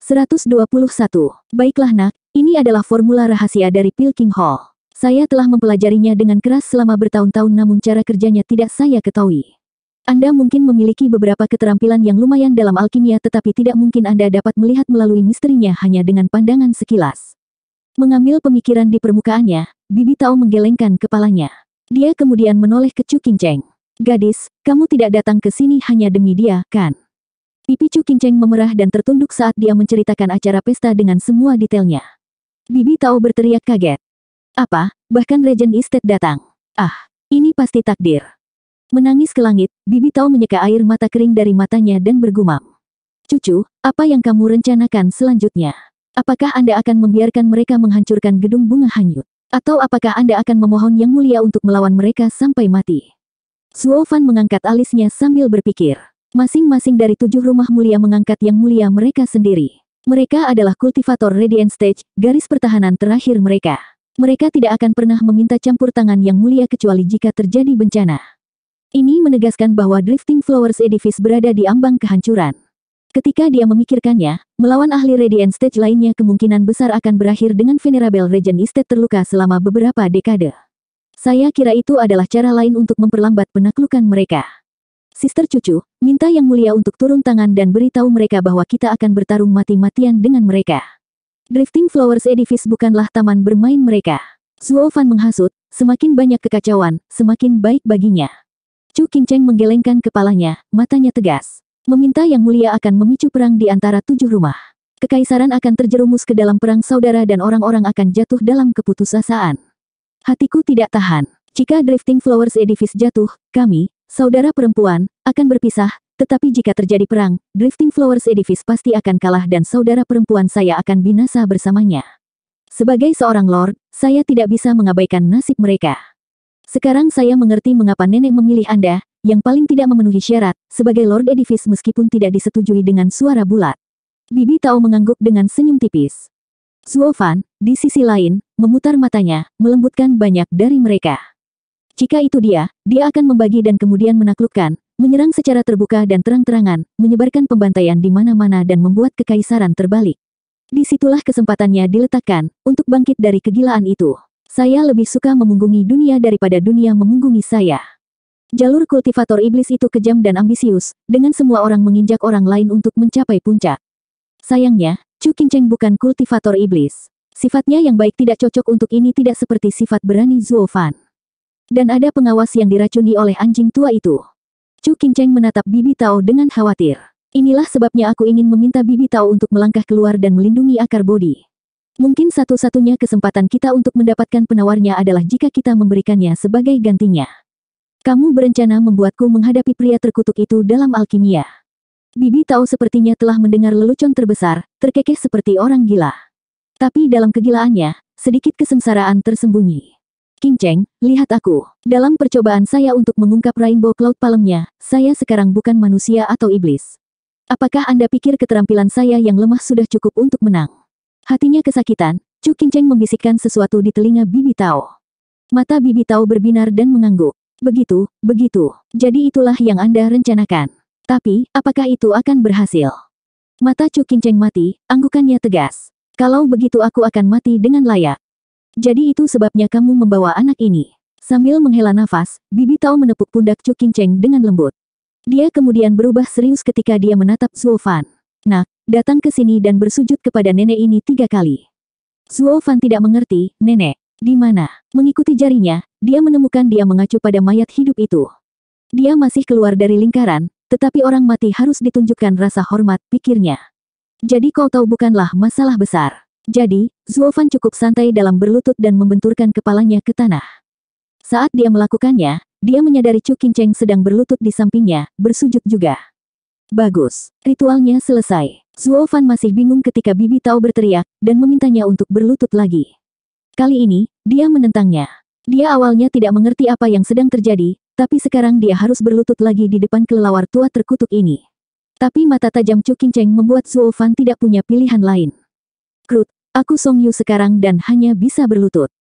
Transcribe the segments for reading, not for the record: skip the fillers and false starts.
121. Baiklah nak, ini adalah formula rahasia dari Pilking Hall. Saya telah mempelajarinya dengan keras selama bertahun-tahun namun cara kerjanya tidak saya ketahui. Anda mungkin memiliki beberapa keterampilan yang lumayan dalam alkimia tetapi tidak mungkin Anda dapat melihat melalui misterinya hanya dengan pandangan sekilas. Mengambil pemikiran di permukaannya, Bibi Tao menggelengkan kepalanya. Dia kemudian menoleh ke Chu Qingcheng. Gadis, kamu tidak datang ke sini hanya demi dia, kan? Pipi Chu Qingcheng memerah dan tertunduk saat dia menceritakan acara pesta dengan semua detailnya. Bibi Tao berteriak kaget. Apa, bahkan Regent Estate datang? Ah, ini pasti takdir. Menangis ke langit, Bibi Tao menyeka air mata kering dari matanya dan bergumam. Cucu, apa yang kamu rencanakan selanjutnya? Apakah Anda akan membiarkan mereka menghancurkan gedung bunga hanyut? Atau apakah Anda akan memohon Yang Mulia untuk melawan mereka sampai mati? Zuo Fan mengangkat alisnya sambil berpikir. Masing-masing dari 7 rumah mulia mengangkat Yang Mulia mereka sendiri. Mereka adalah kultivator Radiant Stage, garis pertahanan terakhir mereka. Mereka tidak akan pernah meminta campur tangan Yang Mulia kecuali jika terjadi bencana. Ini menegaskan bahwa Drifting Flowers Edifice berada di ambang kehancuran. Ketika dia memikirkannya, melawan ahli Radiant Stage lainnya kemungkinan besar akan berakhir dengan Venerable Regent Estate terluka selama beberapa dekade. Saya kira itu adalah cara lain untuk memperlambat penaklukan mereka. Sister cucu, minta Yang Mulia untuk turun tangan dan beritahu mereka bahwa kita akan bertarung mati-matian dengan mereka. Drifting Flowers Edifice bukanlah taman bermain mereka. Zuo Fan menghasut, semakin banyak kekacauan, semakin baik baginya. Chu Qingcheng menggelengkan kepalanya, matanya tegas. Meminta Yang Mulia akan memicu perang di antara 7 rumah. Kekaisaran akan terjerumus ke dalam perang saudara dan orang-orang akan jatuh dalam keputusasaan. Hatiku tidak tahan. Jika Drifting Flowers Edifice jatuh, kami, saudara perempuan, akan berpisah, tetapi jika terjadi perang, Drifting Flowers Edifice pasti akan kalah dan saudara perempuan saya akan binasa bersamanya. Sebagai seorang lord, saya tidak bisa mengabaikan nasib mereka. Sekarang saya mengerti mengapa nenek memilih Anda, yang paling tidak memenuhi syarat, sebagai Lord Edifice meskipun tidak disetujui dengan suara bulat. Bibi Tao mengangguk dengan senyum tipis. Zuo Fan, di sisi lain, memutar matanya, melembutkan banyak dari mereka. Jika itu dia akan membagi dan kemudian menaklukkan, menyerang secara terbuka dan terang-terangan, menyebarkan pembantaian di mana-mana dan membuat kekaisaran terbalik. Disitulah kesempatannya diletakkan, untuk bangkit dari kegilaan itu. Saya lebih suka memunggungi dunia daripada dunia memunggungi saya. Jalur kultivator iblis itu kejam dan ambisius, dengan semua orang menginjak orang lain untuk mencapai puncak. Sayangnya, Chu Qingcheng bukan kultivator iblis. Sifatnya yang baik tidak cocok untuk ini tidak seperti sifat berani Zuo Fan. Dan ada pengawas yang diracuni oleh anjing tua itu. Chu Qingcheng menatap Bibi Tao dengan khawatir. Inilah sebabnya aku ingin meminta Bibi Tao untuk melangkah keluar dan melindungi akar bodi. Mungkin satu-satunya kesempatan kita untuk mendapatkan penawarnya adalah jika kita memberikannya sebagai gantinya. Kamu berencana membuatku menghadapi pria terkutuk itu dalam alkimia. Bibi Tao sepertinya telah mendengar lelucon terbesar, terkekeh seperti orang gila. Tapi dalam kegilaannya, sedikit kesengsaraan tersembunyi. Qingcheng, lihat aku. Dalam percobaan saya untuk mengungkap Rainbow Cloud Palemnya, saya sekarang bukan manusia atau iblis. Apakah Anda pikir keterampilan saya yang lemah sudah cukup untuk menang? Hatinya kesakitan, Chu Qingcheng membisikkan sesuatu di telinga Bibi Tao. Mata Bibi Tao berbinar dan mengangguk. Begitu. Jadi itulah yang Anda rencanakan. Tapi, apakah itu akan berhasil? Mata Chu Qingcheng mati, anggukannya tegas. Kalau begitu aku akan mati dengan layak. Jadi itu sebabnya kamu membawa anak ini. Sambil menghela nafas, Bibi Tao menepuk pundak Chu Qingcheng dengan lembut. Dia kemudian berubah serius ketika dia menatap Zuo Fan. Nak, datang ke sini dan bersujud kepada nenek ini 3 kali. Zuo Fan tidak mengerti, nenek. Di mana? Mengikuti jarinya, dia menemukan dia mengacu pada mayat hidup itu. Dia masih keluar dari lingkaran, tetapi orang mati harus ditunjukkan rasa hormat, pikirnya. Jadi kau tahu bukanlah masalah besar. Jadi, Zuo Fan cukup santai dalam berlutut dan membenturkan kepalanya ke tanah. Saat dia melakukannya, dia menyadari Chu Qingcheng sedang berlutut di sampingnya, bersujud juga. Bagus, ritualnya selesai. Zuo Fan masih bingung ketika Bibi Tao berteriak, dan memintanya untuk berlutut lagi. Kali ini, dia menentangnya. Dia awalnya tidak mengerti apa yang sedang terjadi, tapi sekarang dia harus berlutut lagi di depan kelelawar tua terkutuk ini. Tapi mata tajam Chu Qingcheng membuat Zuo Fan tidak punya pilihan lain. Krut, aku Song Yu sekarang dan hanya bisa berlutut.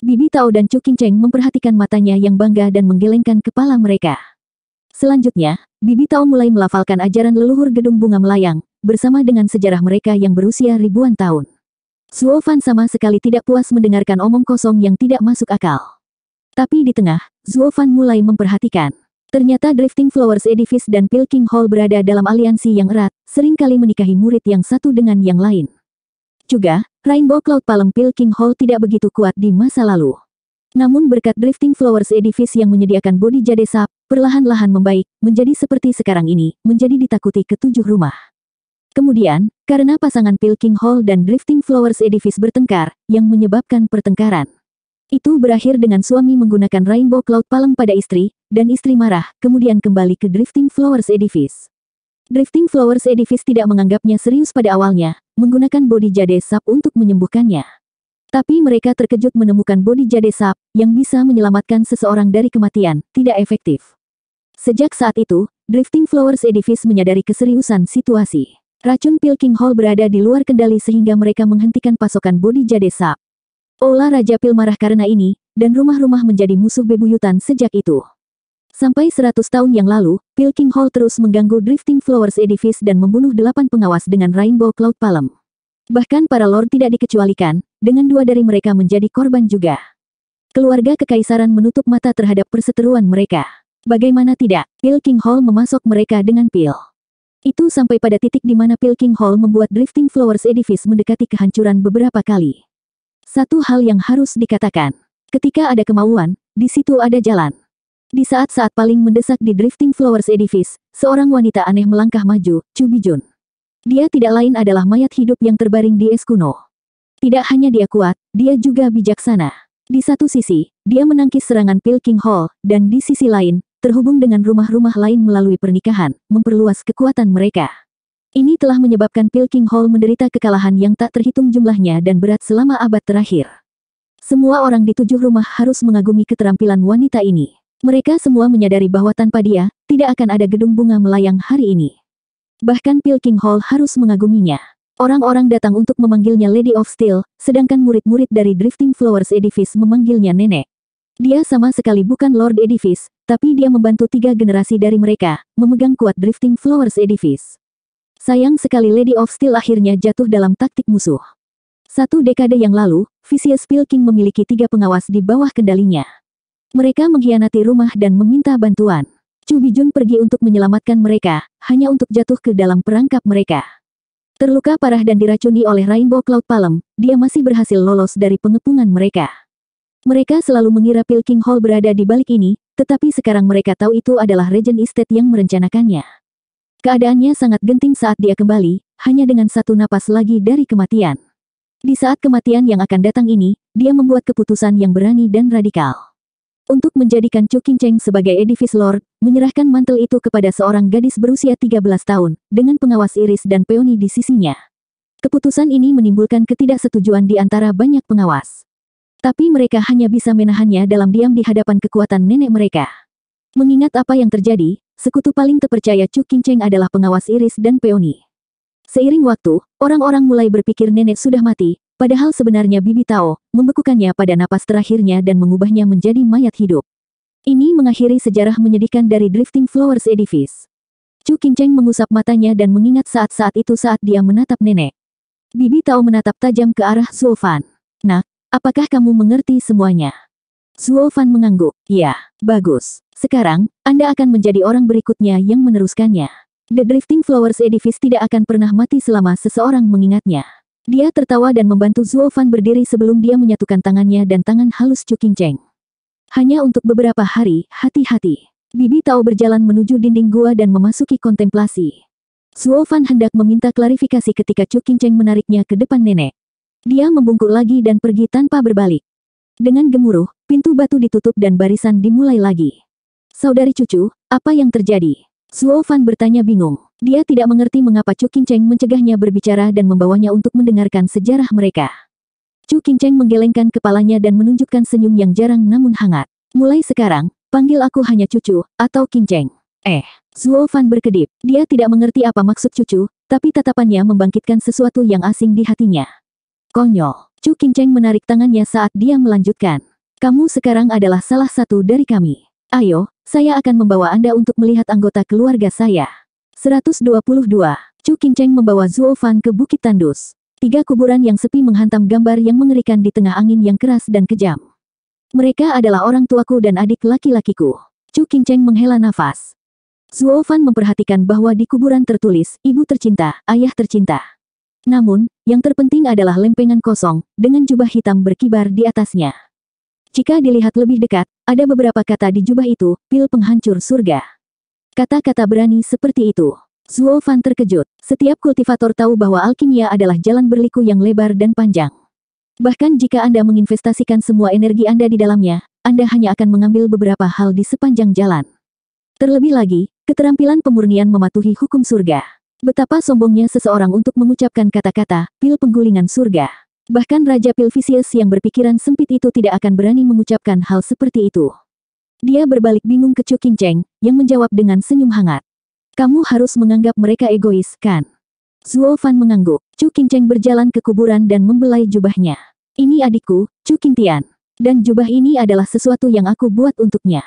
Bibi Tao dan Chu Qingcheng memperhatikan matanya yang bangga dan menggelengkan kepala mereka. Selanjutnya, Bibi Tao mulai melafalkan ajaran leluhur gedung bunga melayang, bersama dengan sejarah mereka yang berusia ribuan tahun. Zuo Fan sama sekali tidak puas mendengarkan omong kosong yang tidak masuk akal. Tapi di tengah, Zuo Fan mulai memperhatikan. Ternyata Drifting Flowers Edifice dan Pilking Hall berada dalam aliansi yang erat, seringkali menikahi murid yang satu dengan yang lain. Juga, Rainbow Cloud Palm Pilking Hall tidak begitu kuat di masa lalu. Namun berkat Drifting Flowers Edifice yang menyediakan bodi jade sap, perlahan-lahan membaik, menjadi seperti sekarang ini, menjadi ditakuti ketujuh rumah. Kemudian, karena pasangan Pilking Hall dan Drifting Flowers Edifice bertengkar, yang menyebabkan pertengkaran. Itu berakhir dengan suami menggunakan Rainbow Cloud Palm pada istri, dan istri marah, kemudian kembali ke Drifting Flowers Edifice. Drifting Flowers Edifice tidak menganggapnya serius pada awalnya, menggunakan bodi jade sap untuk menyembuhkannya. Tapi mereka terkejut menemukan bodi jade sap, yang bisa menyelamatkan seseorang dari kematian, tidak efektif. Sejak saat itu, Drifting Flowers Edifice menyadari keseriusan situasi. Racun Pilking Hall berada di luar kendali sehingga mereka menghentikan pasokan bodi jade sap. Olah Raja Pil marah karena ini, dan rumah-rumah menjadi musuh bebuyutan sejak itu. Sampai 100 tahun yang lalu, Pilking Hall terus mengganggu Drifting Flowers Edifice dan membunuh 8 pengawas dengan Rainbow Cloud Palm. Bahkan para lord tidak dikecualikan, dengan 2 dari mereka menjadi korban juga. Keluarga kekaisaran menutup mata terhadap perseteruan mereka. Bagaimana tidak, Pilking Hall memasok mereka dengan pil. Itu sampai pada titik di mana Pilking Hall membuat Drifting Flowers Edifice mendekati kehancuran beberapa kali. Satu hal yang harus dikatakan, ketika ada kemauan, di situ ada jalan. Di saat-saat paling mendesak di Drifting Flowers Edifice, seorang wanita aneh melangkah maju, Chu Bijun. Dia tidak lain adalah mayat hidup yang terbaring di es kuno. Tidak hanya dia kuat, dia juga bijaksana. Di satu sisi, dia menangkis serangan Pilking Hall, dan di sisi lain, terhubung dengan rumah-rumah lain melalui pernikahan, memperluas kekuatan mereka. Ini telah menyebabkan Pilking Hall menderita kekalahan yang tak terhitung jumlahnya dan berat selama abad terakhir. Semua orang di 7 rumah harus mengagumi keterampilan wanita ini. Mereka semua menyadari bahwa tanpa dia, tidak akan ada gedung bunga melayang hari ini. Bahkan Pilking Hall harus mengaguminya. Orang-orang datang untuk memanggilnya Lady of Steel, sedangkan murid-murid dari Drifting Flowers Edifice memanggilnya nenek. Dia sama sekali bukan Lord Edifice, tapi dia membantu 3 generasi dari mereka, memegang kuat Drifting Flowers Edifice. Sayang sekali Lady of Steel akhirnya jatuh dalam taktik musuh. 1 dekade yang lalu, Vicious Pilking memiliki 3 pengawas di bawah kendalinya. Mereka mengkhianati rumah dan meminta bantuan. Chu Bijun pergi untuk menyelamatkan mereka, hanya untuk jatuh ke dalam perangkap mereka. Terluka parah dan diracuni oleh Rainbow Cloud Palm, dia masih berhasil lolos dari pengepungan mereka. Mereka selalu mengira Pilking Hall berada di balik ini, tetapi sekarang mereka tahu itu adalah Regent Estate yang merencanakannya. Keadaannya sangat genting saat dia kembali, hanya dengan 1 napas lagi dari kematian. Di saat kematian yang akan datang ini, dia membuat keputusan yang berani dan radikal. Untuk menjadikan Chu Qingcheng sebagai Edifice Lord, menyerahkan mantel itu kepada seorang gadis berusia 13 tahun, dengan pengawas iris dan peoni di sisinya. Keputusan ini menimbulkan ketidaksetujuan di antara banyak pengawas. Tapi mereka hanya bisa menahannya dalam diam di hadapan kekuatan nenek mereka. Mengingat apa yang terjadi, sekutu paling terpercaya Chu Qingcheng adalah pengawas iris dan peoni. Seiring waktu, orang-orang mulai berpikir nenek sudah mati, padahal sebenarnya Bibi Tao membekukannya pada napas terakhirnya dan mengubahnya menjadi mayat hidup. Ini mengakhiri sejarah menyedihkan dari Drifting Flowers Edifice. Chu Qingcheng mengusap matanya dan mengingat saat-saat itu saat dia menatap nenek. Bibi Tao menatap tajam ke arah Zuo Fan. Nak, apakah kamu mengerti semuanya? Zuo Fan mengangguk. Ya, bagus. Sekarang, Anda akan menjadi orang berikutnya yang meneruskannya. The Drifting Flowers Edifice tidak akan pernah mati selama seseorang mengingatnya. Dia tertawa dan membantu Zuo Fan berdiri sebelum dia menyatukan tangannya dan tangan halus Chu Qingcheng. Hanya untuk beberapa hari, hati-hati. Bibi Tao berjalan menuju dinding gua dan memasuki kontemplasi. Zuo Fan hendak meminta klarifikasi ketika Chu Qingcheng menariknya ke depan nenek. Dia membungkuk lagi dan pergi tanpa berbalik. Dengan gemuruh, pintu batu ditutup dan barisan dimulai lagi. Saudari cucu, apa yang terjadi? Zuo Fan bertanya bingung. Dia tidak mengerti mengapa Chu Qingcheng mencegahnya berbicara dan membawanya untuk mendengarkan sejarah mereka. Chu Qingcheng menggelengkan kepalanya dan menunjukkan senyum yang jarang namun hangat. Mulai sekarang, panggil aku hanya cucu, atau Qingcheng. Zuo Fan berkedip. Dia tidak mengerti apa maksud cucu, tapi tatapannya membangkitkan sesuatu yang asing di hatinya. Konyol. Chu Qingcheng menarik tangannya saat dia melanjutkan. Kamu sekarang adalah salah satu dari kami. Ayo, saya akan membawa Anda untuk melihat anggota keluarga saya. 122. Chu Qingcheng membawa Zuo Fan ke Bukit Tandus. 3 kuburan yang sepi menghantam gambar yang mengerikan di tengah angin yang keras dan kejam. Mereka adalah orang tuaku dan adik laki-lakiku. Chu Qingcheng menghela nafas. Zuo Fan memperhatikan bahwa di kuburan tertulis, ibu tercinta, ayah tercinta. Namun, yang terpenting adalah lempengan kosong, dengan jubah hitam berkibar di atasnya. Jika dilihat lebih dekat, ada beberapa kata di jubah itu, pil penghancur surga. Kata-kata berani seperti itu. Zuo Fan terkejut. Setiap kultivator tahu bahwa alkimia adalah jalan berliku yang lebar dan panjang. Bahkan jika Anda menginvestasikan semua energi Anda di dalamnya, Anda hanya akan mengambil beberapa hal di sepanjang jalan. Terlebih lagi, keterampilan pemurnian mematuhi hukum surga. Betapa sombongnya seseorang untuk mengucapkan kata-kata, pil penggulingan surga. Bahkan Raja Pil Vicious yang berpikiran sempit itu tidak akan berani mengucapkan hal seperti itu. Dia berbalik bingung ke Chu Qingcheng, yang menjawab dengan senyum hangat. Kamu harus menganggap mereka egois, kan? Zuo Fan mengangguk. Chu Qingcheng berjalan ke kuburan dan membelai jubahnya. Ini adikku, Chu Qingtian. Dan jubah ini adalah sesuatu yang aku buat untuknya.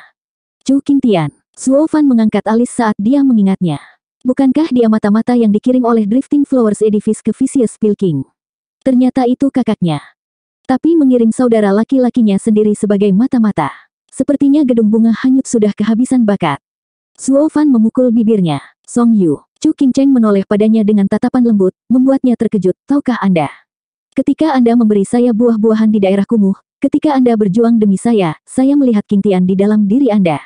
Chu Qingtian. Zuo Fan mengangkat alis saat dia mengingatnya. Bukankah dia mata-mata yang dikirim oleh Drifting Flowers Edifice ke Vicious Pilking? Ternyata itu kakaknya. Tapi mengirim saudara laki-lakinya sendiri sebagai mata-mata. Sepertinya gedung bunga hanyut sudah kehabisan bakat. Zuo Fan memukul bibirnya. Song Yu. Chu Qingcheng menoleh padanya dengan tatapan lembut, membuatnya terkejut. Tahukah Anda? Ketika Anda memberi saya buah-buahan di daerah kumuh, ketika Anda berjuang demi saya melihat Qingtian di dalam diri Anda.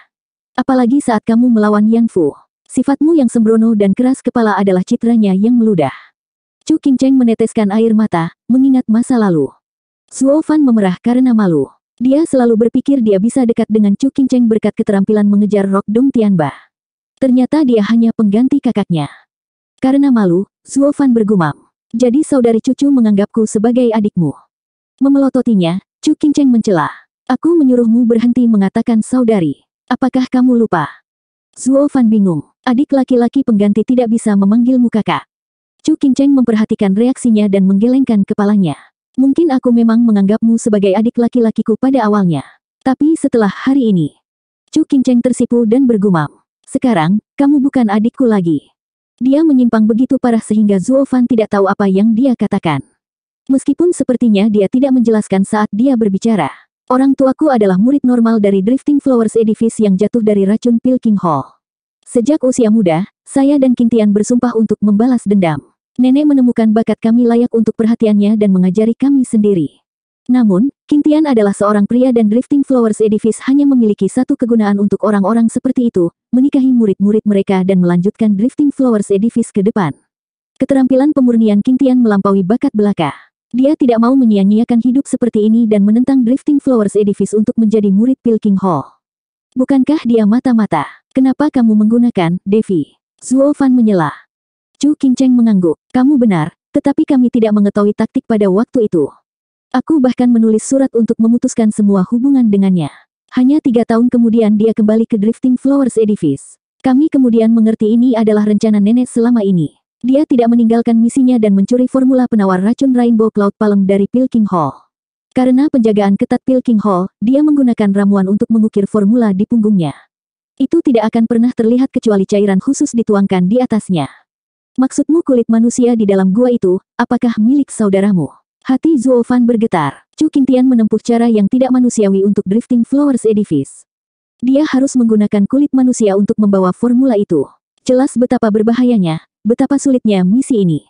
Apalagi saat kamu melawan Yan Fu. Sifatmu yang sembrono dan keras kepala adalah citranya yang meludah. Chu Qingcheng meneteskan air mata, mengingat masa lalu. Zuo Fan memerah karena malu. Dia selalu berpikir dia bisa dekat dengan Chu Qingcheng berkat keterampilan mengejar Rok Dong Tianba. Ternyata dia hanya pengganti kakaknya. Karena malu, Zuo Fan bergumam. Jadi saudari cucu menganggapku sebagai adikmu. Memelototinya, Chu Qingcheng mencela. Aku menyuruhmu berhenti mengatakan saudari. Apakah kamu lupa? Zuo Fan bingung. Adik laki-laki pengganti tidak bisa memanggilmu kakak. Chu Qingcheng memperhatikan reaksinya dan menggelengkan kepalanya. Mungkin aku memang menganggapmu sebagai adik laki-lakiku pada awalnya. Tapi setelah hari ini. Chu Qingcheng tersipu dan bergumam. Sekarang, kamu bukan adikku lagi. Dia menyimpang begitu parah sehingga Zuo Fan tidak tahu apa yang dia katakan. Meskipun sepertinya dia tidak menjelaskan saat dia berbicara. Orang tuaku adalah murid normal dari Drifting Flowers Edifice yang jatuh dari racun Pilking Hall. Sejak usia muda, saya dan Qingtian bersumpah untuk membalas dendam. Nenek menemukan bakat kami layak untuk perhatiannya dan mengajari kami sendiri. Namun, Qingtian adalah seorang pria dan Drifting Flowers Edifice hanya memiliki satu kegunaan untuk orang-orang seperti itu, menikahi murid-murid mereka dan melanjutkan Drifting Flowers Edifice ke depan. Keterampilan pemurnian Qingtian melampaui bakat belaka. Dia tidak mau menyia-nyiakan hidup seperti ini dan menentang Drifting Flowers Edifice untuk menjadi murid Pilking Hall. Bukankah dia mata-mata? Kenapa kamu menggunakan, Devi? Zuo Fan menyela. Chu Qingcheng mengangguk. Kamu benar, tetapi kami tidak mengetahui taktik pada waktu itu. Aku bahkan menulis surat untuk memutuskan semua hubungan dengannya. Hanya 3 tahun kemudian dia kembali ke Drifting Flowers Edifice. Kami kemudian mengerti ini adalah rencana nenek selama ini. Dia tidak meninggalkan misinya dan mencuri formula penawar racun Rainbow Cloud Palm dari Pilking Hall. Karena penjagaan ketat Pilking Hall, dia menggunakan ramuan untuk mengukir formula di punggungnya. Itu tidak akan pernah terlihat kecuali cairan khusus dituangkan di atasnya. Maksudmu kulit manusia di dalam gua itu, apakah milik saudaramu? Hati Zuo Fan bergetar. Chu Qingtian menempuh cara yang tidak manusiawi untuk Drifting Flowers Edifice. Dia harus menggunakan kulit manusia untuk membawa formula itu. Jelas betapa berbahayanya, betapa sulitnya misi ini.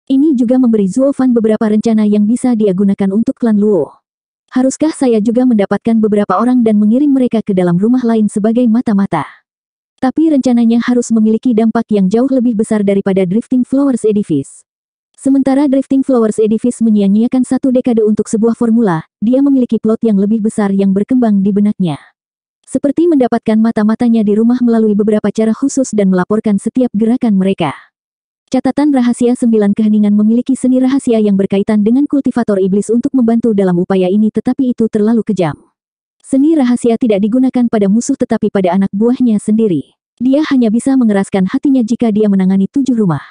Ini juga memberi Zuo Fan beberapa rencana yang bisa dia gunakan untuk klan Luo. Haruskah saya juga mendapatkan beberapa orang dan mengirim mereka ke dalam rumah lain sebagai mata-mata? Tapi rencananya harus memiliki dampak yang jauh lebih besar daripada Drifting Flowers Edifice. Sementara Drifting Flowers Edifice menyia-nyiakan 1 dekade untuk sebuah formula, dia memiliki plot yang lebih besar yang berkembang di benaknya. Seperti mendapatkan mata-matanya di rumah melalui beberapa cara khusus dan melaporkan setiap gerakan mereka. Catatan rahasia 9 keheningan memiliki seni rahasia yang berkaitan dengan kultivator iblis untuk membantu dalam upaya ini, tetapi itu terlalu kejam. Seni rahasia tidak digunakan pada musuh tetapi pada anak buahnya sendiri. Dia hanya bisa mengeraskan hatinya jika dia menangani 7 rumah.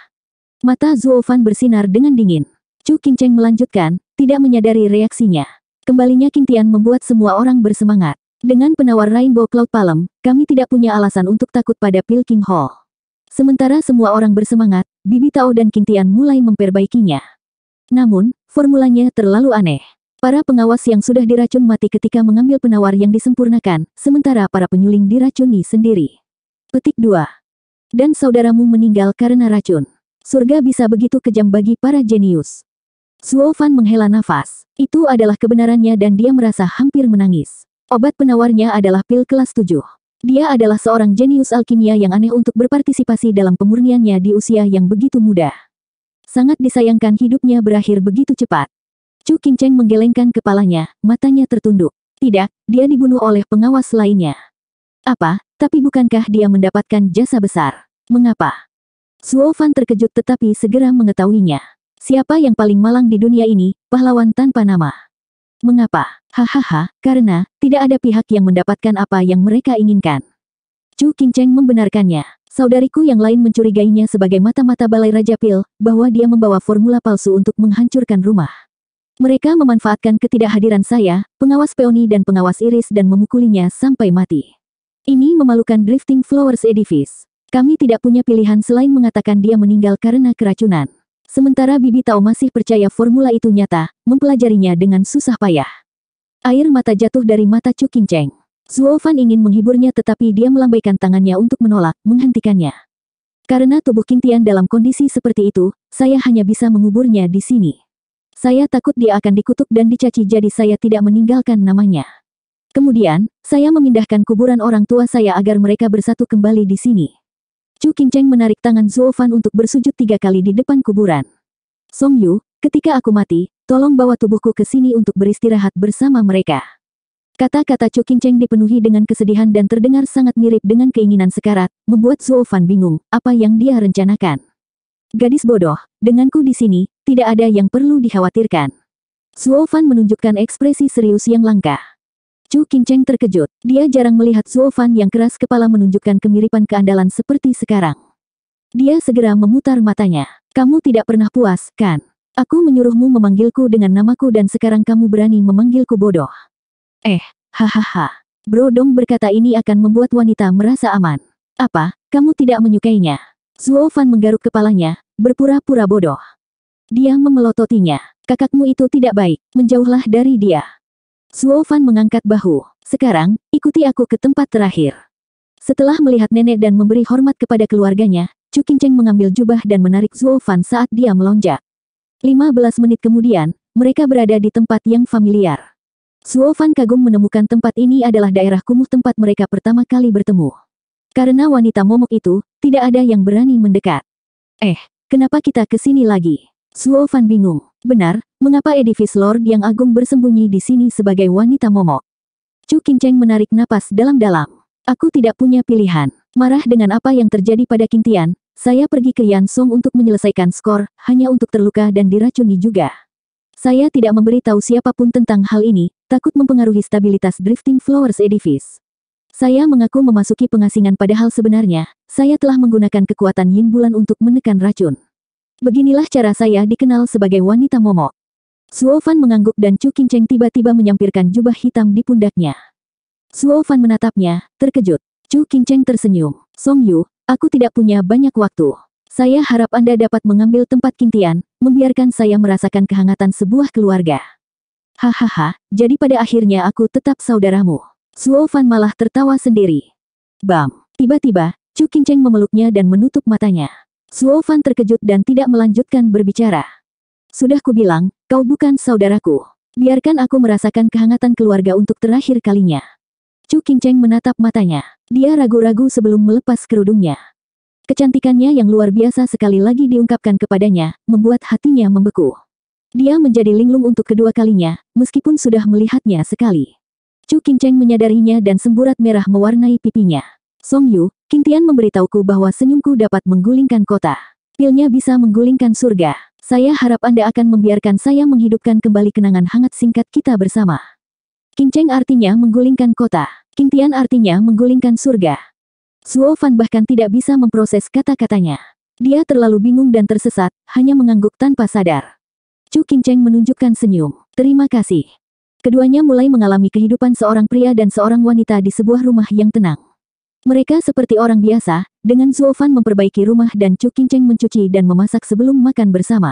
Mata Zuo Fan bersinar dengan dingin. Chu Qingcheng melanjutkan, tidak menyadari reaksinya. Kembalinya Qingtian membuat semua orang bersemangat. Dengan penawar Rainbow Cloud Palm, kami tidak punya alasan untuk takut pada Pilking Hall. Sementara semua orang bersemangat, Bibi Tao dan Qing Tian mulai memperbaikinya. Namun, formulanya terlalu aneh. Para pengawas yang sudah diracun mati ketika mengambil penawar yang disempurnakan, sementara para penyuling diracuni sendiri. Petik 2. Dan saudaramu meninggal karena racun. Surga bisa begitu kejam bagi para jenius. Zuo Fan menghela nafas. Itu adalah kebenarannya dan dia merasa hampir menangis. Obat penawarnya adalah pil kelas 7. Dia adalah seorang jenius alkimia yang aneh untuk berpartisipasi dalam pemurniannya di usia yang begitu muda. Sangat disayangkan hidupnya berakhir begitu cepat. Chu Qingcheng menggelengkan kepalanya, matanya tertunduk. Tidak, dia dibunuh oleh pengawas lainnya. Apa? Tapi bukankah dia mendapatkan jasa besar? Mengapa? Zuo Fan terkejut tetapi segera mengetahuinya. Siapa yang paling malang di dunia ini, pahlawan tanpa nama? Mengapa? Hahaha, karena tidak ada pihak yang mendapatkan apa yang mereka inginkan. Chu Qingcheng membenarkannya. Saudariku yang lain mencurigainya sebagai mata-mata balai Raja Pil, bahwa dia membawa formula palsu untuk menghancurkan rumah. Mereka memanfaatkan ketidakhadiran saya, pengawas peoni dan pengawas iris dan memukulinya sampai mati. Ini memalukan Drifting Flowers Edifice. Kami tidak punya pilihan selain mengatakan dia meninggal karena keracunan. Sementara Bibi Tao masih percaya formula itu nyata, mempelajarinya dengan susah payah. Air mata jatuh dari mata Chu Qingcheng. Zuo Fan ingin menghiburnya tetapi dia melambaikan tangannya untuk menolak, menghentikannya. Karena tubuh Qing Tian dalam kondisi seperti itu, saya hanya bisa menguburnya di sini. Saya takut dia akan dikutuk dan dicaci jadi saya tidak meninggalkan namanya. Kemudian, saya memindahkan kuburan orang tua saya agar mereka bersatu kembali di sini. Chu Qingcheng menarik tangan Zuo Fan untuk bersujud 3 kali di depan kuburan. Song Yu, ketika aku mati, tolong bawa tubuhku ke sini untuk beristirahat bersama mereka. Kata-kata Chu Qingcheng dipenuhi dengan kesedihan dan terdengar sangat mirip dengan keinginan sekarat, membuat Zuo Fan bingung, apa yang dia rencanakan. Gadis bodoh, denganku di sini, tidak ada yang perlu dikhawatirkan. Zuo Fan menunjukkan ekspresi serius yang langka. Chu Qingcheng terkejut. Dia jarang melihat Zuo Fan yang keras kepala menunjukkan kemiripan keandalan seperti sekarang. Dia segera memutar matanya. Kamu tidak pernah puas, kan? Aku menyuruhmu memanggilku dengan namaku dan sekarang kamu berani memanggilku bodoh. Hahaha. Brodong berkata ini akan membuat wanita merasa aman. Apa, kamu tidak menyukainya? Zuo Fan menggaruk kepalanya, berpura-pura bodoh. Dia memelototinya. Kakakmu itu tidak baik, menjauhlah dari dia. Zuo Fan mengangkat bahu. Sekarang, ikuti aku ke tempat terakhir. Setelah melihat nenek dan memberi hormat kepada keluarganya, Chu Qingcheng mengambil jubah dan menarik Zuo Fan saat dia melonjak. 15 menit kemudian, mereka berada di tempat yang familiar. Zuo Fan kagum menemukan tempat ini adalah daerah kumuh tempat mereka pertama kali bertemu. Karena wanita momok itu, tidak ada yang berani mendekat. Kenapa kita ke sini lagi? Zuo Fan bingung. Benar, mengapa edifice Lord yang agung bersembunyi di sini sebagai wanita momok? Chu Qingcheng menarik napas dalam-dalam. Aku tidak punya pilihan. Marah dengan apa yang terjadi pada Qing Tian, saya pergi ke Yan Song untuk menyelesaikan skor, hanya untuk terluka dan diracuni juga. Saya tidak memberitahu siapapun tentang hal ini, takut mempengaruhi stabilitas Drifting Flowers Edifice. Saya mengaku memasuki pengasingan padahal sebenarnya, saya telah menggunakan kekuatan Yin Bulan untuk menekan racun. Beginilah cara saya dikenal sebagai wanita momok. Zuo Fan mengangguk dan Chu Qingcheng tiba-tiba menyampirkan jubah hitam di pundaknya. Zuo Fan menatapnya, terkejut. Chu Qingcheng tersenyum. Song Yu, aku tidak punya banyak waktu. Saya harap Anda dapat mengambil tempat Qing Tian, membiarkan saya merasakan kehangatan sebuah keluarga. Hahaha, jadi pada akhirnya aku tetap saudaramu. Zuo Fan malah tertawa sendiri. Bam! Tiba-tiba, Chu Qingcheng memeluknya dan menutup matanya. Zuo Fan terkejut dan tidak melanjutkan berbicara. Sudah kubilang, kau bukan saudaraku. Biarkan aku merasakan kehangatan keluarga untuk terakhir kalinya. Chu Qingcheng menatap matanya. Dia ragu-ragu sebelum melepas kerudungnya. Kecantikannya yang luar biasa sekali lagi diungkapkan kepadanya, membuat hatinya membeku. Dia menjadi linglung untuk kedua kalinya, meskipun sudah melihatnya sekali. Chu Qingcheng menyadarinya dan semburat merah mewarnai pipinya. Song Yu, Qing Tian memberitahuku bahwa senyumku dapat menggulingkan kota. Pilnya bisa menggulingkan surga. Saya harap Anda akan membiarkan saya menghidupkan kembali kenangan hangat singkat kita bersama. Qingcheng artinya menggulingkan kota. Qing Tian artinya menggulingkan surga. Zuo Fan bahkan tidak bisa memproses kata-katanya. Dia terlalu bingung dan tersesat, hanya mengangguk tanpa sadar. Chu Qingcheng menunjukkan senyum. Terima kasih. Keduanya mulai mengalami kehidupan seorang pria dan seorang wanita di sebuah rumah yang tenang. Mereka seperti orang biasa, dengan Zuo Fan memperbaiki rumah dan Chu Qingcheng mencuci dan memasak sebelum makan bersama.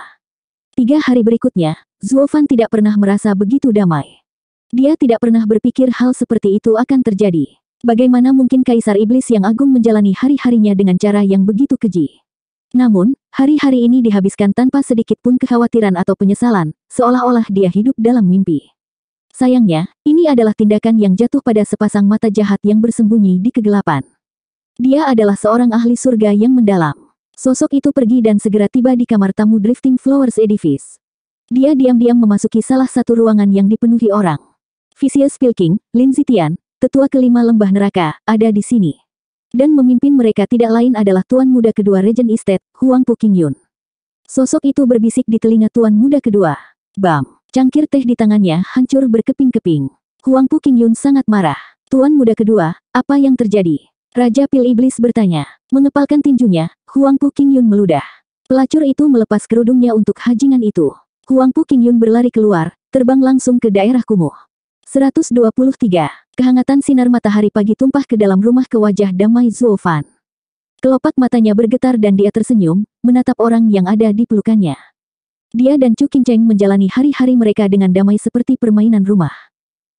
3 hari berikutnya, Zuo Fan tidak pernah merasa begitu damai. Dia tidak pernah berpikir hal seperti itu akan terjadi. Bagaimana mungkin Kaisar Iblis yang agung menjalani hari-harinya dengan cara yang begitu keji? Namun, hari-hari ini dihabiskan tanpa sedikit pun kekhawatiran atau penyesalan, seolah-olah dia hidup dalam mimpi. Sayangnya, ini adalah tindakan yang jatuh pada sepasang mata jahat yang bersembunyi di kegelapan. Dia adalah seorang ahli surga yang mendalam. Sosok itu pergi dan segera tiba di kamar tamu Drifting Flowers Edifice. Dia diam-diam memasuki salah satu ruangan yang dipenuhi orang. Vicious Pilking, Lin Zitian, tetua kelima lembah neraka, ada di sini. Dan memimpin mereka tidak lain adalah tuan muda kedua Regent Estate, Huang Pu Qingyun. Sosok itu berbisik di telinga tuan muda kedua. Bam! Cangkir teh di tangannya hancur berkeping-keping. Huang Pu Qingyun sangat marah. Tuan muda kedua, apa yang terjadi? Raja Pil Iblis bertanya. Mengepalkan tinjunya, Huang Pu Qingyun meludah. Pelacur itu melepas kerudungnya untuk hajingan itu. Huang Pu Qingyun berlari keluar, terbang langsung ke daerah kumuh. 123. Kehangatan sinar matahari pagi tumpah ke dalam rumah ke wajah damai Zuo Fan. Kelopak matanya bergetar dan dia tersenyum, menatap orang yang ada di pelukannya. Dia dan Chu Qingcheng menjalani hari-hari mereka dengan damai seperti permainan rumah.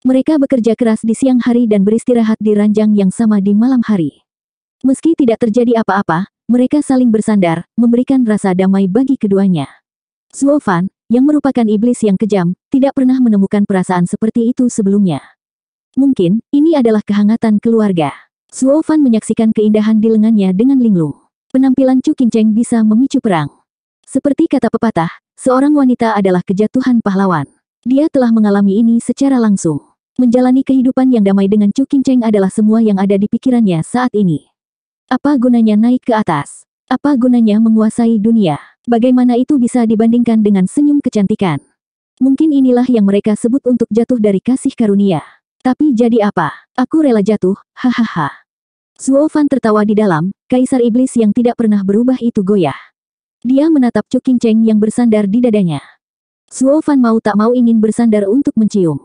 Mereka bekerja keras di siang hari dan beristirahat di ranjang yang sama di malam hari. Meski tidak terjadi apa-apa, mereka saling bersandar, memberikan rasa damai bagi keduanya. Zuo Fan, yang merupakan iblis yang kejam, tidak pernah menemukan perasaan seperti itu sebelumnya. Mungkin, ini adalah kehangatan keluarga. Zuo Fan menyaksikan keindahan di lengannya dengan linglung. Penampilan Chu Qingcheng bisa memicu perang. Seperti kata pepatah, seorang wanita adalah kejatuhan pahlawan. Dia telah mengalami ini secara langsung. Menjalani kehidupan yang damai dengan Chu Qingcheng adalah semua yang ada di pikirannya saat ini. Apa gunanya naik ke atas? Apa gunanya menguasai dunia? Bagaimana itu bisa dibandingkan dengan senyum kecantikan? Mungkin inilah yang mereka sebut untuk jatuh dari kasih karunia. Tapi jadi apa? Aku rela jatuh, hahaha. Zuo Fan tertawa di dalam, Kaisar Iblis yang tidak pernah berubah itu goyah. Dia menatap Chu Qingcheng yang bersandar di dadanya. Zuo Fan mau tak mau ingin bersandar untuk mencium.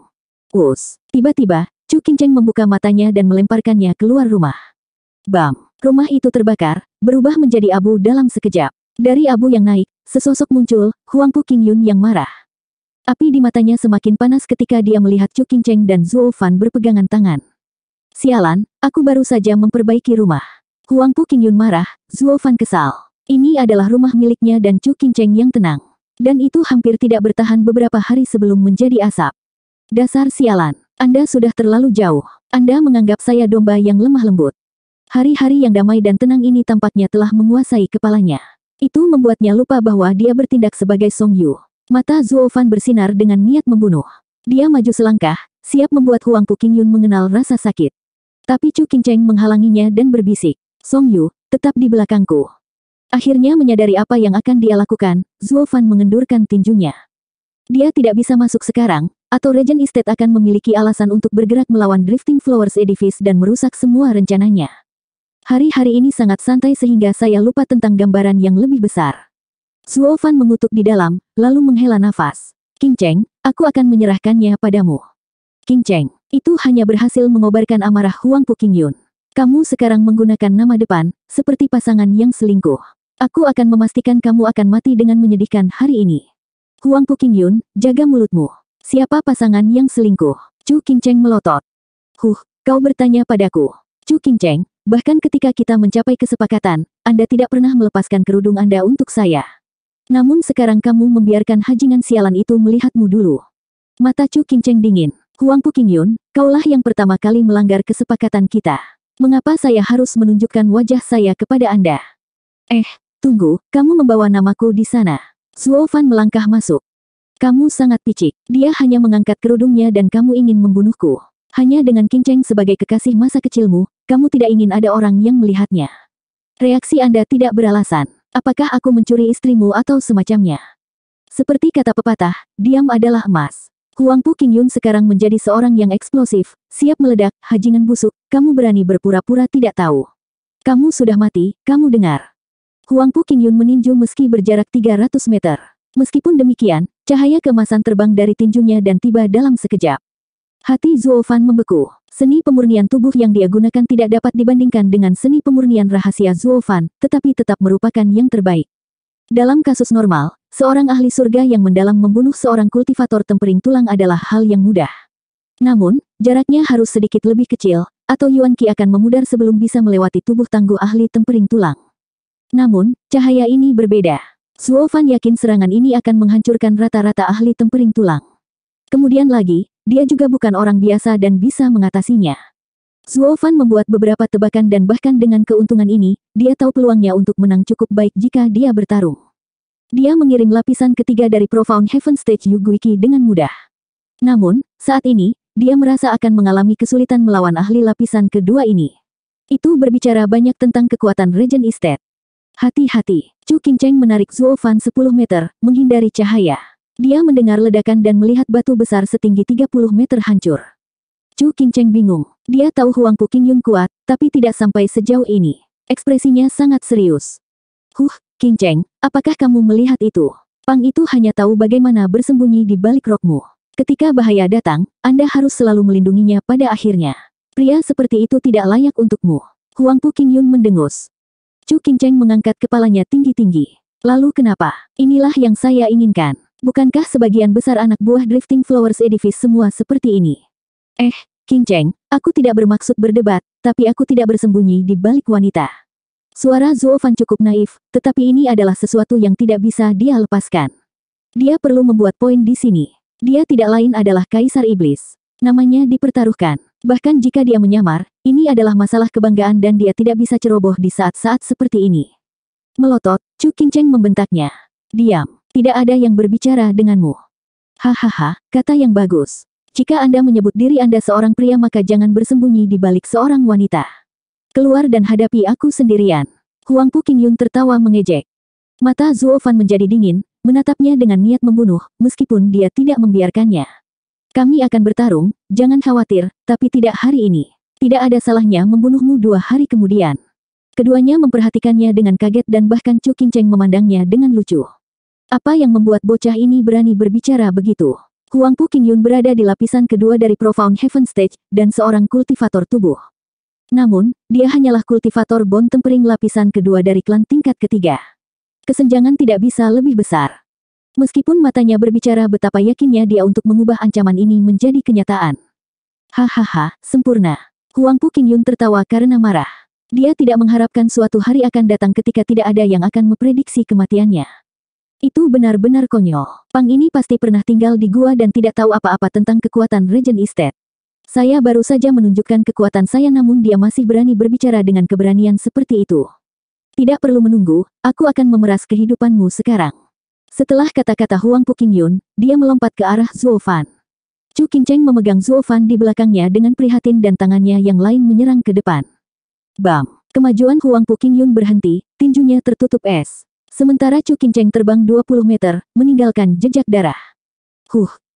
Tiba-tiba, Chu Qingcheng membuka matanya dan melemparkannya keluar rumah. Bam! Rumah itu terbakar, berubah menjadi abu dalam sekejap. Dari abu yang naik, sesosok muncul, Huang Pu Qingyun yang marah. Api di matanya semakin panas ketika dia melihat Chu Qingcheng dan Zuo Fan berpegangan tangan. Sialan, aku baru saja memperbaiki rumah. Huang Pu Qingyun marah, Zuo Fan kesal. Ini adalah rumah miliknya dan Chu Qingcheng yang tenang. Dan itu hampir tidak bertahan beberapa hari sebelum menjadi asap. Dasar sialan, Anda sudah terlalu jauh. Anda menganggap saya domba yang lemah lembut. Hari-hari yang damai dan tenang ini tampaknya telah menguasai kepalanya. Itu membuatnya lupa bahwa dia bertindak sebagai Song Yu. Mata Zuo Fan bersinar dengan niat membunuh. Dia maju selangkah, siap membuat Huang Pu Qingyun mengenal rasa sakit. Tapi Chu Qingcheng menghalanginya dan berbisik, Song Yu, tetap di belakangku. Akhirnya menyadari apa yang akan dia lakukan, Zuo Fan mengendurkan tinjunya. Dia tidak bisa masuk sekarang, atau Regent Estate akan memiliki alasan untuk bergerak melawan Drifting Flowers Edifice dan merusak semua rencananya. Hari-hari ini sangat santai sehingga saya lupa tentang gambaran yang lebih besar. Zuo Fan mengutuk di dalam, lalu menghela nafas. Qingcheng, aku akan menyerahkannya padamu. Qingcheng, itu hanya berhasil mengobarkan amarah Huang Pu Qingyun. Kamu sekarang menggunakan nama depan, seperti pasangan yang selingkuh. Aku akan memastikan kamu akan mati dengan menyedihkan hari ini. Huang Pu Qingyun, jaga mulutmu. Siapa pasangan yang selingkuh? Chu Qingcheng melotot. Kau bertanya padaku. Chu Qingcheng, bahkan ketika kita mencapai kesepakatan, Anda tidak pernah melepaskan kerudung Anda untuk saya. Namun sekarang kamu membiarkan hajingan sialan itu melihatmu dulu. Mata Chu Qingcheng dingin. Huang Pu Qingyun, kaulah yang pertama kali melanggar kesepakatan kita. Mengapa saya harus menunjukkan wajah saya kepada Anda? Tunggu, kamu membawa namaku di sana. Zuo Fan melangkah masuk. Kamu sangat picik. Dia hanya mengangkat kerudungnya dan kamu ingin membunuhku. Hanya dengan Qingcheng sebagai kekasih masa kecilmu, kamu tidak ingin ada orang yang melihatnya. Reaksi Anda tidak beralasan. Apakah aku mencuri istrimu atau semacamnya? Seperti kata pepatah, diam adalah emas. Huang Pu Qingyun sekarang menjadi seorang yang eksplosif, siap meledak, hajingan busuk, kamu berani berpura-pura tidak tahu. Kamu sudah mati, kamu dengar. Huang Pu Qingyun meninju meski berjarak 300 meter. Meskipun demikian, cahaya keemasan terbang dari tinjunya dan tiba dalam sekejap. Hati Zuo Fan membeku. Seni pemurnian tubuh yang dia gunakan tidak dapat dibandingkan dengan seni pemurnian rahasia Zuo Fan, tetapi tetap merupakan yang terbaik. Dalam kasus normal, seorang ahli surga yang mendalam membunuh seorang kultivator tempering tulang adalah hal yang mudah. Namun, jaraknya harus sedikit lebih kecil, atau Yuan Qi akan memudar sebelum bisa melewati tubuh tangguh ahli tempering tulang. Namun, cahaya ini berbeda. Zuo Fan yakin serangan ini akan menghancurkan rata-rata ahli tempering tulang. Kemudian lagi, dia juga bukan orang biasa dan bisa mengatasinya. Zuo Fan membuat beberapa tebakan dan bahkan dengan keuntungan ini, dia tahu peluangnya untuk menang cukup baik jika dia bertarung. Dia mengirim lapisan ketiga dari Profound Heaven Stage Yu Guiqi dengan mudah. Namun, saat ini, dia merasa akan mengalami kesulitan melawan ahli lapisan kedua ini. Itu berbicara banyak tentang kekuatan Regen Estate. Hati-hati, Chu Qingcheng menarik Zuo Fan 10 meter, menghindari cahaya. Dia mendengar ledakan dan melihat batu besar setinggi 30 meter hancur. Chu Qingcheng bingung. Dia tahu Huang Pu Qingyun kuat, tapi tidak sampai sejauh ini. Ekspresinya sangat serius. Qingcheng, apakah kamu melihat itu? Pang itu hanya tahu bagaimana bersembunyi di balik rokmu. Ketika bahaya datang, Anda harus selalu melindunginya pada akhirnya. Pria seperti itu tidak layak untukmu. Huang Pu Qingyun mendengus. Chu Qingcheng mengangkat kepalanya tinggi-tinggi. Lalu kenapa? Inilah yang saya inginkan. Bukankah sebagian besar anak buah Drifting Flowers Edifice semua seperti ini? Qingcheng, aku tidak bermaksud berdebat, tapi aku tidak bersembunyi di balik wanita. Suara Zuo Fan cukup naif, tetapi ini adalah sesuatu yang tidak bisa dia lepaskan. Dia perlu membuat poin di sini. Dia tidak lain adalah Kaisar Iblis. Namanya dipertaruhkan. Bahkan jika dia menyamar, ini adalah masalah kebanggaan dan dia tidak bisa ceroboh di saat-saat seperti ini. Melotot, Chu Qingcheng membentaknya. Diam, tidak ada yang berbicara denganmu. Hahaha, kata yang bagus. Jika Anda menyebut diri Anda seorang pria maka jangan bersembunyi di balik seorang wanita. Keluar dan hadapi aku sendirian. Huang Pu Qingyun tertawa mengejek. Mata Zuo Fan menjadi dingin, menatapnya dengan niat membunuh, meskipun dia tidak membiarkannya. Kami akan bertarung, jangan khawatir, tapi tidak hari ini. Tidak ada salahnya membunuhmu 2 hari kemudian. Keduanya memperhatikannya dengan kaget dan bahkan Chu Qingcheng memandangnya dengan lucu. Apa yang membuat bocah ini berani berbicara begitu? Huang Pu Qingyun berada di lapisan kedua dari Profound Heaven Stage, dan seorang kultivator tubuh. Namun, dia hanyalah kultivator Bone Tempering lapisan kedua dari klan tingkat ketiga. Kesenjangan tidak bisa lebih besar. Meskipun matanya berbicara betapa yakinnya dia untuk mengubah ancaman ini menjadi kenyataan. Hahaha, sempurna. Huang Pu Qingyun tertawa karena marah. Dia tidak mengharapkan suatu hari akan datang ketika tidak ada yang akan memprediksi kematiannya. Itu benar-benar konyol. Pang ini pasti pernah tinggal di gua dan tidak tahu apa-apa tentang kekuatan Regen Estate. Saya baru saja menunjukkan kekuatan saya namun dia masih berani berbicara dengan keberanian seperti itu. Tidak perlu menunggu, aku akan memeras kehidupanmu sekarang. Setelah kata-kata Huang Pu Qingyun, dia melompat ke arah Zuo Fan. Chu Qingcheng memegang Zuo Fan di belakangnya dengan prihatin dan tangannya yang lain menyerang ke depan. Bam! Kemajuan Huang Pu Qingyun berhenti, tinjunya tertutup es. Sementara Chu Qingcheng terbang 20 meter, meninggalkan jejak darah.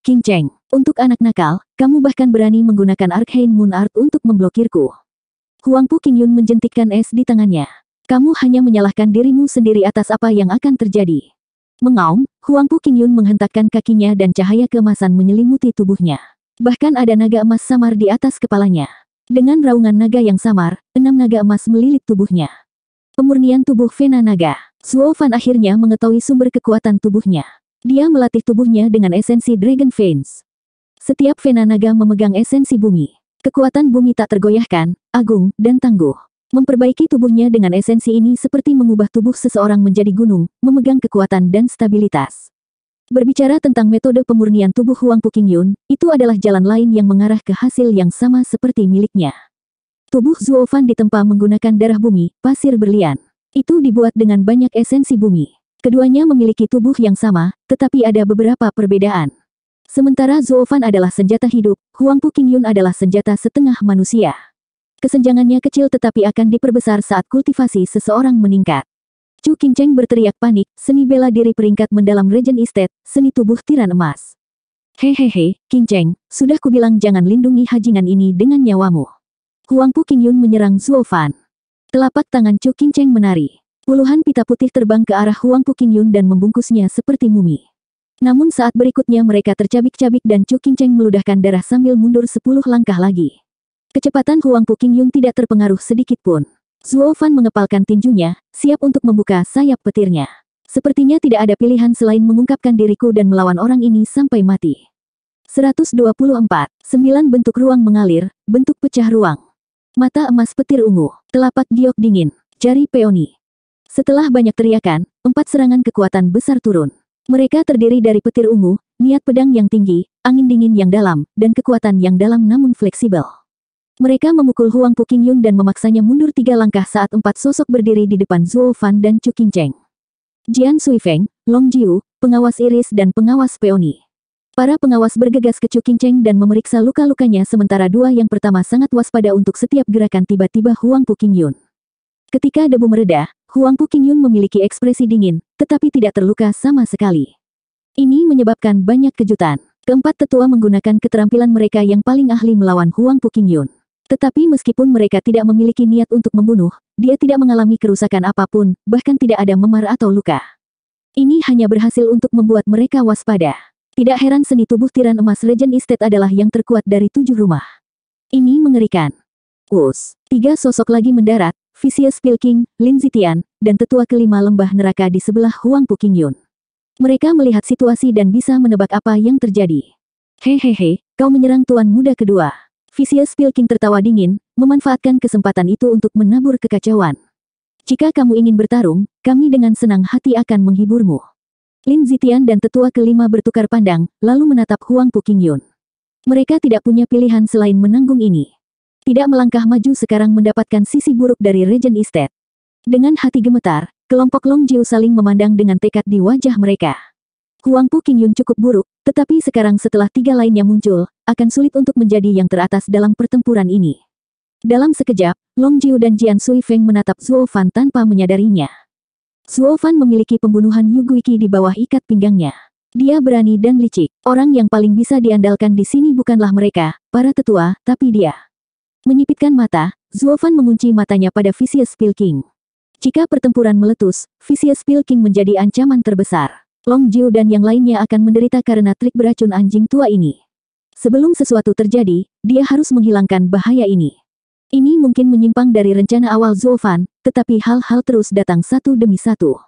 Qingcheng, untuk anak nakal, kamu bahkan berani menggunakan Arcane Moon Art untuk memblokirku. Huang Pu Qingyun menjentikkan es di tangannya. Kamu hanya menyalahkan dirimu sendiri atas apa yang akan terjadi. Mengaum, Huang Pu Qingyun menghentakkan kakinya dan cahaya keemasan menyelimuti tubuhnya. Bahkan ada naga emas samar di atas kepalanya. Dengan raungan naga yang samar, 6 naga emas melilit tubuhnya. Pemurnian tubuh Vena Naga. Zuo Fan akhirnya mengetahui sumber kekuatan tubuhnya. Dia melatih tubuhnya dengan esensi Dragon Veins. Setiap Vena Naga memegang esensi bumi. Kekuatan bumi tak tergoyahkan, agung, dan tangguh. Memperbaiki tubuhnya dengan esensi ini seperti mengubah tubuh seseorang menjadi gunung, memegang kekuatan dan stabilitas. Berbicara tentang metode pemurnian tubuh Huang Pu Qingyun, itu adalah jalan lain yang mengarah ke hasil yang sama seperti miliknya. Tubuh Zuo Fan ditempa menggunakan darah bumi, pasir berlian. Itu dibuat dengan banyak esensi bumi. Keduanya memiliki tubuh yang sama, tetapi ada beberapa perbedaan. Sementara Zuo Fan adalah senjata hidup, Huang Pu Qingyun adalah senjata setengah manusia. Kesenjangannya kecil tetapi akan diperbesar saat kultivasi seseorang meningkat. Chu Qingcheng berteriak panik, seni bela diri peringkat mendalam Regen Estate, seni tubuh tiran emas. Hehehe, Qingcheng, sudah kubilang jangan lindungi hajingan ini dengan nyawamu. Huang Pu Qingyun menyerang Zuo Fan. Telapak tangan Chu Qingcheng menari. Puluhan pita putih terbang ke arah Huang Pu Qingyun dan membungkusnya seperti mumi. Namun saat berikutnya mereka tercabik-cabik dan Chu Qingcheng meludahkan darah sambil mundur 10 langkah lagi. Kecepatan Huang Puqingyun tidak terpengaruh sedikit pun. Zuo Fan mengepalkan tinjunya, siap untuk membuka sayap petirnya. Sepertinya tidak ada pilihan selain mengungkapkan diriku dan melawan orang ini sampai mati. 124. 9 bentuk ruang mengalir, bentuk pecah ruang. Mata emas petir ungu, telapak giok dingin, jari peoni. Setelah banyak teriakan, 4 serangan kekuatan besar turun. Mereka terdiri dari petir ungu, niat pedang yang tinggi, angin dingin yang dalam, dan kekuatan yang dalam namun fleksibel. Mereka memukul Huang Puqingyun dan memaksanya mundur 3 langkah saat 4 sosok berdiri di depan Zuo Fan dan Chu Qingcheng. Jian Suifeng, Long Jiu, pengawas iris dan pengawas peoni. Para pengawas bergegas ke Chu Qingcheng dan memeriksa luka-lukanya sementara 2 yang pertama sangat waspada untuk setiap gerakan tiba-tiba Huang Puqingyun. Ketika debu mereda, Huang Puqingyun memiliki ekspresi dingin, tetapi tidak terluka sama sekali. Ini menyebabkan banyak kejutan. Keempat tetua menggunakan keterampilan mereka yang paling ahli melawan Huang Puqingyun. Tetapi meskipun mereka tidak memiliki niat untuk membunuh, dia tidak mengalami kerusakan apapun, bahkan tidak ada memar atau luka. Ini hanya berhasil untuk membuat mereka waspada. Tidak heran seni tubuh tiran emas Legend Estate adalah yang terkuat dari 7 rumah. Ini mengerikan. 3 sosok lagi mendarat, Vicious Pilking, Lin Zitian, dan tetua kelima lembah neraka di sebelah Huang Puqingyun. Mereka melihat situasi dan bisa menebak apa yang terjadi. Hehehe, kau menyerang tuan muda kedua. Vicious Pilking tertawa dingin, memanfaatkan kesempatan itu untuk menabur kekacauan. Jika kamu ingin bertarung, kami dengan senang hati akan menghiburmu. Lin Zitian dan tetua kelima bertukar pandang, lalu menatap Huang Puqingyun. Mereka tidak punya pilihan selain menanggung ini. Tidak melangkah maju sekarang mendapatkan sisi buruk dari Regent Estate. Dengan hati gemetar, kelompok Long Jiu saling memandang dengan tekad di wajah mereka. Huang Puqingyun cukup buruk, tetapi sekarang setelah 3 lainnya muncul, akan sulit untuk menjadi yang teratas dalam pertempuran ini. Dalam sekejap, Long Jiu dan Jian Suifeng menatap Zuo Fan tanpa menyadarinya. Zuo Fan memiliki pembunuhan Yu Guiqi di bawah ikat pinggangnya. Dia berani dan licik. Orang yang paling bisa diandalkan di sini bukanlah mereka, para tetua, tapi dia. Menyipitkan mata, Zuo Fan mengunci matanya pada Vicious Pilking. Jika pertempuran meletus, Vicious Pilking menjadi ancaman terbesar. Long Jiu dan yang lainnya akan menderita karena trik beracun anjing tua ini. Sebelum sesuatu terjadi, dia harus menghilangkan bahaya ini. Ini mungkin menyimpang dari rencana awal Zuo Fan, tetapi hal-hal terus datang satu demi satu.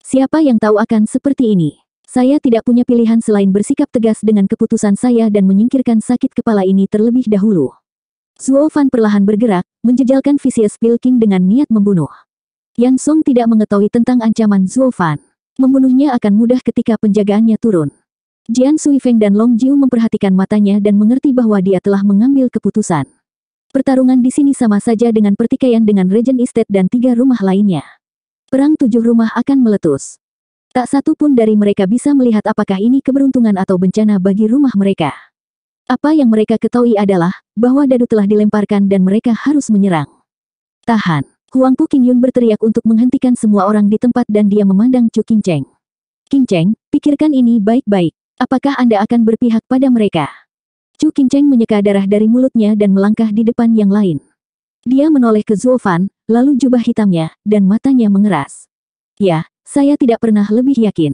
Siapa yang tahu akan seperti ini? Saya tidak punya pilihan selain bersikap tegas dengan keputusan saya dan menyingkirkan sakit kepala ini terlebih dahulu. Zuo Fan perlahan bergerak, menjejalkan Vicious Pilking dengan niat membunuh. Yan Song tidak mengetahui tentang ancaman Zuo Fan. Membunuhnya akan mudah ketika penjagaannya turun. Jian Suifeng dan Long Jiu memperhatikan matanya dan mengerti bahwa dia telah mengambil keputusan. Pertarungan di sini sama saja dengan pertikaian dengan Regent Estate dan 3 rumah lainnya. Perang 7 rumah akan meletus. Tak satu pun dari mereka bisa melihat apakah ini keberuntungan atau bencana bagi rumah mereka. Apa yang mereka ketahui adalah, bahwa dadu telah dilemparkan dan mereka harus menyerang. Tahan. Huang Puqingyun berteriak untuk menghentikan semua orang di tempat dan dia memandang Chu Qingcheng. Qingcheng, pikirkan ini baik-baik. Apakah Anda akan berpihak pada mereka? Chu Qingcheng menyeka darah dari mulutnya dan melangkah di depan yang lain. Dia menoleh ke Zuo Fan, lalu jubah hitamnya, dan matanya mengeras. Ya, saya tidak pernah lebih yakin.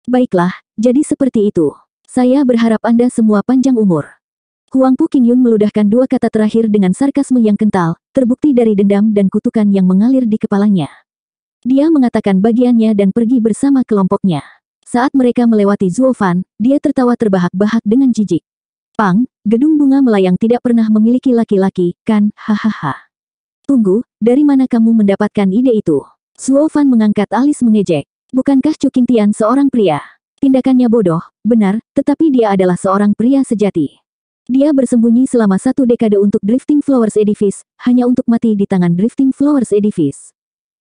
Baiklah, jadi seperti itu. Saya berharap Anda semua panjang umur. Huang Puqingyun meludahkan 2 kata terakhir dengan sarkasme yang kental, terbukti dari dendam dan kutukan yang mengalir di kepalanya. Dia mengatakan bagiannya dan pergi bersama kelompoknya. Saat mereka melewati Zuo Fan, dia tertawa terbahak-bahak dengan jijik. Pang, gedung bunga melayang tidak pernah memiliki laki-laki, kan, hahaha. Tunggu, dari mana kamu mendapatkan ide itu? Zuo Fan mengangkat alis mengejek. Bukankah Chu Qingtian seorang pria? Tindakannya bodoh, benar, tetapi dia adalah seorang pria sejati. Dia bersembunyi selama 1 dekade untuk Drifting Flowers Edifice, hanya untuk mati di tangan Drifting Flowers Edifice.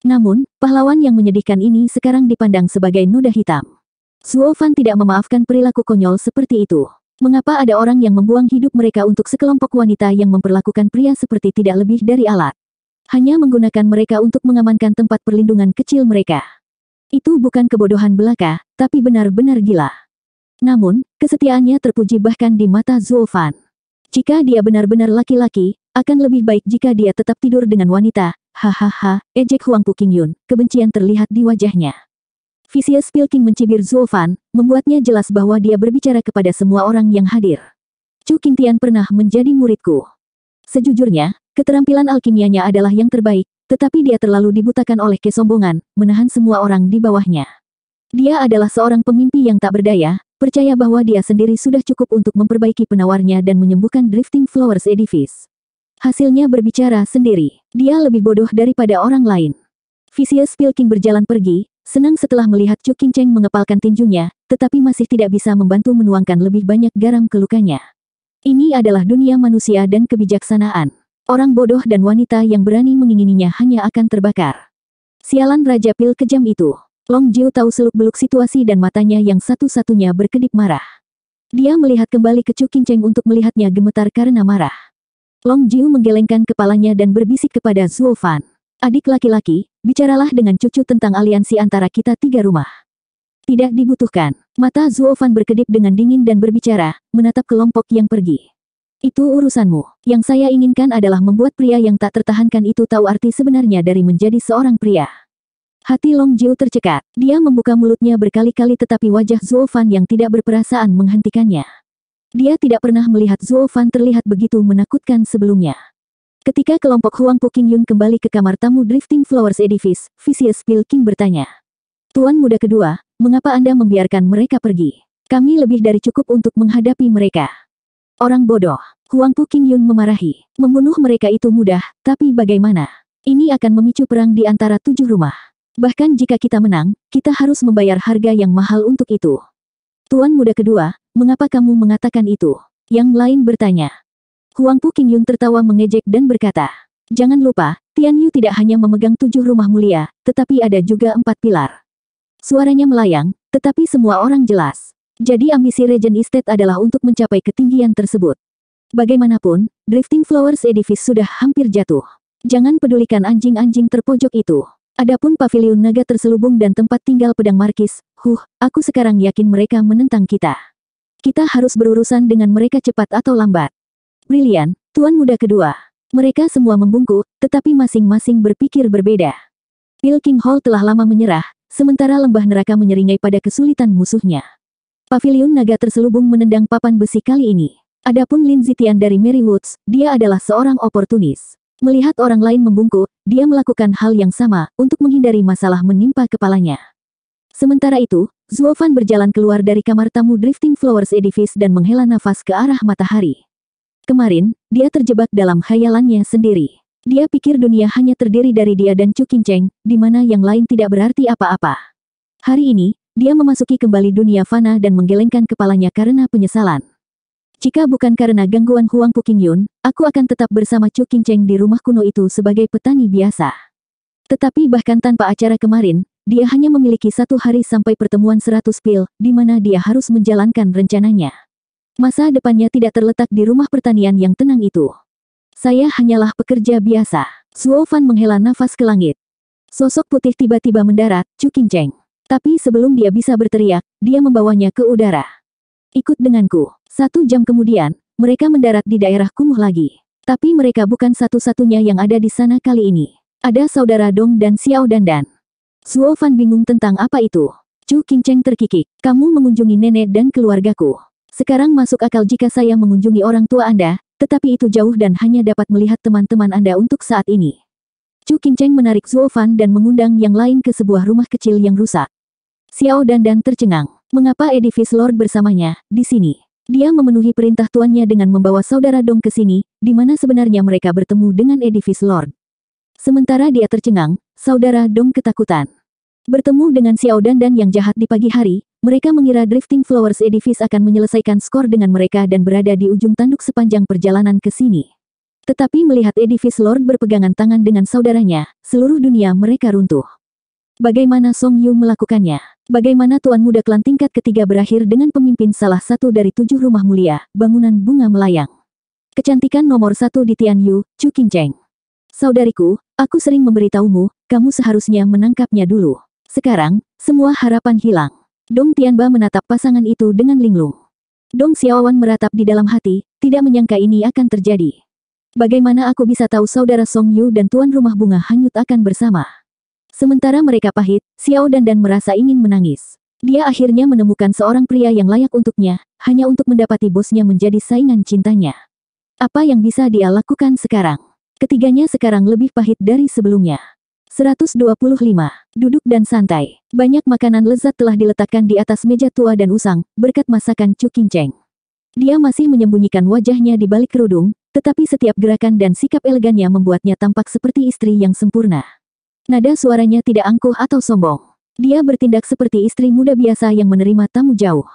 Namun, pahlawan yang menyedihkan ini sekarang dipandang sebagai noda hitam. Zuo Fan tidak memaafkan perilaku konyol seperti itu. Mengapa ada orang yang membuang hidup mereka untuk sekelompok wanita yang memperlakukan pria seperti tidak lebih dari alat? Hanya menggunakan mereka untuk mengamankan tempat perlindungan kecil mereka. Itu bukan kebodohan belaka, tapi benar-benar gila. Namun, kesetiaannya terpuji bahkan di mata Zuo Fan. Jika dia benar-benar laki-laki, akan lebih baik jika dia tetap tidur dengan wanita. Hahaha, ejek Huang Puqingyun, kebencian terlihat di wajahnya. Vicious Pilking mencibir Zuo Fan, membuatnya jelas bahwa dia berbicara kepada semua orang yang hadir. Chu Qingtian pernah menjadi muridku. Sejujurnya, keterampilan alkimianya adalah yang terbaik, tetapi dia terlalu dibutakan oleh kesombongan, menahan semua orang di bawahnya. Dia adalah seorang pemimpi yang tak berdaya, percaya bahwa dia sendiri sudah cukup untuk memperbaiki penawarnya dan menyembuhkan Drifting Flowers Edifice. Hasilnya berbicara sendiri. Dia lebih bodoh daripada orang lain. Vicious Pilking berjalan pergi, senang setelah melihat Chu Qingcheng mengepalkan tinjunya, tetapi masih tidak bisa membantu menuangkan lebih banyak garam ke lukanya. Ini adalah dunia manusia dan kebijaksanaan. Orang bodoh dan wanita yang berani mengingininya hanya akan terbakar. Sialan Raja Pil kejam itu. Long Jiu tahu seluk-beluk situasi dan matanya yang satu-satunya berkedip marah. Dia melihat kembali ke Chu Qingcheng untuk melihatnya gemetar karena marah. Long Jiu menggelengkan kepalanya dan berbisik kepada Zuo Fan. Adik laki-laki, bicaralah dengan cucu tentang aliansi antara kita 3 rumah. Tidak dibutuhkan. Mata Zuo Fan berkedip dengan dingin dan berbicara, menatap kelompok yang pergi. Itu urusanmu. Yang saya inginkan adalah membuat pria yang tak tertahankan itu tahu arti sebenarnya dari menjadi seorang pria. Hati Long Jiu tercekat. Dia membuka mulutnya berkali-kali tetapi wajah Zuo Fan yang tidak berperasaan menghentikannya. Dia tidak pernah melihat Zuo Fan terlihat begitu menakutkan sebelumnya. Ketika kelompok Huang Pu Qingyun kembali ke kamar tamu Drifting Flowers Edifice, Vicious Pilking bertanya. Tuan muda kedua, mengapa Anda membiarkan mereka pergi? Kami lebih dari cukup untuk menghadapi mereka. Orang bodoh. Huang Pu Qingyun memarahi. Membunuh mereka itu mudah, tapi bagaimana? Ini akan memicu perang di antara 7 rumah. Bahkan jika kita menang, kita harus membayar harga yang mahal untuk itu. Tuan muda kedua, mengapa kamu mengatakan itu? Yang lain bertanya. Huang Pu Qingyun tertawa mengejek dan berkata. Jangan lupa, Tian Yu tidak hanya memegang 7 rumah mulia, tetapi ada juga 4 pilar. Suaranya melayang, tetapi semua orang jelas. Jadi ambisi Regent Estate adalah untuk mencapai ketinggian tersebut. Bagaimanapun, Drifting Flowers Edifice sudah hampir jatuh. Jangan pedulikan anjing-anjing terpojok itu. Adapun paviliun naga terselubung dan tempat tinggal pedang markis, aku sekarang yakin mereka menentang kita. Kita harus berurusan dengan mereka cepat atau lambat. Brilian, tuan muda kedua. Mereka semua membungkuk, tetapi masing-masing berpikir berbeda. Pilking Hall telah lama menyerah, sementara lembah neraka menyeringai pada kesulitan musuhnya. Paviliun naga terselubung menendang papan besi kali ini. Adapun Lin Zitian dari Mary Woods, dia adalah seorang oportunis. Melihat orang lain membungkuk, dia melakukan hal yang sama, untuk menghindari masalah menimpa kepalanya. Sementara itu, Zuo Fan berjalan keluar dari kamar tamu Drifting Flowers Edifice dan menghela nafas ke arah matahari. Kemarin, dia terjebak dalam khayalannya sendiri. Dia pikir dunia hanya terdiri dari dia dan Chu Qingcheng, di mana yang lain tidak berarti apa-apa. Hari ini, dia memasuki kembali dunia fana dan menggelengkan kepalanya karena penyesalan. Jika bukan karena gangguan Huang Pu Qingyun, aku akan tetap bersama Chu Qingcheng di rumah kuno itu sebagai petani biasa. Tetapi bahkan tanpa acara kemarin, dia hanya memiliki 1 hari sampai pertemuan 100 pil, di mana dia harus menjalankan rencananya. Masa depannya tidak terletak di rumah pertanian yang tenang itu. Saya hanyalah pekerja biasa. Zuo Fan menghela nafas ke langit. Sosok putih tiba-tiba mendarat, Chu Qingcheng. Tapi sebelum dia bisa berteriak, dia membawanya ke udara. Ikut denganku. 1 jam kemudian, mereka mendarat di daerah kumuh lagi. Tapi mereka bukan satu-satunya yang ada di sana kali ini. Ada saudara Dong dan Xiao Dandan. Zuo Fan bingung tentang apa itu. Chu Qingcheng terkikik. Kamu mengunjungi nenek dan keluargaku. Sekarang masuk akal jika saya mengunjungi orang tua Anda, tetapi itu jauh dan hanya dapat melihat teman-teman Anda untuk saat ini. Chu Qingcheng menarik Zuo Fan dan mengundang yang lain ke sebuah rumah kecil yang rusak. Xiao Dandan tercengang. Mengapa Edifice Lord bersamanya, di sini? Dia memenuhi perintah tuannya dengan membawa saudara Dong ke sini, di mana sebenarnya mereka bertemu dengan Edifice Lord. Sementara dia tercengang, saudara Dong ketakutan. Bertemu dengan Xiao Dandan yang jahat di pagi hari, mereka mengira Drifting Flowers Edifice akan menyelesaikan skor dengan mereka dan berada di ujung tanduk sepanjang perjalanan ke sini. Tetapi melihat Edifice Lord berpegangan tangan dengan saudaranya, seluruh dunia mereka runtuh. Bagaimana Song Yu melakukannya? Bagaimana Tuan Muda Klan tingkat ketiga berakhir dengan pemimpin salah satu dari 7 rumah mulia, bangunan bunga melayang? Kecantikan nomor 1 di Tian Yu, Chu Qingcheng. Saudariku, aku sering memberitahumu, kamu seharusnya menangkapnya dulu. Sekarang, semua harapan hilang. Dong Tianba menatap pasangan itu dengan linglung. Dong Xiaowan meratap di dalam hati, tidak menyangka ini akan terjadi. Bagaimana aku bisa tahu saudara Song Yu dan tuan rumah bunga hanyut akan bersama? Sementara mereka pahit, Xiao Dandan merasa ingin menangis. Dia akhirnya menemukan seorang pria yang layak untuknya, hanya untuk mendapati bosnya menjadi saingan cintanya. Apa yang bisa dia lakukan sekarang? Ketiganya sekarang lebih pahit dari sebelumnya. 125. Duduk dan santai. Banyak makanan lezat telah diletakkan di atas meja tua dan usang, berkat masakan Chu Qingcheng. Dia masih menyembunyikan wajahnya di balik kerudung, tetapi setiap gerakan dan sikap elegannya membuatnya tampak seperti istri yang sempurna. Nada suaranya tidak angkuh atau sombong. Dia bertindak seperti istri muda biasa yang menerima tamu jauh.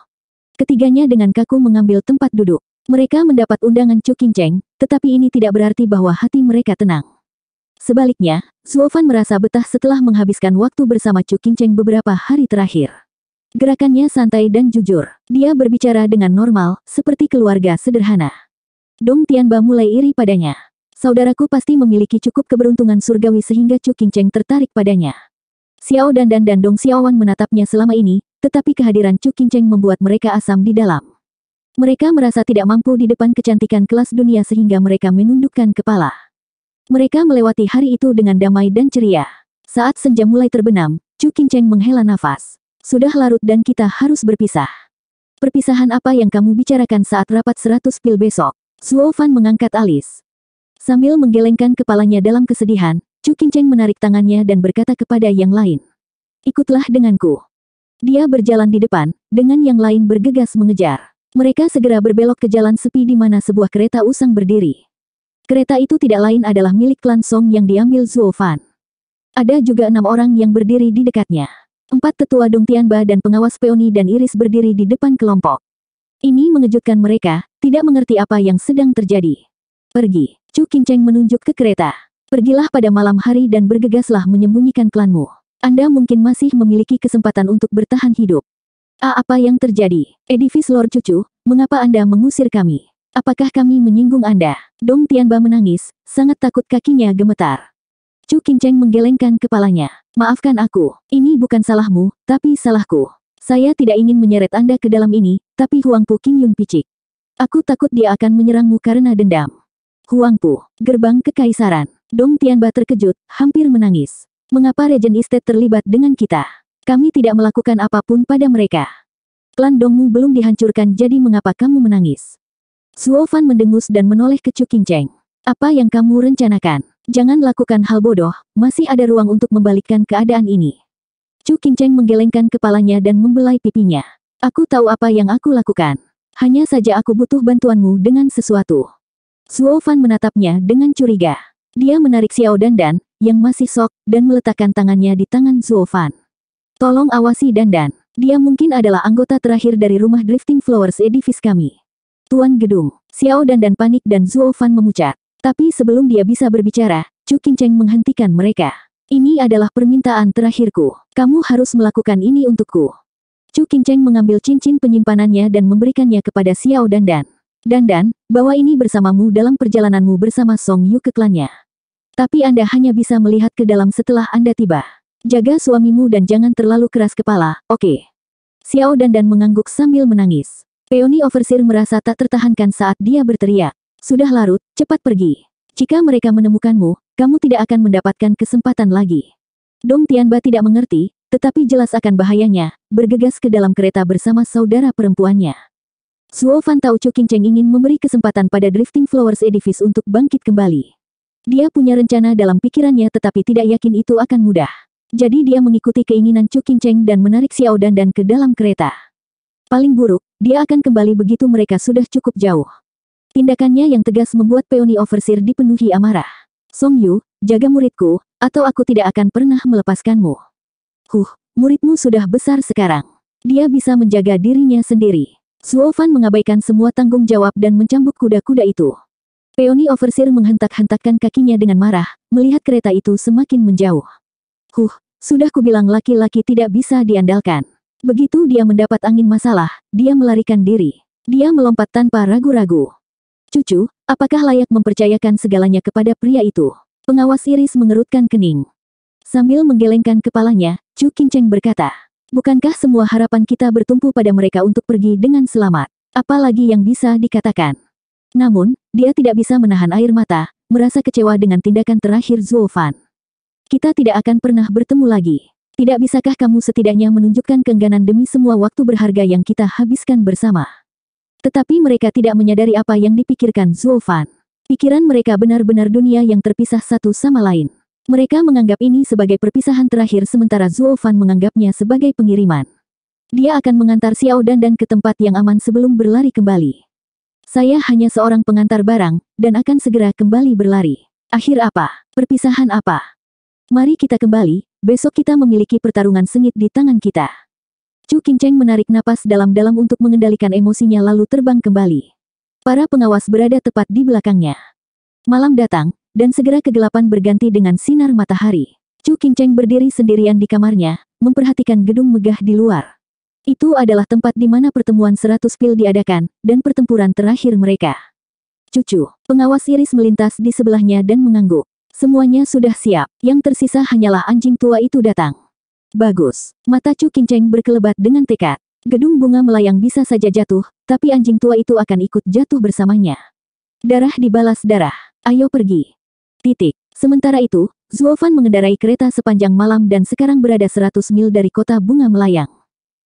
Ketiganya dengan kaku mengambil tempat duduk. Mereka mendapat undangan Chu Qingcheng, tetapi ini tidak berarti bahwa hati mereka tenang. Sebaliknya, Zuo Fan merasa betah setelah menghabiskan waktu bersama Chu Qingcheng beberapa hari terakhir. Gerakannya santai dan jujur. Dia berbicara dengan normal, seperti keluarga sederhana. Dong Tianba mulai iri padanya. Saudaraku pasti memiliki cukup keberuntungan surgawi sehingga Chu Qingcheng tertarik padanya. Xiao Dandan dan Dong Xiaowan menatapnya selama ini, tetapi kehadiran Chu Qingcheng membuat mereka asam di dalam. Mereka merasa tidak mampu di depan kecantikan kelas dunia sehingga mereka menundukkan kepala. Mereka melewati hari itu dengan damai dan ceria. Saat senja mulai terbenam, Chu Qingcheng menghela nafas. Sudah larut dan kita harus berpisah. Perpisahan apa yang kamu bicarakan saat rapat 100 pil besok? Zuo Fan mengangkat alis. Sambil menggelengkan kepalanya dalam kesedihan, Chu Qingcheng menarik tangannya dan berkata kepada yang lain. Ikutlah denganku. Dia berjalan di depan, dengan yang lain bergegas mengejar. Mereka segera berbelok ke jalan sepi di mana sebuah kereta usang berdiri. Kereta itu tidak lain adalah milik klan Song yang diambil Zuo Fan. Ada juga 6 orang yang berdiri di dekatnya. 4 tetua Dong Tianba dan pengawas Peony dan Iris berdiri di depan kelompok. Ini mengejutkan mereka, tidak mengerti apa yang sedang terjadi. Pergi. Chu Qingcheng menunjuk ke kereta. Pergilah pada malam hari dan bergegaslah menyembunyikan klanmu. Anda mungkin masih memiliki kesempatan untuk bertahan hidup. Apa yang terjadi? Edivis Lord Cucu, mengapa Anda mengusir kami? Apakah kami menyinggung Anda? Dong Tianba menangis, sangat takut kakinya gemetar. Chu Qingcheng menggelengkan kepalanya. Maafkan aku, ini bukan salahmu, tapi salahku. Saya tidak ingin menyeret Anda ke dalam ini, tapi Huangpu King Yun picik. Aku takut dia akan menyerangmu karena dendam. Huangpu, gerbang kekaisaran. Dong Tianba terkejut, hampir menangis. Mengapa Regent Estate terlibat dengan kita? Kami tidak melakukan apapun pada mereka. Klan Dongmu belum dihancurkan jadi mengapa kamu menangis? Zuo Fan mendengus dan menoleh ke Chu Qingcheng. Apa yang kamu rencanakan? Jangan lakukan hal bodoh, masih ada ruang untuk membalikkan keadaan ini. Chu Qingcheng menggelengkan kepalanya dan membelai pipinya. Aku tahu apa yang aku lakukan. Hanya saja aku butuh bantuanmu dengan sesuatu. Zuo Fan menatapnya dengan curiga. Dia menarik Xiao Dandan, yang masih sok, dan meletakkan tangannya di tangan Zuo Fan. Tolong awasi Dandan. Dia mungkin adalah anggota terakhir dari rumah Drifting Flowers Edifice kami. Tuan Gedung. Xiao Dandan panik dan Zuo Fan memucat. Tapi sebelum dia bisa berbicara, Chu Qingcheng menghentikan mereka. Ini adalah permintaan terakhirku. Kamu harus melakukan ini untukku. Chu Qingcheng mengambil cincin penyimpanannya dan memberikannya kepada Xiao Dandan. Dandan, bawa ini bersamamu dalam perjalananmu bersama Song Yu ke klannya. Tapi Anda hanya bisa melihat ke dalam setelah Anda tiba. Jaga suamimu dan jangan terlalu keras kepala, oke? Xiao Dandan mengangguk sambil menangis. Peony Overseer merasa tak tertahankan saat dia berteriak. Sudah larut, cepat pergi. Jika mereka menemukanmu, kamu tidak akan mendapatkan kesempatan lagi. Dong Tianba tidak mengerti, tetapi jelas akan bahayanya, bergegas ke dalam kereta bersama saudara perempuannya. Zuo Fan tahu Chu Qingcheng ingin memberi kesempatan pada Drifting Flowers Edifice untuk bangkit kembali. Dia punya rencana dalam pikirannya tetapi tidak yakin itu akan mudah. Jadi dia mengikuti keinginan Chu Qingcheng dan menarik Xiao Dandan ke dalam kereta. Paling buruk, dia akan kembali begitu mereka sudah cukup jauh. Tindakannya yang tegas membuat Peony Overseer dipenuhi amarah. Song Yu, jaga muridku, atau aku tidak akan pernah melepaskanmu. Muridmu sudah besar sekarang. Dia bisa menjaga dirinya sendiri. Zuo Fan mengabaikan semua tanggung jawab dan mencambuk kuda-kuda itu. Peony Overseer menghentak-hentakkan kakinya dengan marah, melihat kereta itu semakin menjauh. Sudah kubilang laki-laki tidak bisa diandalkan. Begitu dia mendapat angin masalah, dia melarikan diri. Dia melompat tanpa ragu-ragu. Cucu, apakah layak mempercayakan segalanya kepada pria itu? Pengawas Iris mengerutkan kening. Sambil menggelengkan kepalanya, Chu Qingcheng berkata, bukankah semua harapan kita bertumpu pada mereka untuk pergi dengan selamat? Apalagi yang bisa dikatakan? Namun, dia tidak bisa menahan air mata, merasa kecewa dengan tindakan terakhir Zuo Fan. Kita tidak akan pernah bertemu lagi. Tidak bisakah kamu setidaknya menunjukkan keengganan demi semua waktu berharga yang kita habiskan bersama? Tetapi mereka tidak menyadari apa yang dipikirkan Zuo Fan. Pikiran mereka benar-benar dunia yang terpisah satu sama lain. Mereka menganggap ini sebagai perpisahan terakhir sementara Zuo Fan menganggapnya sebagai pengiriman. Dia akan mengantar Xiao Dan ke tempat yang aman sebelum berlari kembali. Saya hanya seorang pengantar barang, dan akan segera kembali berlari. Akhir apa? Perpisahan apa? Mari kita kembali, besok kita memiliki pertarungan sengit di tangan kita. Chu Qingcheng menarik napas dalam-dalam untuk mengendalikan emosinya lalu terbang kembali. Para pengawas berada tepat di belakangnya. Malam datang, dan segera kegelapan berganti dengan sinar matahari. Chu Qingcheng berdiri sendirian di kamarnya, memperhatikan gedung megah di luar. Itu adalah tempat di mana pertemuan 100 pil diadakan, dan pertempuran terakhir mereka. Cucu, pengawas iris melintas di sebelahnya dan mengangguk. Semuanya sudah siap, yang tersisa hanyalah anjing tua itu datang. Bagus, mata Chu Qingcheng berkelebat dengan tekad. Gedung bunga melayang bisa saja jatuh, tapi anjing tua itu akan ikut jatuh bersamanya. Darah dibalas darah, ayo pergi. Titik. Sementara itu, Zuo Fan mengendarai kereta sepanjang malam dan sekarang berada 100 mil dari kota bunga melayang.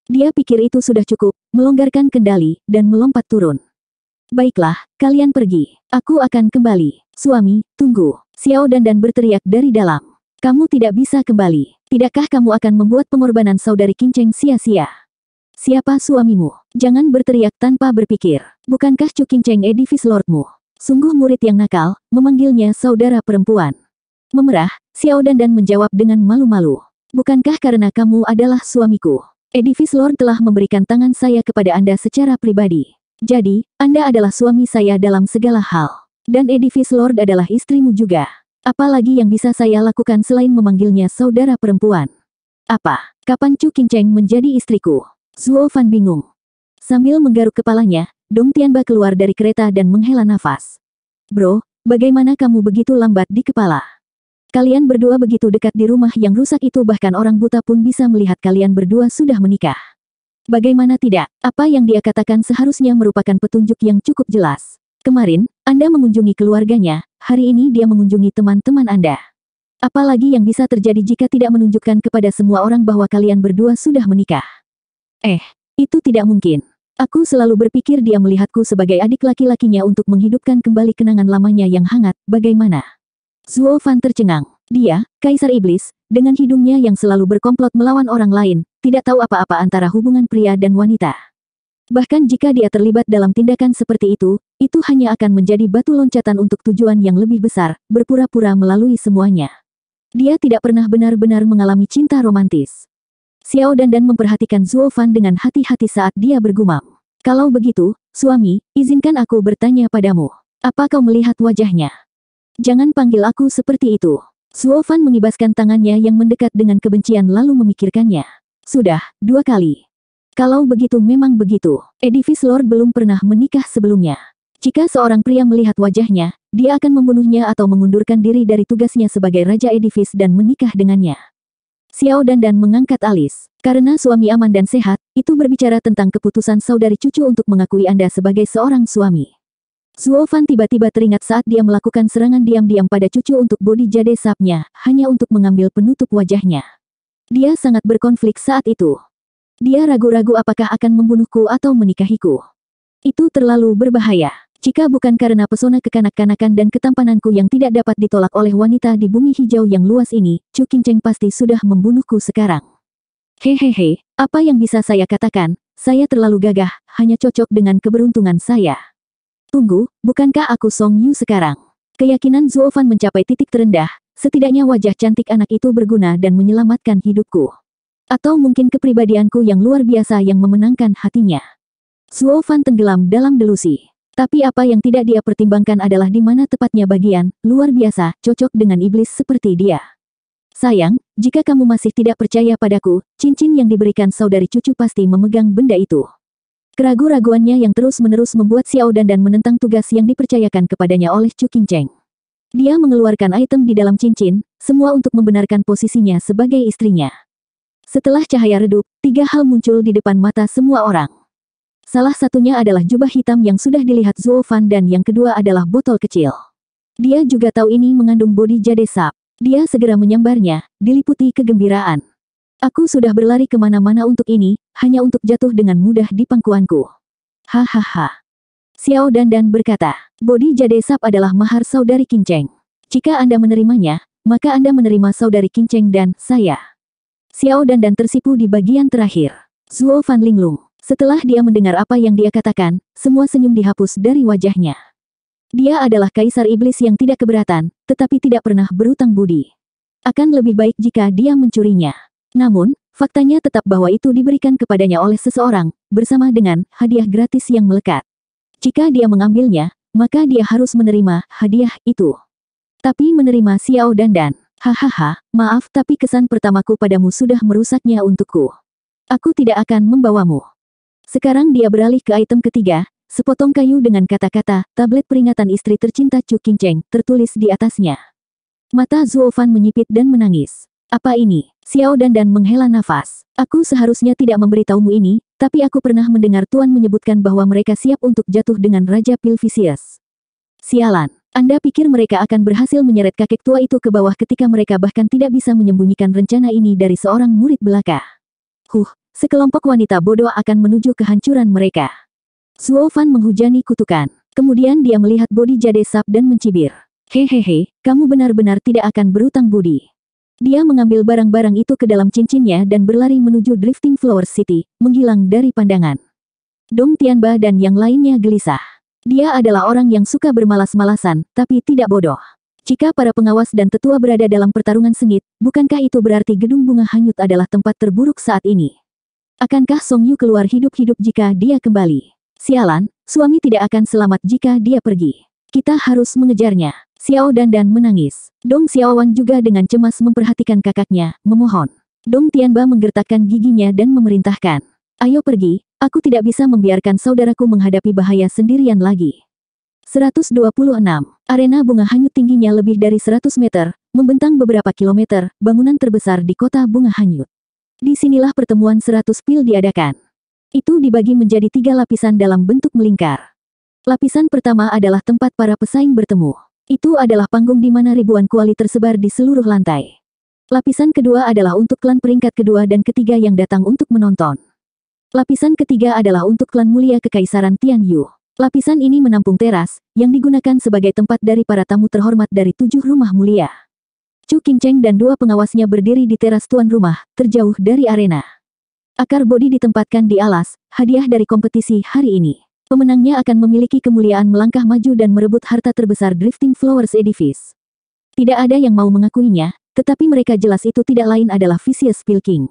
Dia pikir itu sudah cukup, melonggarkan kendali, dan melompat turun. Baiklah, kalian pergi. Aku akan kembali. Suami, tunggu. Xiao Dan berteriak dari dalam. Kamu tidak bisa kembali. Tidakkah kamu akan membuat pengorbanan saudari Qingcheng sia-sia? Siapa suamimu? Jangan berteriak tanpa berpikir. Bukankah Chu Qingcheng edifice lordmu? Sungguh murid yang nakal, memanggilnya saudara perempuan. Memerah, Xiao Dan menjawab dengan malu-malu. Bukankah karena kamu adalah suamiku? Edifice Lord telah memberikan tangan saya kepada Anda secara pribadi. Jadi, Anda adalah suami saya dalam segala hal. Dan Edifice Lord adalah istrimu juga. Apalagi yang bisa saya lakukan selain memanggilnya saudara perempuan? Apa? Kapan Chu Qingcheng menjadi istriku? Zuo Fan bingung. Sambil menggaruk kepalanya, Dong Tianba keluar dari kereta dan menghela nafas. Bro, bagaimana kamu begitu lambat di kepala? Kalian berdua begitu dekat di rumah yang rusak itu bahkan orang buta pun bisa melihat kalian berdua sudah menikah. Bagaimana tidak? Apa yang dia katakan seharusnya merupakan petunjuk yang cukup jelas. Kemarin, Anda mengunjungi keluarganya, hari ini dia mengunjungi teman-teman Anda. Apalagi yang bisa terjadi jika tidak menunjukkan kepada semua orang bahwa kalian berdua sudah menikah? Itu tidak mungkin. Aku selalu berpikir dia melihatku sebagai adik laki-lakinya untuk menghidupkan kembali kenangan lamanya yang hangat, bagaimana? Zuo Fan tercengang. Dia, Kaisar Iblis, dengan hidungnya yang selalu berkomplot melawan orang lain, tidak tahu apa-apa antara hubungan pria dan wanita. Bahkan jika dia terlibat dalam tindakan seperti itu hanya akan menjadi batu loncatan untuk tujuan yang lebih besar, berpura-pura melalui semuanya. Dia tidak pernah benar-benar mengalami cinta romantis. Xiao Dan memperhatikan Zuo Fan dengan hati-hati saat dia bergumam. Kalau begitu, suami, izinkan aku bertanya padamu. Apa kau melihat wajahnya? Jangan panggil aku seperti itu. Zuo Fan mengibaskan tangannya yang mendekat dengan kebencian lalu memikirkannya. Sudah, 2 kali. Kalau begitu memang begitu. Edifice Lord belum pernah menikah sebelumnya. Jika seorang pria melihat wajahnya, dia akan membunuhnya atau mengundurkan diri dari tugasnya sebagai Raja Edifice dan menikah dengannya. Xiao Dan mengangkat alis. Karena suami aman dan sehat, itu berbicara tentang keputusan saudari cucu untuk mengakui Anda sebagai seorang suami. Zuo Fan tiba-tiba teringat saat dia melakukan serangan diam-diam pada cucu untuk bodi jade sapnya, hanya untuk mengambil penutup wajahnya. Dia sangat berkonflik saat itu. Dia ragu-ragu apakah akan membunuhku atau menikahiku. Itu terlalu berbahaya. Jika bukan karena pesona kekanak-kanakan dan ketampananku yang tidak dapat ditolak oleh wanita di bumi hijau yang luas ini, Chu Qingcheng pasti sudah membunuhku sekarang. Hehehe, apa yang bisa saya katakan? Saya terlalu gagah, hanya cocok dengan keberuntungan saya. Tunggu, bukankah aku Song Yu sekarang? Keyakinan Zuo Fan mencapai titik terendah, setidaknya wajah cantik anak itu berguna dan menyelamatkan hidupku. Atau mungkin kepribadianku yang luar biasa yang memenangkan hatinya. Zuo Fan tenggelam dalam delusi. Tapi apa yang tidak dia pertimbangkan adalah di mana tepatnya bagian, luar biasa, cocok dengan iblis seperti dia. Sayang, jika kamu masih tidak percaya padaku, cincin yang diberikan saudari cucu pasti memegang benda itu. Keraguan-raguannya yang terus-menerus membuat Xiao Dan menentang tugas yang dipercayakan kepadanya oleh Chu Qingcheng. Dia mengeluarkan item di dalam cincin, semua untuk membenarkan posisinya sebagai istrinya. Setelah cahaya redup, 3 hal muncul di depan mata semua orang. Salah satunya adalah jubah hitam yang sudah dilihat Zuo Fan dan yang kedua adalah botol kecil. Dia juga tahu ini mengandung bodi jade sap. Dia segera menyambarnya, diliputi kegembiraan. Aku sudah berlari kemana-mana untuk ini, hanya untuk jatuh dengan mudah di pangkuanku. Hahaha. Xiao Dandan berkata, bodi Jade Sap adalah mahar saudari Qingcheng. Jika Anda menerimanya, maka Anda menerima saudari Qingcheng dan saya. Xiao Dandan tersipu di bagian terakhir. Zuo Fan Linglung. Setelah dia mendengar apa yang dia katakan, semua senyum dihapus dari wajahnya. Dia adalah kaisar iblis yang tidak keberatan, tetapi tidak pernah berutang budi. Akan lebih baik jika dia mencurinya. Namun, faktanya tetap bahwa itu diberikan kepadanya oleh seseorang, bersama dengan hadiah gratis yang melekat. Jika dia mengambilnya, maka dia harus menerima hadiah itu. Tapi menerima Xiao Dandan. Hahaha, maaf tapi kesan pertamaku padamu sudah merusaknya untukku. Aku tidak akan membawamu. Sekarang dia beralih ke item ketiga, sepotong kayu dengan kata-kata, tablet peringatan istri tercinta Chu Qingcheng, tertulis di atasnya. Mata Zuo Fan menyipit dan menangis. Apa ini? Xiao Dandan menghela nafas. Aku seharusnya tidak memberitahumu ini, tapi aku pernah mendengar Tuan menyebutkan bahwa mereka siap untuk jatuh dengan Raja Pil Vicious. Sialan, Anda pikir mereka akan berhasil menyeret kakek tua itu ke bawah ketika mereka bahkan tidak bisa menyembunyikan rencana ini dari seorang murid belaka. Sekelompok wanita bodoh akan menuju kehancuran mereka. Zuo Fan menghujani kutukan. Kemudian dia melihat bodi Jade Sap dan mencibir. Hehehe, kamu benar-benar tidak akan berutang budi. Dia mengambil barang-barang itu ke dalam cincinnya dan berlari menuju Drifting Flower City, menghilang dari pandangan. Dong Tianba dan yang lainnya gelisah. Dia adalah orang yang suka bermalas-malasan, tapi tidak bodoh. Jika para pengawas dan tetua berada dalam pertarungan sengit, bukankah itu berarti gedung bunga hanyut adalah tempat terburuk saat ini? Akankah Song Yu keluar hidup-hidup jika dia kembali? Sialan, suami tidak akan selamat jika dia pergi. Kita harus mengejarnya. Xiao Dandan menangis. Dong Xiaowan juga dengan cemas memperhatikan kakaknya, memohon. Dong Tianba menggertakkan giginya dan memerintahkan. Ayo pergi, aku tidak bisa membiarkan saudaraku menghadapi bahaya sendirian lagi. 126. Arena bunga hanyut tingginya lebih dari 100 meter, membentang beberapa kilometer, bangunan terbesar di kota bunga hanyut. Disinilah pertemuan 100 pil diadakan. Itu dibagi menjadi 3 lapisan dalam bentuk melingkar. Lapisan pertama adalah tempat para pesaing bertemu. Itu adalah panggung di mana ribuan kuali tersebar di seluruh lantai. Lapisan kedua adalah untuk klan peringkat kedua dan ketiga yang datang untuk menonton. Lapisan ketiga adalah untuk klan mulia Kekaisaran Tianyu. Lapisan ini menampung teras, yang digunakan sebagai tempat dari para tamu terhormat dari 7 rumah mulia. Chu Qingcheng dan 2 pengawasnya berdiri di teras tuan rumah, terjauh dari arena. Akar bodi ditempatkan di alas, hadiah dari kompetisi hari ini. Pemenangnya akan memiliki kemuliaan melangkah maju dan merebut harta terbesar Drifting Flowers Edifice. Tidak ada yang mau mengakuinya, tetapi mereka jelas itu tidak lain adalah Vicious Pil King.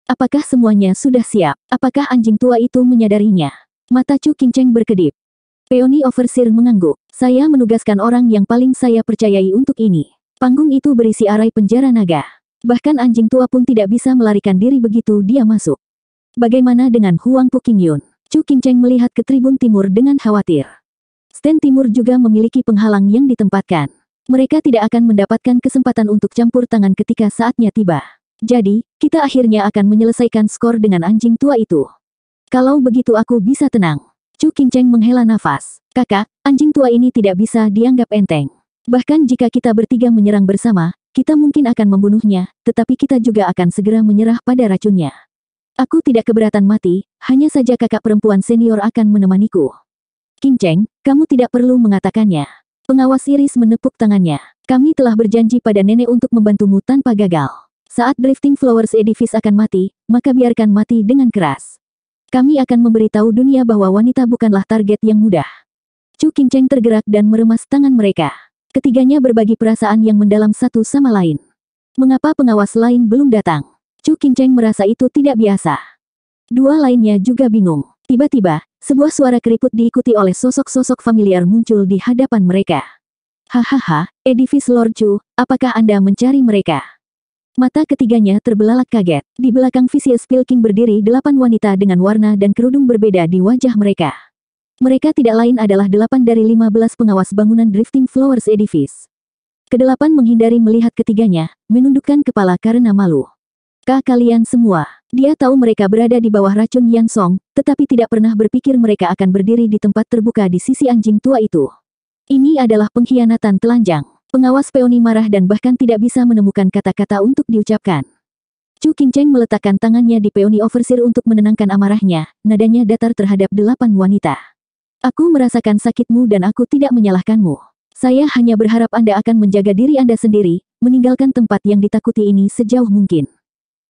Apakah semuanya sudah siap? Apakah anjing tua itu menyadarinya? Mata Chu Qingcheng berkedip. Peony Overseer mengangguk. Saya menugaskan orang yang paling saya percayai untuk ini. Panggung itu berisi arai penjara naga. Bahkan anjing tua pun tidak bisa melarikan diri begitu dia masuk. Bagaimana dengan Huang Puqingyun? Chu Qingcheng melihat ke tribun timur dengan khawatir. Stand timur juga memiliki penghalang yang ditempatkan. Mereka tidak akan mendapatkan kesempatan untuk campur tangan ketika saatnya tiba. Jadi, kita akhirnya akan menyelesaikan skor dengan anjing tua itu. Kalau begitu aku bisa tenang. Chu Qingcheng menghela nafas. Kakak, anjing tua ini tidak bisa dianggap enteng. Bahkan jika kita bertiga menyerang bersama, kita mungkin akan membunuhnya, tetapi kita juga akan segera menyerah pada racunnya. Aku tidak keberatan mati, hanya saja kakak perempuan senior akan menemaniku. Qingcheng, kamu tidak perlu mengatakannya. Pengawas iris menepuk tangannya. Kami telah berjanji pada nenek untuk membantumu tanpa gagal. Saat Drifting Flowers Edifice akan mati, maka biarkan mati dengan keras. Kami akan memberitahu dunia bahwa wanita bukanlah target yang mudah. Chu Qingcheng tergerak dan meremas tangan mereka. Ketiganya berbagi perasaan yang mendalam satu sama lain. Mengapa pengawas lain belum datang? Chu Qingcheng merasa itu tidak biasa. 2 lainnya juga bingung. Tiba-tiba, sebuah suara keriput diikuti oleh sosok-sosok familiar muncul di hadapan mereka. Hahaha, Edifice Lord Chu, apakah Anda mencari mereka? Mata ketiganya terbelalak kaget. Di belakang Vicious Pil King berdiri 8 wanita dengan warna dan kerudung berbeda di wajah mereka. Mereka tidak lain adalah 8 dari 15 pengawas bangunan Drifting Flowers Edifice. Kedelapan menghindari melihat ketiganya, menundukkan kepala karena malu. Kalian semua, dia tahu mereka berada di bawah racun Yan Song, tetapi tidak pernah berpikir mereka akan berdiri di tempat terbuka di sisi anjing tua itu. Ini adalah pengkhianatan telanjang. Pengawas peoni marah dan bahkan tidak bisa menemukan kata-kata untuk diucapkan. Chu Qingcheng meletakkan tangannya di peoni overseer untuk menenangkan amarahnya, nadanya datar terhadap 8 wanita. Aku merasakan sakitmu dan aku tidak menyalahkanmu. Saya hanya berharap Anda akan menjaga diri Anda sendiri, meninggalkan tempat yang ditakuti ini sejauh mungkin.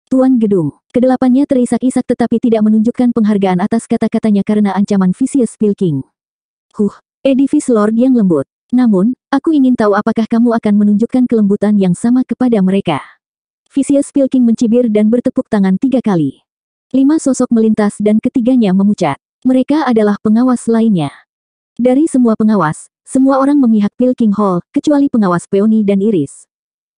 Tuan Gedung, kedelapannya terisak-isak tetapi tidak menunjukkan penghargaan atas kata-katanya karena ancaman Vicious Pilking. Edifice Lord yang lembut. Namun, aku ingin tahu apakah kamu akan menunjukkan kelembutan yang sama kepada mereka. Vicious Pilking mencibir dan bertepuk tangan 3 kali. 5 sosok melintas dan ketiganya memucat. Mereka adalah pengawas lainnya. Dari semua pengawas, semua orang memihak Pilking Hall, kecuali pengawas Peony dan Iris.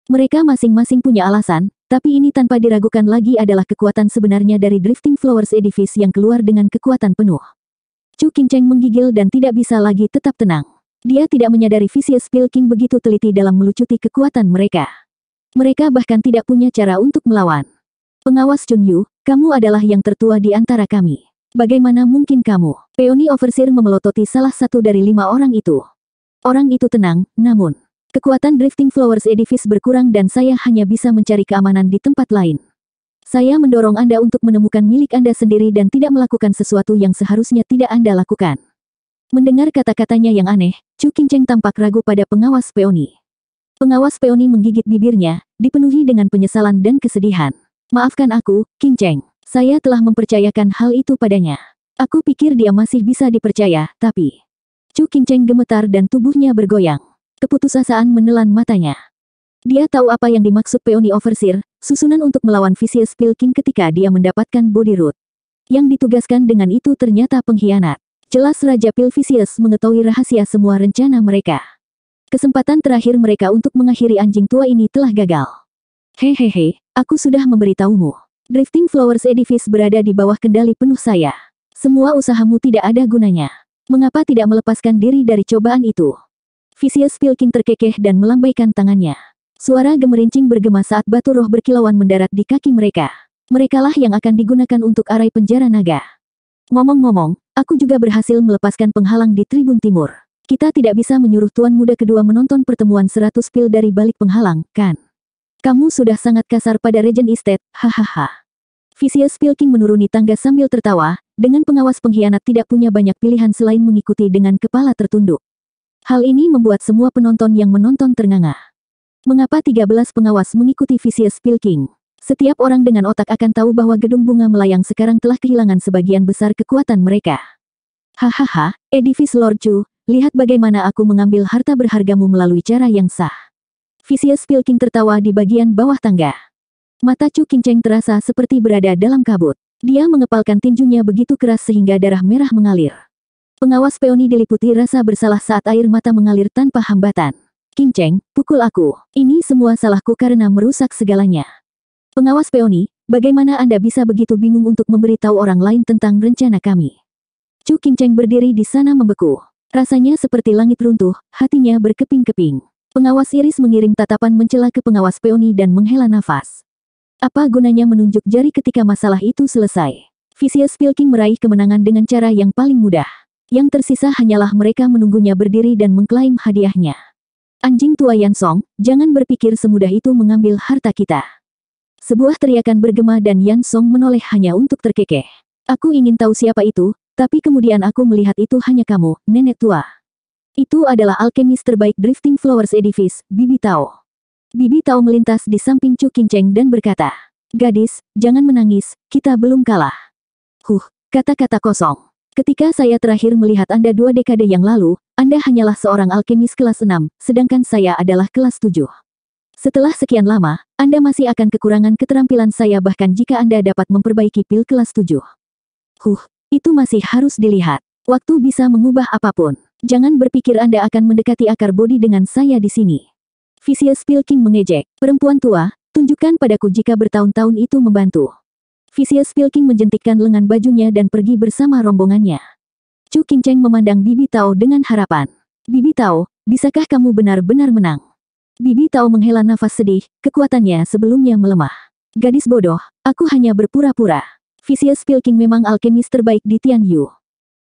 Mereka masing-masing punya alasan, tapi ini tanpa diragukan lagi adalah kekuatan sebenarnya dari Drifting Flowers Edifice yang keluar dengan kekuatan penuh. Chu Qingcheng menggigil dan tidak bisa lagi tetap tenang. Dia tidak menyadari Vicious Pilking begitu teliti dalam melucuti kekuatan mereka. Mereka bahkan tidak punya cara untuk melawan. Pengawas Chun Yu, kamu adalah yang tertua di antara kami. Bagaimana mungkin kamu? Peony Overseer memelototi salah satu dari 5 orang itu. Orang itu tenang, namun kekuatan Drifting Flowers Edifice berkurang dan saya hanya bisa mencari keamanan di tempat lain. Saya mendorong Anda untuk menemukan milik Anda sendiri dan tidak melakukan sesuatu yang seharusnya tidak Anda lakukan. Mendengar kata-katanya yang aneh, Chu Qingcheng tampak ragu pada pengawas Peony. Pengawas Peony menggigit bibirnya, dipenuhi dengan penyesalan dan kesedihan. Maafkan aku, Qingcheng. Saya telah mempercayakan hal itu padanya. Aku pikir dia masih bisa dipercaya, tapi Chu Qingcheng gemetar dan tubuhnya bergoyang. Keputusasaan menelan matanya. Dia tahu apa yang dimaksud Peony Overseer, susunan untuk melawan Vicious Pilking ketika dia mendapatkan Body Root. Yang ditugaskan dengan itu ternyata pengkhianat. Jelas Raja Pil Vicious mengetahui rahasia semua rencana mereka. Kesempatan terakhir mereka untuk mengakhiri anjing tua ini telah gagal. Hehehe, aku sudah memberitahumu. Drifting Flowers Edifice berada di bawah kendali penuh saya. Semua usahamu tidak ada gunanya. Mengapa tidak melepaskan diri dari cobaan itu? Vicious Pilking terkekeh dan melambaikan tangannya. Suara gemerincing bergema saat batu roh berkilauan mendarat di kaki mereka. Merekalah yang akan digunakan untuk arai penjara naga. Ngomong-ngomong, aku juga berhasil melepaskan penghalang di Tribun Timur. Kita tidak bisa menyuruh Tuan Muda kedua menonton pertemuan 100 pil dari balik penghalang, kan? Kamu sudah sangat kasar pada Regent Estate, hahaha. Vicious Pilking menuruni tangga sambil tertawa, dengan pengawas pengkhianat tidak punya banyak pilihan selain mengikuti dengan kepala tertunduk. Hal ini membuat semua penonton yang menonton ternganga. Mengapa 13 pengawas mengikuti Vicious Pilking? Setiap orang dengan otak akan tahu bahwa gedung bunga melayang sekarang telah kehilangan sebagian besar kekuatan mereka. Hahaha, Edifice Lord Chu, lihat bagaimana aku mengambil harta berhargamu melalui cara yang sah. Vicious Pilking tertawa di bagian bawah tangga. Mata Chu Qingcheng terasa seperti berada dalam kabut. Dia mengepalkan tinjunya begitu keras sehingga darah merah mengalir. Pengawas Peony diliputi rasa bersalah saat air mata mengalir tanpa hambatan. Qingcheng, pukul aku. Ini semua salahku karena merusak segalanya. Pengawas Peony, bagaimana Anda bisa begitu bingung untuk memberitahu orang lain tentang rencana kami? Chu Qingcheng berdiri di sana membeku. Rasanya seperti langit runtuh, hatinya berkeping-keping. Pengawas Iris mengirim tatapan mencela ke pengawas Peony dan menghela nafas. Apa gunanya menunjuk jari ketika masalah itu selesai? Vicious Pilking meraih kemenangan dengan cara yang paling mudah. Yang tersisa hanyalah mereka menunggunya berdiri dan mengklaim hadiahnya. Anjing tua Yan Song, jangan berpikir semudah itu mengambil harta kita. Sebuah teriakan bergema dan Yan Song menoleh hanya untuk terkekeh. Aku ingin tahu siapa itu, tapi kemudian aku melihat itu hanya kamu, nenek tua. Itu adalah alkemis terbaik Drifting Flowers Edifice, Bibi Tao. Bibi Tao melintas di samping Chu Qingcheng dan berkata, "Gadis, jangan menangis, kita belum kalah." Kata-kata kosong. Ketika saya terakhir melihat Anda 2 dekade yang lalu, Anda hanyalah seorang alkemis kelas 6, sedangkan saya adalah kelas 7. Setelah sekian lama, Anda masih akan kekurangan keterampilan saya bahkan jika Anda dapat memperbaiki pil kelas 7. Itu masih harus dilihat. Waktu bisa mengubah apapun. Jangan berpikir Anda akan mendekati akar bodi dengan saya di sini. Vicious Pilking mengejek. Perempuan tua, tunjukkan padaku jika bertahun-tahun itu membantu. Vicious Pilking menjentikkan lengan bajunya dan pergi bersama rombongannya. Chu Qingcheng memandang Bibi Tao dengan harapan. Bibi Tao, bisakah kamu benar-benar menang? Bibi Tao menghela nafas sedih, kekuatannya sebelumnya melemah. Gadis bodoh, aku hanya berpura-pura. Vicious Pilking memang alkemis terbaik di Tianyu.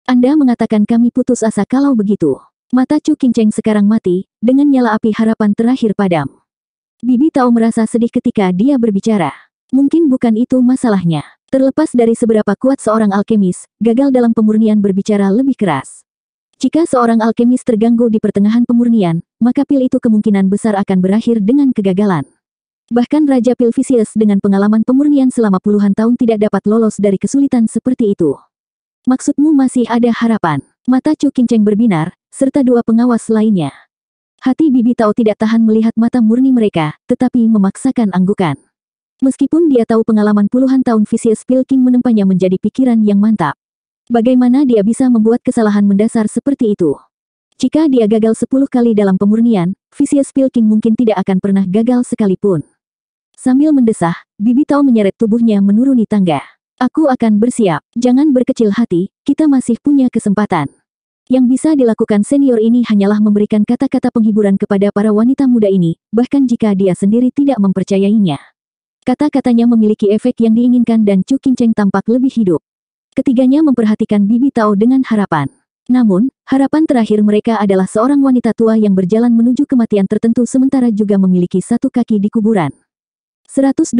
Anda mengatakan kami putus asa kalau begitu. Mata Chu Qingcheng sekarang mati, dengan nyala api harapan terakhir padam. Bibi Tao merasa sedih ketika dia berbicara. Mungkin bukan itu masalahnya. Terlepas dari seberapa kuat seorang alkemis, gagal dalam pemurnian berbicara lebih keras. Jika seorang alkemis terganggu di pertengahan pemurnian, maka pil itu kemungkinan besar akan berakhir dengan kegagalan. Bahkan Raja Pil Vicious dengan pengalaman pemurnian selama puluhan tahun tidak dapat lolos dari kesulitan seperti itu. Maksudmu masih ada harapan? Mata Chu Qingcheng berbinar, serta dua pengawas lainnya. Hati Bibi Tao tidak tahan melihat mata murni mereka, tetapi memaksakan anggukan. Meskipun dia tahu pengalaman puluhan tahun Vicious Pil King menempanya menjadi pikiran yang mantap. Bagaimana dia bisa membuat kesalahan mendasar seperti itu? Jika dia gagal 10 kali dalam pemurnian, Vicious Pil King mungkin tidak akan pernah gagal sekalipun. Sambil mendesah, Bibi Tao menyeret tubuhnya menuruni tangga. Aku akan bersiap. Jangan berkecil hati, kita masih punya kesempatan. Yang bisa dilakukan senior ini hanyalah memberikan kata-kata penghiburan kepada para wanita muda ini, bahkan jika dia sendiri tidak mempercayainya. Kata-katanya memiliki efek yang diinginkan dan Chu Qingcheng tampak lebih hidup. Ketiganya memperhatikan Bibi Tao dengan harapan. Namun, harapan terakhir mereka adalah seorang wanita tua yang berjalan menuju kematian tertentu sementara juga memiliki satu kaki di kuburan. 127.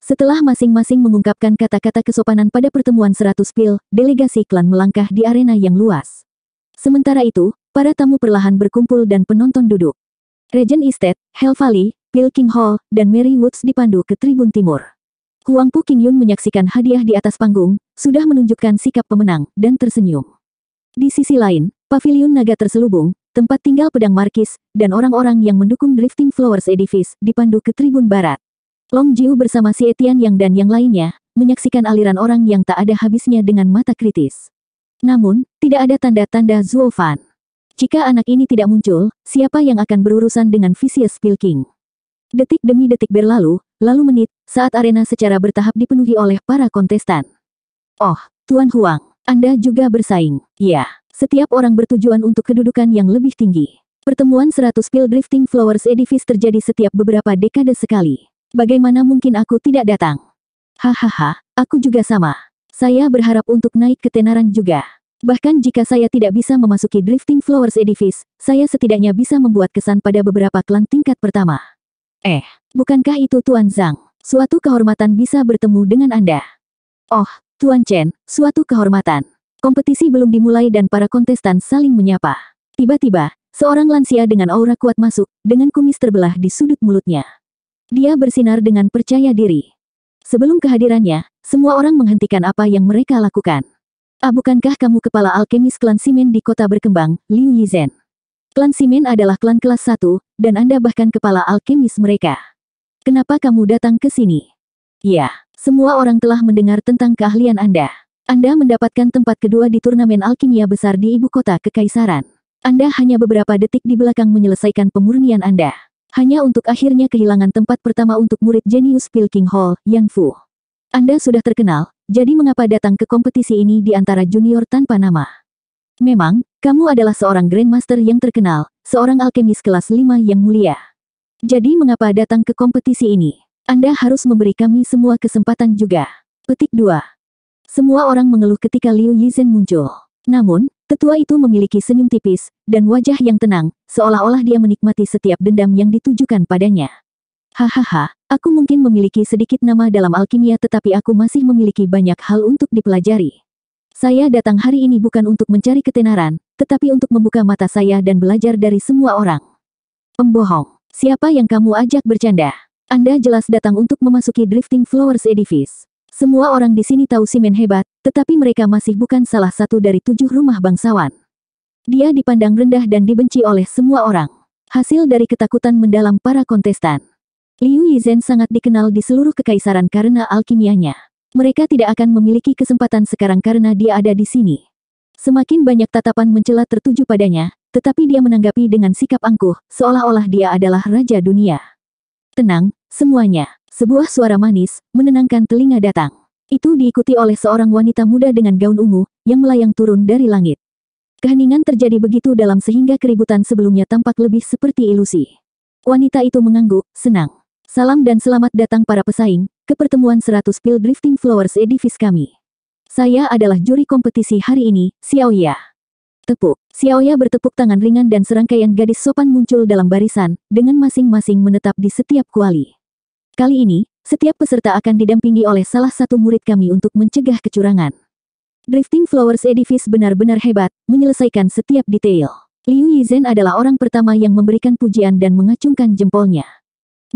Setelah masing-masing mengungkapkan kata-kata kesopanan pada pertemuan 100 pil, delegasi klan melangkah di arena yang luas. Sementara itu, para tamu perlahan berkumpul dan penonton duduk. Regent Estate, Hell Valley, Pil King Hall, dan Mary Woods dipandu ke tribun timur. Huang Pu Qingyun menyaksikan hadiah di atas panggung, sudah menunjukkan sikap pemenang, dan tersenyum. Di sisi lain, paviliun naga terselubung, tempat tinggal pedang markis, dan orang-orang yang mendukung Drifting Flowers Edifice, dipandu ke tribun barat. Long Jiu bersama si Etian Yang dan yang lainnya, menyaksikan aliran orang yang tak ada habisnya dengan mata kritis. Namun, tidak ada tanda-tanda Zuo Fan. Jika anak ini tidak muncul, siapa yang akan berurusan dengan Vicious Pil King? Detik demi detik berlalu, lalu menit, saat arena secara bertahap dipenuhi oleh para kontestan. Oh, Tuan Huang, Anda juga bersaing. Ya, setiap orang bertujuan untuk kedudukan yang lebih tinggi. Pertemuan 100 Pil Drifting Flowers Edifice terjadi setiap beberapa dekade sekali. Bagaimana mungkin aku tidak datang? Hahaha, aku juga sama. Saya berharap untuk naik ketenaran juga. Bahkan jika saya tidak bisa memasuki Drifting Flowers Edifice, saya setidaknya bisa membuat kesan pada beberapa klan tingkat pertama. Bukankah itu Tuan Zhang? Suatu kehormatan bisa bertemu dengan Anda. Oh, Tuan Chen, suatu kehormatan. Kompetisi belum dimulai dan para kontestan saling menyapa. Tiba-tiba, seorang lansia dengan aura kuat masuk, dengan kumis terbelah di sudut mulutnya. Dia bersinar dengan percaya diri. Sebelum kehadirannya, semua orang menghentikan apa yang mereka lakukan. Bukankah kamu kepala alkemis klan Simen di kota berkembang, Liu Yizhen? Klan Simen adalah klan kelas 1, dan Anda bahkan kepala alkemis mereka. Kenapa kamu datang ke sini? Ya, semua orang telah mendengar tentang keahlian Anda. Anda mendapatkan tempat kedua di turnamen alkimia besar di ibu kota kekaisaran. Anda hanya beberapa detik di belakang menyelesaikan pemurnian Anda. Hanya untuk akhirnya kehilangan tempat pertama untuk murid jenius Pil King Hall, Yang Fu. Anda sudah terkenal, jadi mengapa datang ke kompetisi ini di antara junior tanpa nama? Memang, kamu adalah seorang Grandmaster yang terkenal, seorang alkemis kelas 5 yang mulia. Jadi mengapa datang ke kompetisi ini? Anda harus memberi kami semua kesempatan juga. Petik 2. Semua orang mengeluh ketika Liu Yizhen muncul. Namun, tetua itu memiliki senyum tipis, dan wajah yang tenang, seolah-olah dia menikmati setiap dendam yang ditujukan padanya. Hahaha, aku mungkin memiliki sedikit nama dalam alkimia tetapi aku masih memiliki banyak hal untuk dipelajari. Saya datang hari ini bukan untuk mencari ketenaran, tetapi untuk membuka mata saya dan belajar dari semua orang. Pembohong, siapa yang kamu ajak bercanda? Anda jelas datang untuk memasuki Drifting Flowers Edifice. Semua orang di sini tahu Simen hebat, tetapi mereka masih bukan salah satu dari 7 rumah bangsawan. Dia dipandang rendah dan dibenci oleh semua orang. Hasil dari ketakutan mendalam para kontestan. Liu Yizhen sangat dikenal di seluruh kekaisaran karena alkimianya. Mereka tidak akan memiliki kesempatan sekarang karena dia ada di sini. Semakin banyak tatapan mencela tertuju padanya, tetapi dia menanggapi dengan sikap angkuh, seolah-olah dia adalah raja dunia. Tenang, semuanya. Sebuah suara manis, menenangkan telinga datang. Itu diikuti oleh seorang wanita muda dengan gaun ungu, yang melayang turun dari langit. Keheningan terjadi begitu dalam sehingga keributan sebelumnya tampak lebih seperti ilusi. Wanita itu mengangguk, senang. Salam dan selamat datang para pesaing, ke pertemuan 100 Pil Drifting Flowers Edifice kami. Saya adalah juri kompetisi hari ini, Xiao Ya. Tepuk. Xiaoya bertepuk tangan ringan dan serangkaian gadis sopan muncul dalam barisan, dengan masing-masing menetap di setiap kuali. Kali ini, setiap peserta akan didampingi oleh salah satu murid kami untuk mencegah kecurangan. Drifting Flowers Edifice benar-benar hebat, menyelesaikan setiap detail. Liu Yizhen adalah orang pertama yang memberikan pujian dan mengacungkan jempolnya.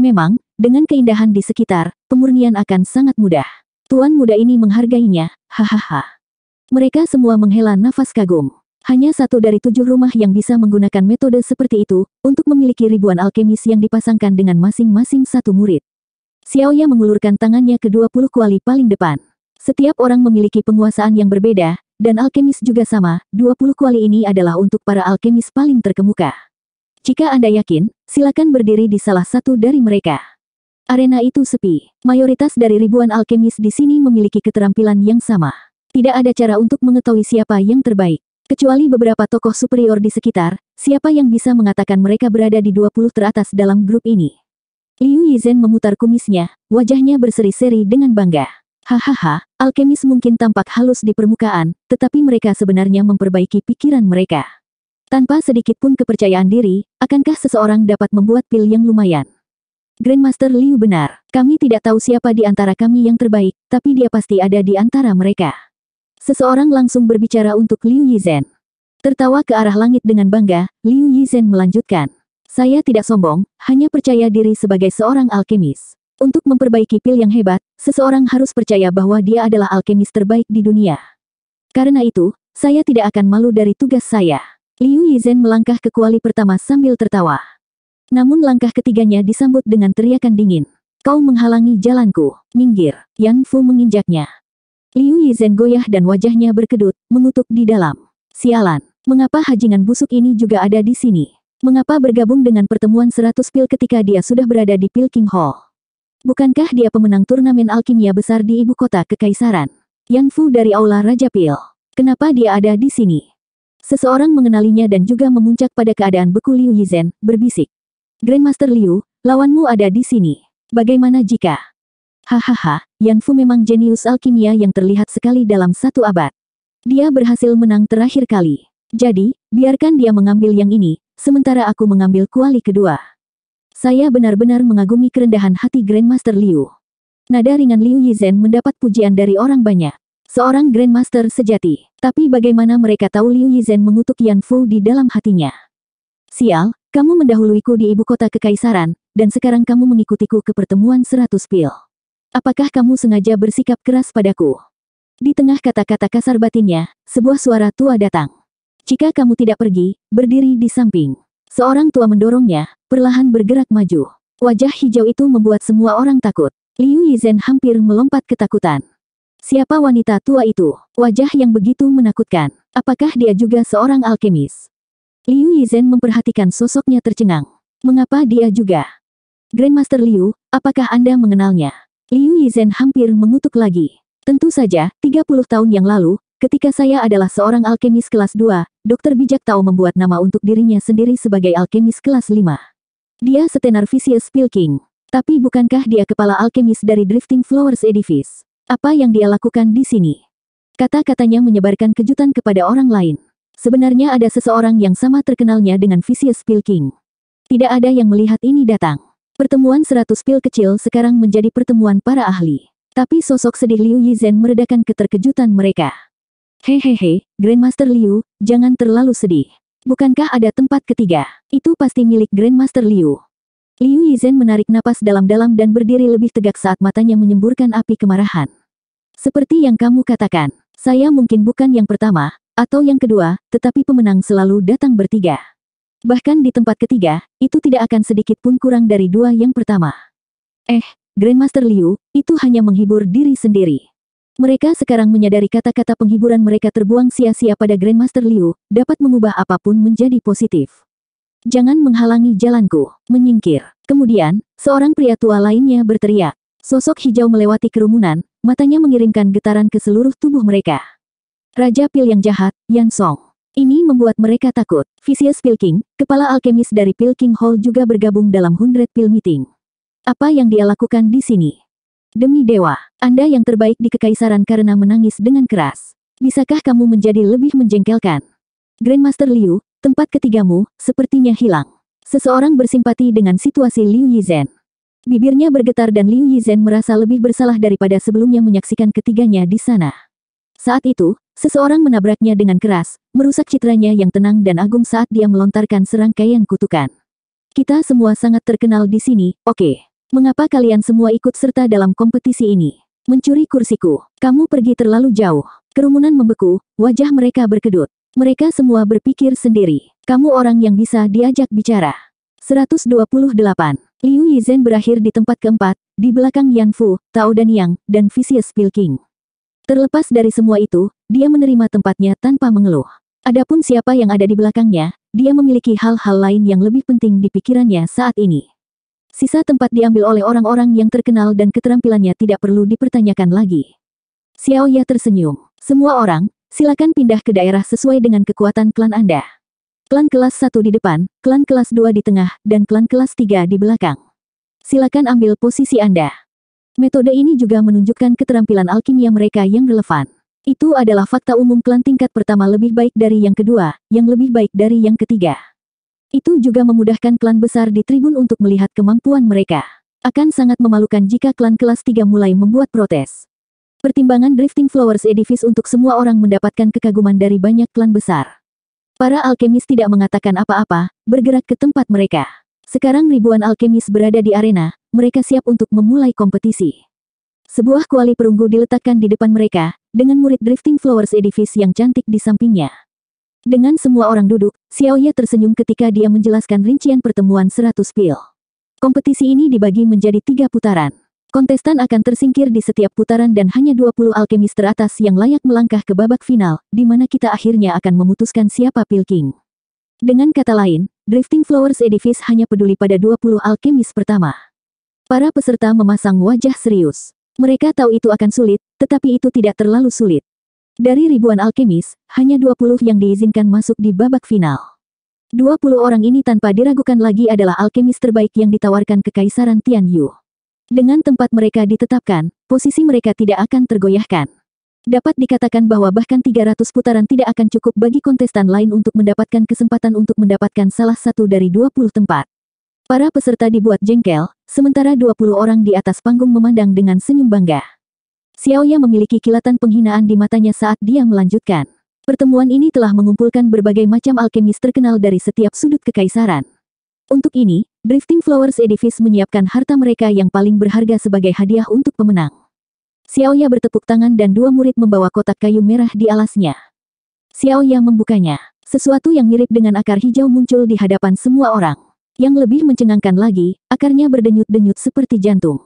Memang, dengan keindahan di sekitar, pemurnian akan sangat mudah. Tuan muda ini menghargainya, hahaha. Mereka semua menghela nafas kagum. Hanya 1 dari 7 rumah yang bisa menggunakan metode seperti itu, untuk memiliki ribuan alkemis yang dipasangkan dengan masing-masing satu murid. Xiaoya mengulurkan tangannya ke 20 kuali paling depan. Setiap orang memiliki penguasaan yang berbeda, dan alkemis juga sama, 20 kuali ini adalah untuk para alkemis paling terkemuka. Jika Anda yakin, silakan berdiri di salah satu dari mereka. Arena itu sepi. Mayoritas dari ribuan alkemis di sini memiliki keterampilan yang sama. Tidak ada cara untuk mengetahui siapa yang terbaik. Kecuali beberapa tokoh superior di sekitar, siapa yang bisa mengatakan mereka berada di 20 teratas dalam grup ini? Liu Yizhen memutar kumisnya, wajahnya berseri-seri dengan bangga. Hahaha, alkemis mungkin tampak halus di permukaan, tetapi mereka sebenarnya memperbaiki pikiran mereka. Tanpa sedikit pun kepercayaan diri, akankah seseorang dapat membuat pil yang lumayan? Grandmaster Liu benar, kami tidak tahu siapa di antara kami yang terbaik, tapi dia pasti ada di antara mereka. Seseorang langsung berbicara untuk Liu Yizhen. Tertawa ke arah langit dengan bangga, Liu Yizhen melanjutkan. Saya tidak sombong, hanya percaya diri sebagai seorang alkemis. Untuk memperbaiki pil yang hebat, seseorang harus percaya bahwa dia adalah alkemis terbaik di dunia. Karena itu, saya tidak akan malu dari tugas saya. Liu Yizhen melangkah ke kuali pertama sambil tertawa. Namun langkah ketiganya disambut dengan teriakan dingin. Kau menghalangi jalanku, minggir. Yan Fu menginjaknya. Liu Yizhen goyah dan wajahnya berkedut, mengutuk di dalam. Sialan, mengapa hajingan busuk ini juga ada di sini? Mengapa bergabung dengan pertemuan 100 pil ketika dia sudah berada di Pilking Hall? Bukankah dia pemenang turnamen alkimia besar di ibu kota kekaisaran? Yan Fu dari Aula Raja Pil. Kenapa dia ada di sini? Seseorang mengenalinya dan juga memuncak pada keadaan beku Liu Yizhen, berbisik. Grandmaster Liu, lawanmu ada di sini. Bagaimana jika... Hahaha, Yan Fu memang jenius alkimia yang terlihat sekali dalam 1 abad. Dia berhasil menang terakhir kali. Jadi, biarkan dia mengambil yang ini, sementara aku mengambil kuali kedua. Saya benar-benar mengagumi kerendahan hati Grandmaster Liu. Nada ringan Liu Yizhen mendapat pujian dari orang banyak. Seorang Grandmaster sejati. Tapi bagaimana mereka tahu Liu Yizhen mengutuk Yan Fu di dalam hatinya? Sial, kamu mendahuluiku di ibu kota kekaisaran, dan sekarang kamu mengikutiku ke pertemuan 100 pil. Apakah kamu sengaja bersikap keras padaku? Di tengah kata-kata kasar batinnya, sebuah suara tua datang. Jika kamu tidak pergi, berdiri di samping. Seorang tua mendorongnya, perlahan bergerak maju. Wajah hijau itu membuat semua orang takut. Liu Yizhen hampir melompat ketakutan. Siapa wanita tua itu? Wajah yang begitu menakutkan. Apakah dia juga seorang alkemis? Liu Yizhen memperhatikan sosoknya tercengang. Mengapa dia juga? Grandmaster Liu, apakah Anda mengenalnya? Liu Yizhen hampir mengutuk lagi. Tentu saja, 30 tahun yang lalu, ketika saya adalah seorang alkemis kelas 2, Dr. Bijak Tao membuat nama untuk dirinya sendiri sebagai alkemis kelas 5. Dia setenar Vicious Pilking. Tapi bukankah dia kepala alkemis dari Drifting Flowers Edifice? Apa yang dia lakukan di sini? Kata-katanya menyebarkan kejutan kepada orang lain. Sebenarnya ada seseorang yang sama terkenalnya dengan Vicious Pilking. Tidak ada yang melihat ini datang. Pertemuan 100 pil kecil sekarang menjadi pertemuan para ahli. Tapi sosok sedih Liu Yizhen meredakan keterkejutan mereka. Hehehe, Grandmaster Liu, jangan terlalu sedih. Bukankah ada tempat ketiga? Itu pasti milik Grandmaster Liu. Liu Yizhen menarik napas dalam-dalam dan berdiri lebih tegak saat matanya menyemburkan api kemarahan. Seperti yang kamu katakan, saya mungkin bukan yang pertama, atau yang kedua, tetapi pemenang selalu datang bertiga. Bahkan di tempat ketiga, itu tidak akan sedikit pun kurang dari 2 yang pertama. Grandmaster Liu, itu hanya menghibur diri sendiri. Mereka sekarang menyadari kata-kata penghiburan mereka terbuang sia-sia pada Grandmaster Liu, dapat mengubah apapun menjadi positif. Jangan menghalangi jalanku, menyingkir. Kemudian, seorang pria tua lainnya berteriak. Sosok hijau melewati kerumunan, matanya mengirimkan getaran ke seluruh tubuh mereka. Raja Pil yang jahat, Yan Song. Ini membuat mereka takut. Vicious Pilking, kepala alkemis dari Pilking Hall juga bergabung dalam 100 Pil Meeting. Apa yang dia lakukan di sini? Demi dewa, Anda yang terbaik di kekaisaran karena menangis dengan keras. Bisakah kamu menjadi lebih menjengkelkan? Grandmaster Liu, tempat ketigamu, sepertinya hilang. Seseorang bersimpati dengan situasi Liu Yizhen. Bibirnya bergetar dan Liu Yizhen merasa lebih bersalah daripada sebelumnya menyaksikan ketiganya di sana. Saat itu, seseorang menabraknya dengan keras, merusak citranya yang tenang dan agung saat dia melontarkan serangkaian kutukan. Kita semua sangat terkenal di sini, oke. Mengapa kalian semua ikut serta dalam kompetisi ini? Mencuri kursiku. Kamu pergi terlalu jauh. Kerumunan membeku, wajah mereka berkedut. Mereka semua berpikir sendiri. Kamu orang yang bisa diajak bicara. 128. Liu Yizhen berakhir di tempat keempat, di belakang Yan Fu, Tao Danyang, dan Vicious Pilking. Terlepas dari semua itu, dia menerima tempatnya tanpa mengeluh. Adapun siapa yang ada di belakangnya, dia memiliki hal-hal lain yang lebih penting di pikirannya saat ini. Sisa tempat diambil oleh orang-orang yang terkenal dan keterampilannya tidak perlu dipertanyakan lagi. Xiao Ya tersenyum. Semua orang, silakan pindah ke daerah sesuai dengan kekuatan klan Anda. Klan kelas 1 di depan, klan kelas 2 di tengah, dan klan kelas 3 di belakang. Silakan ambil posisi Anda. Metode ini juga menunjukkan keterampilan alkimia mereka yang relevan. Itu adalah fakta umum klan tingkat pertama lebih baik dari yang kedua, yang lebih baik dari yang ketiga. Itu juga memudahkan klan besar di tribun untuk melihat kemampuan mereka. Akan sangat memalukan jika klan kelas 3 mulai membuat protes. Pertimbangan Drifting Flowers Edifice untuk semua orang mendapatkan kekaguman dari banyak klan besar. Para alkemis tidak mengatakan apa-apa, bergerak ke tempat mereka. Sekarang ribuan alkemis berada di arena, mereka siap untuk memulai kompetisi. Sebuah kuali perunggu diletakkan di depan mereka, dengan murid Drifting Flowers Edifice yang cantik di sampingnya. Dengan semua orang duduk, Xiao Ye tersenyum ketika dia menjelaskan rincian pertemuan 100 pil. Kompetisi ini dibagi menjadi 3 putaran. Kontestan akan tersingkir di setiap putaran dan hanya 20 alkemis teratas yang layak melangkah ke babak final, di mana kita akhirnya akan memutuskan siapa Pilking. Dengan kata lain, Drifting Flowers Edifice hanya peduli pada 20 alkemis pertama. Para peserta memasang wajah serius. Mereka tahu itu akan sulit, tetapi itu tidak terlalu sulit. Dari ribuan alkemis, hanya 20 yang diizinkan masuk di babak final. 20 orang ini tanpa diragukan lagi adalah alkemis terbaik yang ditawarkan Kekaisaran Tianyu. Dengan tempat mereka ditetapkan, posisi mereka tidak akan tergoyahkan. Dapat dikatakan bahwa bahkan 300 putaran tidak akan cukup bagi kontestan lain untuk mendapatkan kesempatan untuk mendapatkan salah satu dari 20 tempat. Para peserta dibuat jengkel, sementara 20 orang di atas panggung memandang dengan senyum bangga. Xiao Ya memiliki kilatan penghinaan di matanya saat dia melanjutkan. Pertemuan ini telah mengumpulkan berbagai macam alkemis terkenal dari setiap sudut kekaisaran. Untuk ini, Drifting Flowers Edifice menyiapkan harta mereka yang paling berharga sebagai hadiah untuk pemenang. Xiao Ya bertepuk tangan dan 2 murid membawa kotak kayu merah di alasnya. Xiao Ya membukanya. Sesuatu yang mirip dengan akar hijau muncul di hadapan semua orang. Yang lebih mencengangkan lagi, akarnya berdenyut-denyut seperti jantung.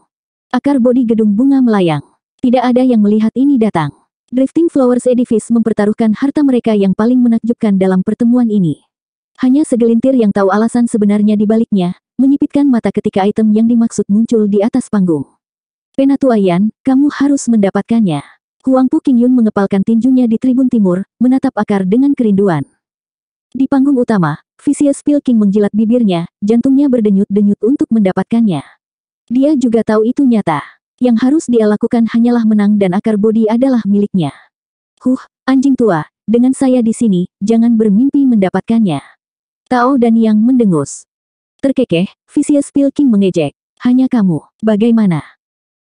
Akar bodi gedung bunga melayang. Tidak ada yang melihat ini datang. Drifting Flowers Edifice mempertaruhkan harta mereka yang paling menakjubkan dalam pertemuan ini. Hanya segelintir yang tahu alasan sebenarnya di baliknya, menyipitkan mata ketika item yang dimaksud muncul di atas panggung. Penatua Yan, kamu harus mendapatkannya. Huang Pu Qingyun mengepalkan tinjunya di tribun timur, menatap akar dengan kerinduan. Di panggung utama, Vicious Pilking menjilat bibirnya, jantungnya berdenyut-denyut untuk mendapatkannya. Dia juga tahu itu nyata. Yang harus dia lakukan hanyalah menang dan akar bodi adalah miliknya. Anjing tua, dengan saya di sini, jangan bermimpi mendapatkannya. Tao Danyang mendengus. Terkekeh, Vicious Pilking mengejek. Hanya kamu, bagaimana?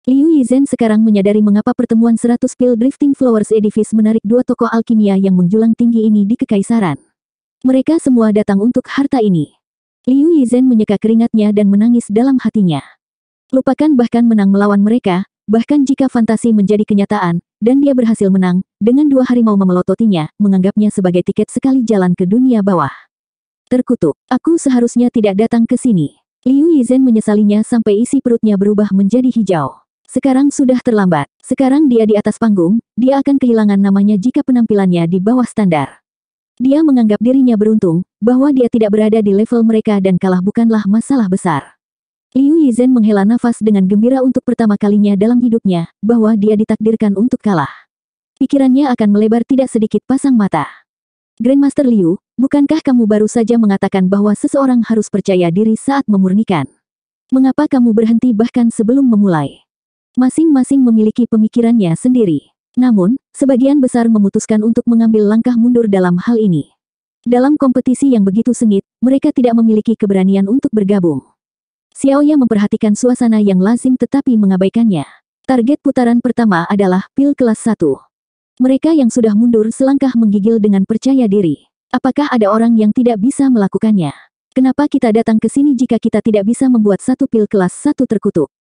Liu Yizhen sekarang menyadari mengapa pertemuan 100 pil Drifting Flowers Edifice menarik 2 tokoh alkimia yang menjulang tinggi ini di kekaisaran. Mereka semua datang untuk harta ini. Liu Yizhen menyeka keringatnya dan menangis dalam hatinya. Lupakan bahkan menang melawan mereka, bahkan jika fantasi menjadi kenyataan, dan dia berhasil menang, dengan 2 harimau memelototinya, menganggapnya sebagai tiket sekali jalan ke dunia bawah. Terkutuk, aku seharusnya tidak datang ke sini. Liu Yizhen menyesalinya sampai isi perutnya berubah menjadi hijau. Sekarang sudah terlambat. Sekarang dia di atas panggung, dia akan kehilangan namanya jika penampilannya di bawah standar. Dia menganggap dirinya beruntung, bahwa dia tidak berada di level mereka dan kalah bukanlah masalah besar. Liu Yizhen menghela nafas dengan gembira untuk pertama kalinya dalam hidupnya, bahwa dia ditakdirkan untuk kalah. Pikirannya akan melebar tidak sedikit pasang mata. Grandmaster Liu, bukankah kamu baru saja mengatakan bahwa seseorang harus percaya diri saat memurnikan? Mengapa kamu berhenti bahkan sebelum memulai? Masing-masing memiliki pemikirannya sendiri. Namun, sebagian besar memutuskan untuk mengambil langkah mundur dalam hal ini. Dalam kompetisi yang begitu sengit, mereka tidak memiliki keberanian untuk bergabung. Xiaoya memperhatikan suasana yang lazim tetapi mengabaikannya. Target putaran pertama adalah pil kelas 1. Mereka yang sudah mundur selangkah menggigil dengan percaya diri. Apakah ada orang yang tidak bisa melakukannya? Kenapa kita datang ke sini jika kita tidak bisa membuat satu pil kelas 1 terkutuk?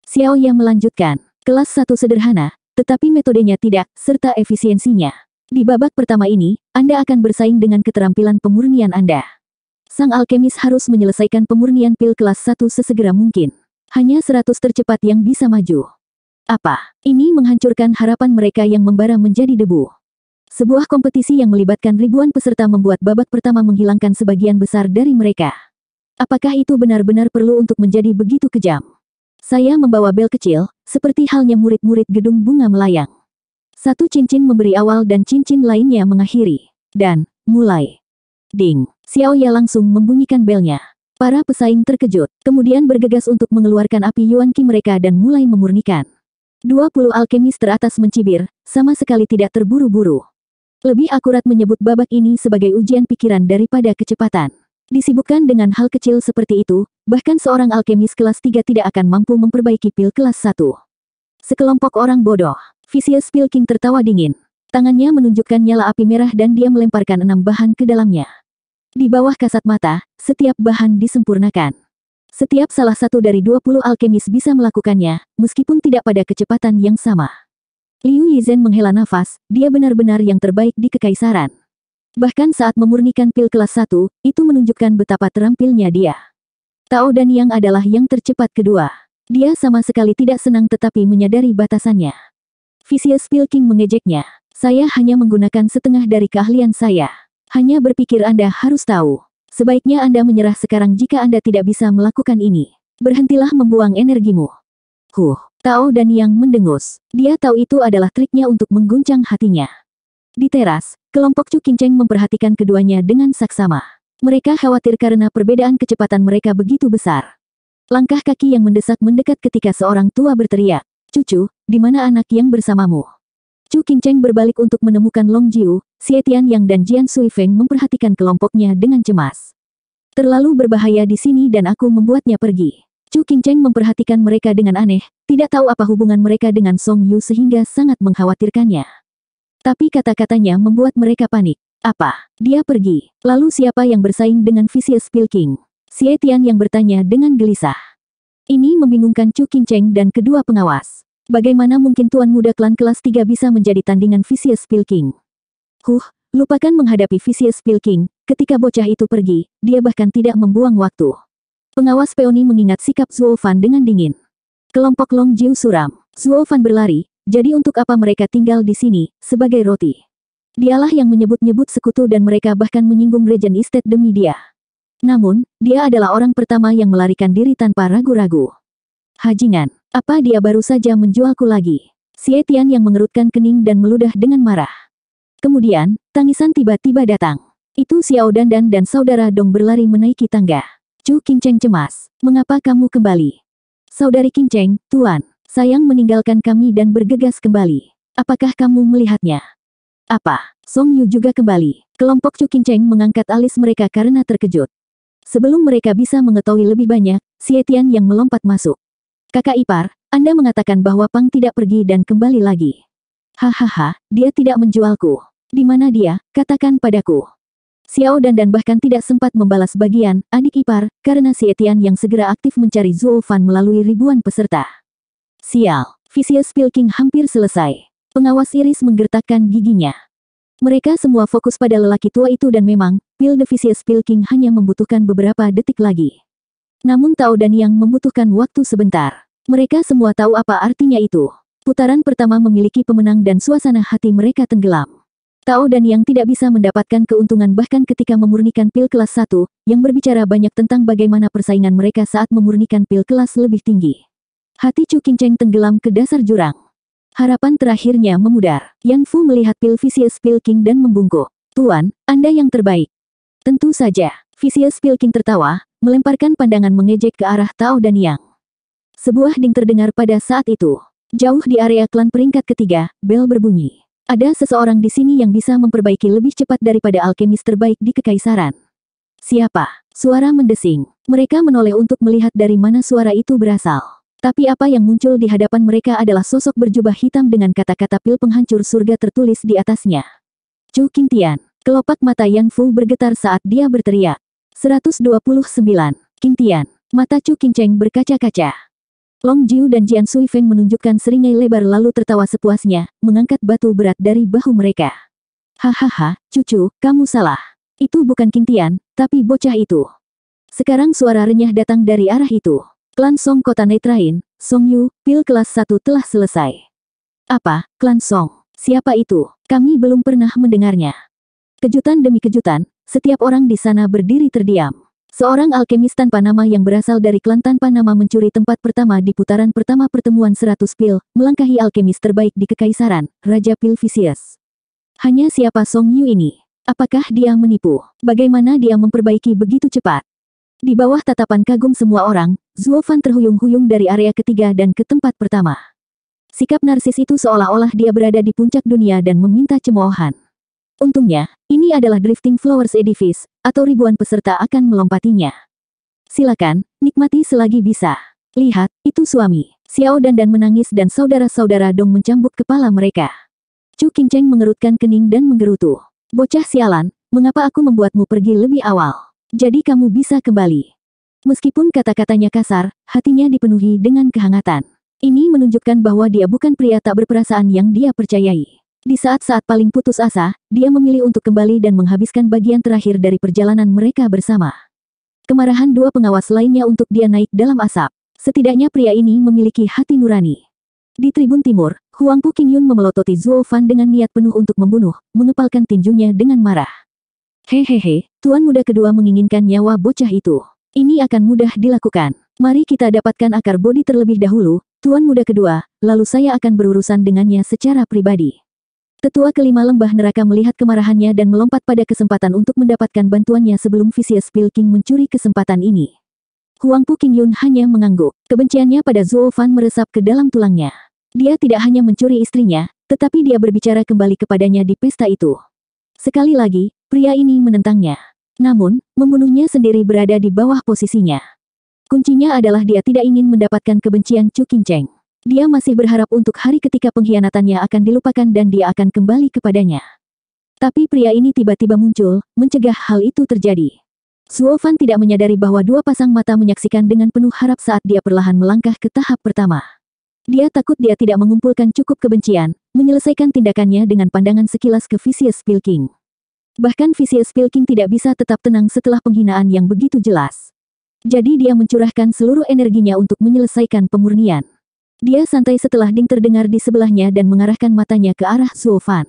Xiaoya melanjutkan, kelas 1 sederhana, tetapi metodenya tidak, serta efisiensinya. Di babak pertama ini, Anda akan bersaing dengan keterampilan pemurnian Anda. Sang alkemis harus menyelesaikan pemurnian pil kelas 1 sesegera mungkin. Hanya 100 tercepat yang bisa maju. Apa? Ini menghancurkan harapan mereka yang membara menjadi debu. Sebuah kompetisi yang melibatkan ribuan peserta membuat babak pertama menghilangkan sebagian besar dari mereka. Apakah itu benar-benar perlu untuk menjadi begitu kejam? Saya membawa bel kecil, seperti halnya murid-murid gedung bunga melayang. Satu cincin memberi awal dan cincin lainnya mengakhiri. Dan, mulai. Ding. Xiaoya langsung membunyikan belnya. Para pesaing terkejut, kemudian bergegas untuk mengeluarkan api Yuan Qi mereka dan mulai memurnikan. 20 alkemis teratas mencibir, sama sekali tidak terburu-buru. Lebih akurat menyebut babak ini sebagai ujian pikiran daripada kecepatan. Disibukkan dengan hal kecil seperti itu, bahkan seorang alkemis kelas 3 tidak akan mampu memperbaiki pil kelas 1. Sekelompok orang bodoh. Vicious Pilking tertawa dingin. Tangannya menunjukkan nyala api merah dan dia melemparkan 6 bahan ke dalamnya. Di bawah kasat mata, setiap bahan disempurnakan. Setiap salah satu dari 20 alkemis bisa melakukannya, meskipun tidak pada kecepatan yang sama. Liu Yizhen menghela nafas, dia benar-benar yang terbaik di kekaisaran. Bahkan saat memurnikan pil kelas 1, itu menunjukkan betapa terampilnya dia. Tao Danyang adalah yang tercepat kedua. Dia sama sekali tidak senang tetapi menyadari batasannya. Vicious Pilking mengejeknya. Saya hanya menggunakan setengah dari keahlian saya. Hanya berpikir Anda harus tahu. Sebaiknya Anda menyerah sekarang jika Anda tidak bisa melakukan ini. Berhentilah membuang energimu. Tao Danyang mendengus. Dia tahu itu adalah triknya untuk mengguncang hatinya. Di teras, kelompok Chu Qingcheng memperhatikan keduanya dengan saksama. Mereka khawatir karena perbedaan kecepatan mereka begitu besar. Langkah kaki yang mendesak mendekat ketika seorang tua berteriak, "Cucu, di mana anak yang bersamamu?" Chu Qingcheng berbalik untuk menemukan Long Jiu, Xie Tianyang dan Jian Suifeng memperhatikan kelompoknya dengan cemas. Terlalu berbahaya di sini dan aku membuatnya pergi. Chu Qingcheng memperhatikan mereka dengan aneh, tidak tahu apa hubungan mereka dengan Song Yu sehingga sangat mengkhawatirkannya. Tapi kata-katanya membuat mereka panik. Apa? Dia pergi. Lalu siapa yang bersaing dengan Vicious Pilking? Xie Tian yang bertanya dengan gelisah. Ini membingungkan Chu Qingcheng dan kedua pengawas. Bagaimana mungkin tuan muda klan kelas 3 bisa menjadi tandingan Vicious Pilking? Lupakan menghadapi Vicious Pilking. Ketika bocah itu pergi, dia bahkan tidak membuang waktu. Pengawas Peony mengingat sikap Zuo Fan dengan dingin. Kelompok Long Jiu suram. Zuo Fan berlari, jadi untuk apa mereka tinggal di sini, sebagai roti? Dialah yang menyebut-nyebut sekutu dan mereka bahkan menyinggung Regent Estate demi dia. Namun, dia adalah orang pertama yang melarikan diri tanpa ragu-ragu. Hajingan, apa dia baru saja menjualku lagi? Xie Tian yang mengerutkan kening dan meludah dengan marah. Kemudian, tangisan tiba-tiba datang. Itu Xiao Dandan dan saudara Dong berlari menaiki tangga. Chu Qingcheng cemas. Mengapa kamu kembali? Saudari Qingcheng, Tuan. Sayang meninggalkan kami dan bergegas kembali. Apakah kamu melihatnya? Apa? Song Yu juga kembali. Kelompok Chu Qingcheng mengangkat alis mereka karena terkejut. Sebelum mereka bisa mengetahui lebih banyak, Xie Tian yang melompat masuk. Kakak ipar, Anda mengatakan bahwa Pang tidak pergi dan kembali lagi. Hahaha, dia tidak menjualku. Di mana dia? Katakan padaku. Xiao dan bahkan tidak sempat membalas bagian adik ipar, karena Xie Tian yang segera aktif mencari Zuo Fan melalui ribuan peserta. Sial, Vicious Pilking hampir selesai. Pengawas iris menggertakkan giginya. Mereka semua fokus pada lelaki tua itu dan memang, pil The Vicious Pilking hanya membutuhkan beberapa detik lagi. Namun Tao Danyang membutuhkan waktu sebentar. Mereka semua tahu apa artinya itu. Putaran pertama memiliki pemenang dan suasana hati mereka tenggelam. Tao Danyang tidak bisa mendapatkan keuntungan bahkan ketika memurnikan pil kelas 1, yang berbicara banyak tentang bagaimana persaingan mereka saat memurnikan pil kelas lebih tinggi. Hati Chu Qingcheng tenggelam ke dasar jurang. Harapan terakhirnya memudar. Yang Fu melihat pil Vicious Pilking dan membungkuk. Tuan, Anda yang terbaik. Tentu saja. Vicious Pilking tertawa, melemparkan pandangan mengejek ke arah Tao Danyang. Sebuah ding terdengar pada saat itu. Jauh di area klan peringkat ketiga, bel berbunyi. Ada seseorang di sini yang bisa memperbaiki lebih cepat daripada alkemis terbaik di Kekaisaran. Siapa? Suara mendesing. Mereka menoleh untuk melihat dari mana suara itu berasal. Tapi apa yang muncul di hadapan mereka adalah sosok berjubah hitam dengan kata-kata pil penghancur surga tertulis di atasnya. Chu Qingtian. Kelopak mata Yan Fu bergetar saat dia berteriak. 129. Qingtian. Mata Chu Qingcheng berkaca-kaca. Long Jiu dan Jian Sui Feng menunjukkan seringai lebar lalu tertawa sepuasnya, mengangkat batu berat dari bahu mereka. Hahaha, cucu, kamu salah. Itu bukan Qingtian, tapi bocah itu. Sekarang suara renyah datang dari arah itu. Klan Song Kota Netrain, Song Yu, pil kelas 1 telah selesai. Apa, Klan Song? Siapa itu? Kami belum pernah mendengarnya. Kejutan demi kejutan, setiap orang di sana berdiri terdiam. Seorang alkemis tanpa nama yang berasal dari klan tanpa nama mencuri tempat pertama di putaran pertama pertemuan 100 pil, melangkahi alkemis terbaik di Kekaisaran, Raja Pil Vicious. Hanya siapa Song Yu ini? Apakah dia menipu? Bagaimana dia memperbaiki begitu cepat? Di bawah tatapan kagum semua orang, Zuo Fan terhuyung-huyung dari area ketiga dan ke tempat pertama. Sikap narsis itu seolah-olah dia berada di puncak dunia dan meminta cemoohan. Untungnya, ini adalah Drifting Flowers Edifice, atau ribuan peserta akan melompatinya. Silakan, nikmati selagi bisa. Lihat, itu suami. Xiao Dan menangis dan saudara-saudara Dong mencambuk kepala mereka. Chu Qingcheng mengerutkan kening dan menggerutu. Bocah sialan, mengapa aku membuatmu pergi lebih awal? Jadi kamu bisa kembali. Meskipun kata-katanya kasar, hatinya dipenuhi dengan kehangatan. Ini menunjukkan bahwa dia bukan pria tak berperasaan yang dia percayai. Di saat-saat paling putus asa, dia memilih untuk kembali dan menghabiskan bagian terakhir dari perjalanan mereka bersama. Kemarahan dua pengawas lainnya untuk dia naik dalam asap. Setidaknya pria ini memiliki hati nurani. Di tribun timur, Huang Pu Qingyun memelototi Zuo Fan dengan niat penuh untuk membunuh, mengepalkan tinjunya dengan marah. Hehehe, tuan muda kedua menginginkan nyawa bocah itu. Ini akan mudah dilakukan. Mari kita dapatkan akar bodi terlebih dahulu, tuan muda kedua, lalu saya akan berurusan dengannya secara pribadi. Tetua kelima lembah neraka melihat kemarahannya dan melompat pada kesempatan untuk mendapatkan bantuannya sebelum Vicious Pil King mencuri kesempatan ini. Huang Pu Qingyun hanya mengangguk. Kebenciannya pada Zuo Fan meresap ke dalam tulangnya. Dia tidak hanya mencuri istrinya, tetapi dia berbicara kembali kepadanya di pesta itu. Sekali lagi, pria ini menentangnya. Namun, membunuhnya sendiri berada di bawah posisinya. Kuncinya adalah dia tidak ingin mendapatkan kebencian Chu Qingcheng. Dia masih berharap untuk hari ketika pengkhianatannya akan dilupakan dan dia akan kembali kepadanya. Tapi pria ini tiba-tiba muncul, mencegah hal itu terjadi. Zuo Fan tidak menyadari bahwa dua pasang mata menyaksikan dengan penuh harap saat dia perlahan melangkah ke tahap pertama. Dia takut dia tidak mengumpulkan cukup kebencian, menyelesaikan tindakannya dengan pandangan sekilas ke Vicious Pil King. Bahkan Vicious Pil King tidak bisa tetap tenang setelah penghinaan yang begitu jelas. Jadi dia mencurahkan seluruh energinya untuk menyelesaikan pemurnian. Dia santai setelah ding terdengar di sebelahnya dan mengarahkan matanya ke arah Zuo Fan.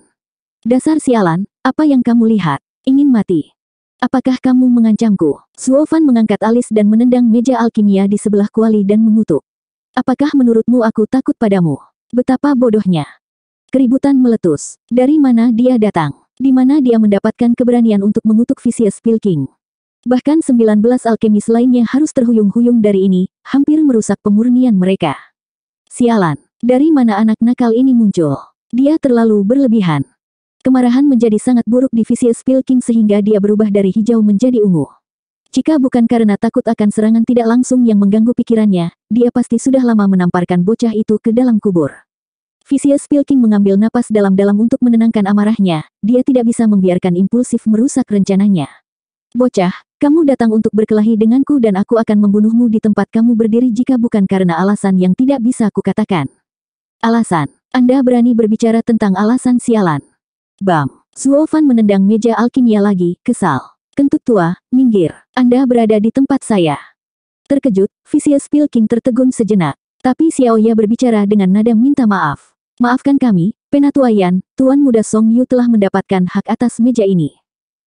Dasar sialan, apa yang kamu lihat? Ingin mati? Apakah kamu mengancamku? Zuo Fan mengangkat alis dan menendang meja alkimia di sebelah kuali dan mengutuk. Apakah menurutmu aku takut padamu? Betapa bodohnya. Keributan meletus. Dari mana dia datang? Di mana dia mendapatkan keberanian untuk mengutuk Vicious Pil King? Bahkan 19 alkemis lainnya harus terhuyung-huyung dari ini, hampir merusak pemurnian mereka. Sialan, dari mana anak nakal ini muncul? Dia terlalu berlebihan. Kemarahan menjadi sangat buruk di Vicious Pil King sehingga dia berubah dari hijau menjadi ungu. Jika bukan karena takut akan serangan tidak langsung yang mengganggu pikirannya, dia pasti sudah lama menamparkan bocah itu ke dalam kubur. Vicious Pil King mengambil napas dalam-dalam untuk menenangkan amarahnya, dia tidak bisa membiarkan impulsif merusak rencananya. Bocah, kamu datang untuk berkelahi denganku dan aku akan membunuhmu di tempat kamu berdiri jika bukan karena alasan yang tidak bisa kukatakan. Alasan? Anda berani berbicara tentang alasan sialan? Bam! Zuo Fan menendang meja alkimia lagi, kesal. Kentut tua, minggir. Anda berada di tempat saya. Terkejut, Vicious Pil King tertegun sejenak. Tapi Xiao Ya berbicara dengan nada minta maaf. Maafkan kami, Penatua Yan, Tuan Muda Song Yu telah mendapatkan hak atas meja ini.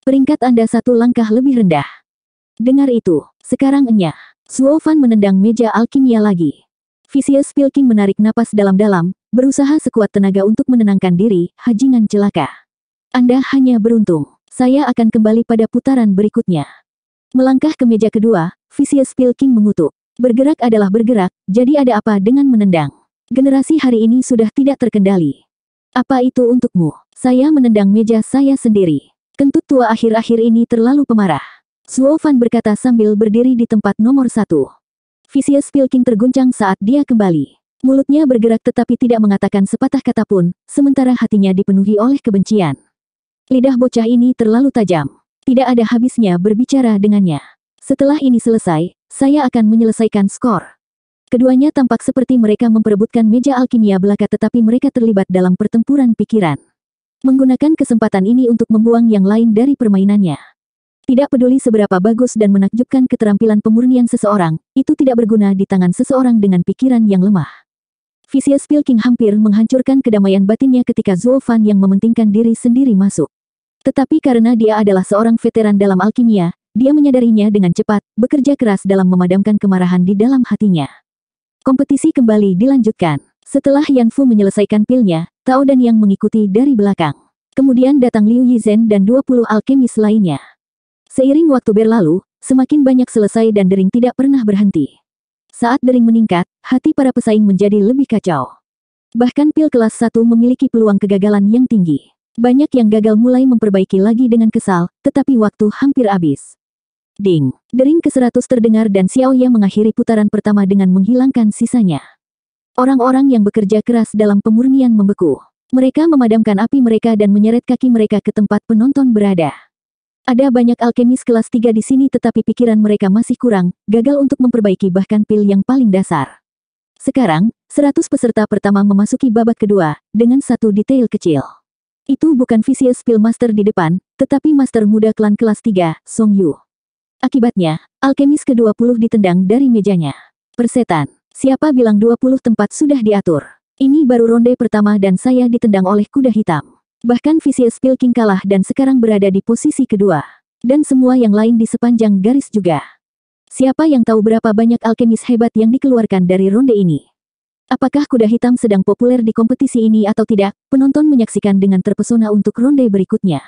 Peringkat Anda satu langkah lebih rendah. Dengar itu, sekarang enyah. Zuo Fan menendang meja alkimia lagi. Vicious Pil King menarik napas dalam-dalam, berusaha sekuat tenaga untuk menenangkan diri, hajingan celaka. Anda hanya beruntung. Saya akan kembali pada putaran berikutnya. Melangkah ke meja kedua, Vicious Pil King mengutuk. Bergerak adalah bergerak, jadi ada apa dengan menendang? Generasi hari ini sudah tidak terkendali. Apa itu untukmu? Saya menendang meja saya sendiri. Kentut tua akhir-akhir ini terlalu pemarah. Zuo Fan berkata sambil berdiri di tempat nomor 1. Vicious Pilking terguncang saat dia kembali. Mulutnya bergerak tetapi tidak mengatakan sepatah kata pun, sementara hatinya dipenuhi oleh kebencian. Lidah bocah ini terlalu tajam. Tidak ada habisnya berbicara dengannya. Setelah ini selesai, saya akan menyelesaikan skor. Keduanya tampak seperti mereka memperebutkan meja alkimia belaka tetapi mereka terlibat dalam pertempuran pikiran. Menggunakan kesempatan ini untuk membuang yang lain dari permainannya. Tidak peduli seberapa bagus dan menakjubkan keterampilan pemurnian seseorang, itu tidak berguna di tangan seseorang dengan pikiran yang lemah. Vicious Pilking hampir menghancurkan kedamaian batinnya ketika Zuo Fan yang mementingkan diri sendiri masuk. Tetapi karena dia adalah seorang veteran dalam alkimia, dia menyadarinya dengan cepat, bekerja keras dalam memadamkan kemarahan di dalam hatinya. Kompetisi kembali dilanjutkan. Setelah Yan Fu menyelesaikan pilnya, Tao dan Yang mengikuti dari belakang. Kemudian datang Liu Yizhen dan 20 alkemis lainnya. Seiring waktu berlalu, semakin banyak selesai dan dering tidak pernah berhenti. Saat dering meningkat, hati para pesaing menjadi lebih kacau. Bahkan pil kelas 1 memiliki peluang kegagalan yang tinggi. Banyak yang gagal mulai memperbaiki lagi dengan kesal, tetapi waktu hampir habis. Ding! Dering ke-100 terdengar dan Xiao Ye mengakhiri putaran pertama dengan menghilangkan sisanya. Orang-orang yang bekerja keras dalam pemurnian membeku. Mereka memadamkan api mereka dan menyeret kaki mereka ke tempat penonton berada. Ada banyak alkemis kelas 3 di sini tetapi pikiran mereka masih kurang, gagal untuk memperbaiki bahkan pil yang paling dasar. Sekarang, 100 peserta pertama memasuki babak kedua, dengan satu detail kecil. Itu bukan Vicious Pill Master di depan, tetapi Master Muda Klan kelas 3, Song Yu. Akibatnya, alkemis ke-20 ditendang dari mejanya. Persetan. Siapa bilang 20 tempat sudah diatur? Ini baru ronde pertama dan saya ditendang oleh kuda hitam. Bahkan Vicious Pilking kalah dan sekarang berada di posisi kedua. Dan semua yang lain di sepanjang garis juga. Siapa yang tahu berapa banyak alkemis hebat yang dikeluarkan dari ronde ini? Apakah kuda hitam sedang populer di kompetisi ini atau tidak? Penonton menyaksikan dengan terpesona untuk ronde berikutnya.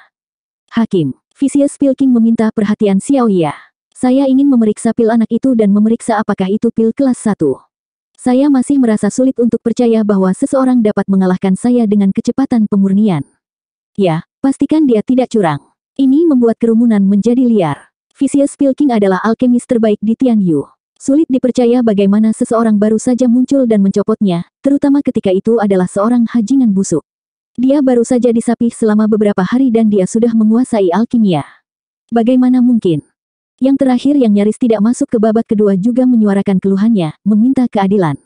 Hakim. Vicious Pilking meminta perhatian Xiao Ye. Saya ingin memeriksa pil anak itu dan memeriksa apakah itu pil kelas 1. Saya masih merasa sulit untuk percaya bahwa seseorang dapat mengalahkan saya dengan kecepatan pemurnian. Ya, pastikan dia tidak curang. Ini membuat kerumunan menjadi liar. Vicious Pilking adalah alkemis terbaik di Tianyu. Sulit dipercaya bagaimana seseorang baru saja muncul dan mencopotnya, terutama ketika itu adalah seorang hajingan busuk. Dia baru saja disapih selama beberapa hari dan dia sudah menguasai alkimia. Bagaimana mungkin? Yang terakhir yang nyaris tidak masuk ke babak kedua juga menyuarakan keluhannya, meminta keadilan.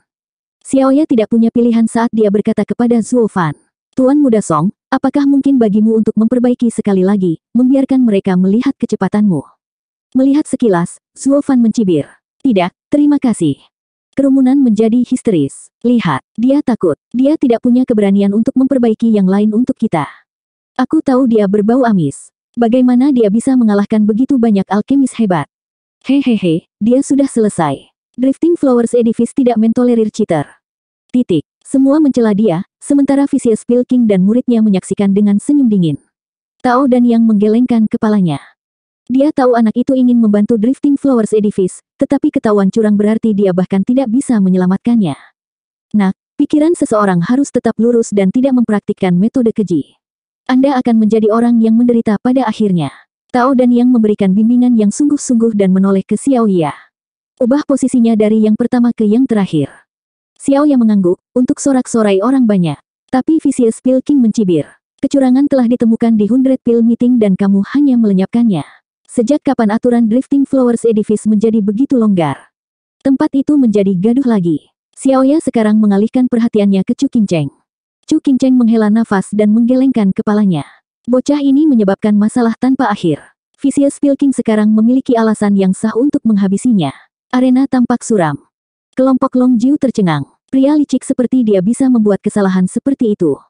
Xiao Ye tidak punya pilihan saat dia berkata kepada Zuo Fan. Tuan Muda Song, apakah mungkin bagimu untuk memperbaiki sekali lagi, membiarkan mereka melihat kecepatanmu? Melihat sekilas, Zuo Fan mencibir. Tidak, terima kasih. Kerumunan menjadi histeris. Lihat, dia takut. Dia tidak punya keberanian untuk memperbaiki yang lain untuk kita. Aku tahu dia berbau amis. Bagaimana dia bisa mengalahkan begitu banyak alkemis hebat? Hehehe, dia sudah selesai. Drifting Flowers Edifice tidak mentolerir cheater. Titik. Semua mencela dia, sementara Vicious Pilking dan muridnya menyaksikan dengan senyum dingin. Tao dan Yang menggelengkan kepalanya. Dia tahu anak itu ingin membantu Drifting Flowers Edifice, tetapi ketahuan curang berarti dia bahkan tidak bisa menyelamatkannya. Nak, pikiran seseorang harus tetap lurus dan tidak mempraktikkan metode keji. Anda akan menjadi orang yang menderita pada akhirnya. Tao dan Yang memberikan bimbingan yang sungguh-sungguh dan menoleh ke Xiao Ye. Ubah posisinya dari yang pertama ke yang terakhir. Xiao Ye mengangguk, untuk sorak-sorai orang banyak. Tapi Vicious Pilking mencibir. Kecurangan telah ditemukan di 100 Pill Meeting dan kamu hanya melenyapkannya. Sejak kapan aturan Drifting Flowers Edifice menjadi begitu longgar? Tempat itu menjadi gaduh lagi. Xiao Ye sekarang mengalihkan perhatiannya ke Chu Qingcheng. Chu Qingcheng menghela nafas dan menggelengkan kepalanya. Bocah ini menyebabkan masalah tanpa akhir. Vicious Pilking sekarang memiliki alasan yang sah untuk menghabisinya. Arena tampak suram. Kelompok Long Jiu tercengang. Pria licik seperti dia bisa membuat kesalahan seperti itu.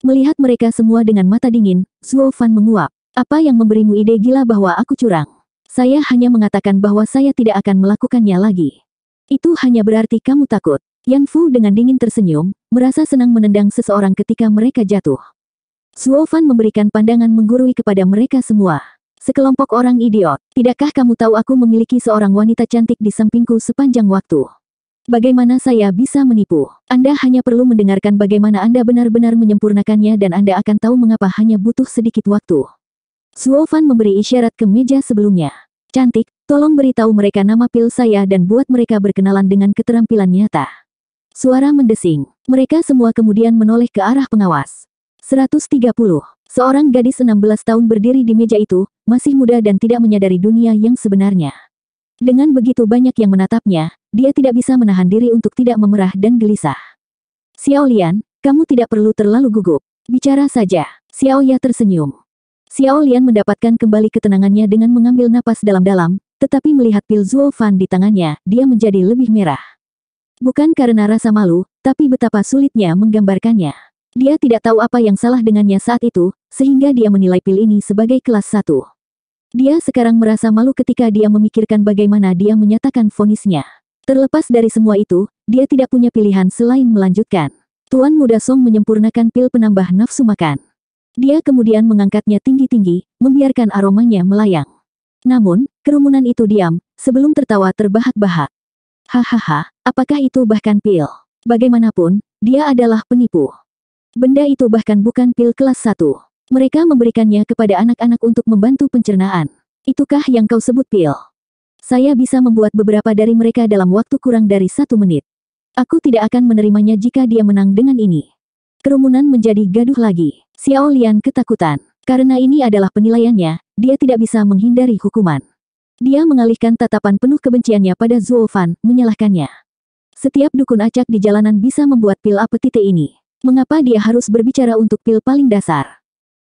Melihat mereka semua dengan mata dingin, Zuo Fan menguap. Apa yang memberimu ide gila bahwa aku curang? Saya hanya mengatakan bahwa saya tidak akan melakukannya lagi. Itu hanya berarti kamu takut. Yan Fu dengan dingin tersenyum, merasa senang menendang seseorang ketika mereka jatuh. Zuo Fan memberikan pandangan menggurui kepada mereka semua. Sekelompok orang idiot, tidakkah kamu tahu aku memiliki seorang wanita cantik di sampingku sepanjang waktu? Bagaimana saya bisa menipu? Anda hanya perlu mendengarkan bagaimana Anda benar-benar menyempurnakannya dan Anda akan tahu mengapa hanya butuh sedikit waktu. Zuo Fan memberi isyarat ke meja sebelumnya. Cantik, tolong beritahu mereka nama pil saya dan buat mereka berkenalan dengan keterampilan nyata. Suara mendesing. Mereka semua kemudian menoleh ke arah pengawas. 130. Seorang gadis 16 tahun berdiri di meja itu, masih muda dan tidak menyadari dunia yang sebenarnya. Dengan begitu banyak yang menatapnya, dia tidak bisa menahan diri untuk tidak memerah dan gelisah. Xiao Lian, kamu tidak perlu terlalu gugup. Bicara saja. Xiao Ya tersenyum. Xiao Lian mendapatkan kembali ketenangannya dengan mengambil napas dalam-dalam, tetapi melihat pil Zuo Fan di tangannya, dia menjadi lebih merah. Bukan karena rasa malu, tapi betapa sulitnya menggambarkannya. Dia tidak tahu apa yang salah dengannya saat itu, sehingga dia menilai pil ini sebagai kelas 1. Dia sekarang merasa malu ketika dia memikirkan bagaimana dia menyatakan vonisnya. Terlepas dari semua itu, dia tidak punya pilihan selain melanjutkan. Tuan Muda Song menyempurnakan pil penambah nafsu makan. Dia kemudian mengangkatnya tinggi-tinggi, membiarkan aromanya melayang. Namun, kerumunan itu diam, sebelum tertawa terbahak-bahak. Hahaha, apakah itu bahkan pil? Bagaimanapun, dia adalah penipu. Benda itu bahkan bukan pil kelas 1. Mereka memberikannya kepada anak-anak untuk membantu pencernaan. Itukah yang kau sebut pil? Saya bisa membuat beberapa dari mereka dalam waktu kurang dari 1 menit. Aku tidak akan menerimanya jika dia menang dengan ini. Kerumunan menjadi gaduh lagi. Xiao Lian ketakutan. Karena ini adalah penilaiannya, dia tidak bisa menghindari hukuman. Dia mengalihkan tatapan penuh kebenciannya pada Zuo Fan, menyalahkannya. Setiap dukun acak di jalanan bisa membuat pil apetite ini. Mengapa dia harus berbicara untuk pil paling dasar?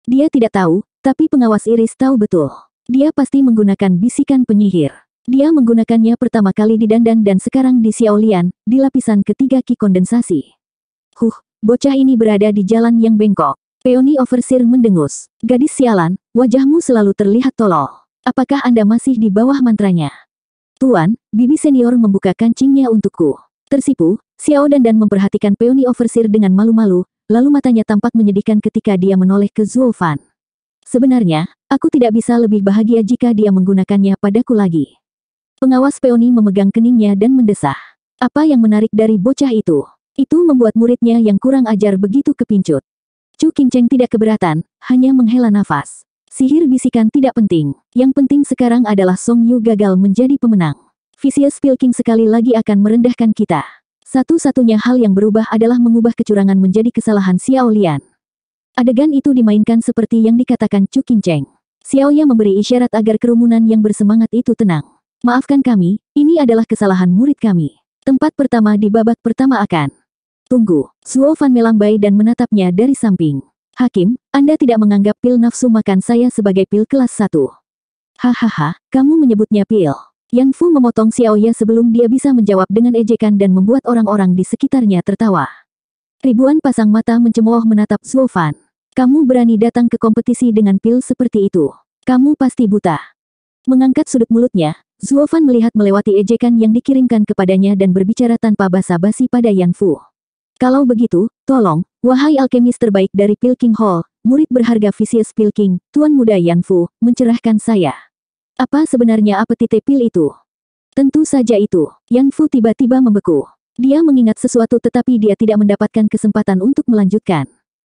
Dia tidak tahu, tapi pengawas iris tahu betul. Dia pasti menggunakan bisikan penyihir. Dia menggunakannya pertama kali di Dandan dan sekarang di Xiao Lian, di lapisan ketiga ki kondensasi. Bocah ini berada di jalan yang bengkok. Peony Overseer mendengus. Gadis sialan, wajahmu selalu terlihat tolol. Apakah Anda masih di bawah mantranya? Tuan, bibi senior membuka kancingnya untukku. Tersipu, Xiao Dandan memperhatikan Peony Overseer dengan malu-malu, lalu matanya tampak menyedihkan ketika dia menoleh ke Zuo Fan. Sebenarnya, aku tidak bisa lebih bahagia jika dia menggunakannya padaku lagi. Pengawas Peony memegang keningnya dan mendesah. Apa yang menarik dari bocah itu? Itu membuat muridnya yang kurang ajar begitu kepincut. Chu Qingcheng tidak keberatan, hanya menghela nafas. Sihir bisikan tidak penting. Yang penting sekarang adalah Song Yu gagal menjadi pemenang. Vicious Pilking sekali lagi akan merendahkan kita. Satu-satunya hal yang berubah adalah mengubah kecurangan menjadi kesalahan Xiao Lian. Adegan itu dimainkan seperti yang dikatakan Chu Qingcheng. Xiao Ya memberi isyarat agar kerumunan yang bersemangat itu tenang. Maafkan kami, ini adalah kesalahan murid kami. Tempat pertama di babak pertama akan. Tunggu, Zuo Fan melambai dan menatapnya dari samping. Hakim, Anda tidak menganggap pil nafsu makan saya sebagai pil kelas 1. Hahaha, kamu menyebutnya pil. Yan Fu memotong Xiao Ya sebelum dia bisa menjawab dengan ejekan dan membuat orang-orang di sekitarnya tertawa. Ribuan pasang mata mencemooh menatap Zuo Fan. Kamu berani datang ke kompetisi dengan pil seperti itu. Kamu pasti buta. Mengangkat sudut mulutnya, Zuo Fan melihat melewati ejekan yang dikirimkan kepadanya dan berbicara tanpa basa-basi pada Yan Fu. Kalau begitu, tolong, wahai alkemis terbaik dari Pilking Hall, murid berharga Vicious Pilking, Tuan Muda Yan Fu, mencerahkan saya. Apa sebenarnya apetite pil itu? Tentu saja itu. Yan Fu tiba-tiba membeku. Dia mengingat sesuatu tetapi dia tidak mendapatkan kesempatan untuk melanjutkan.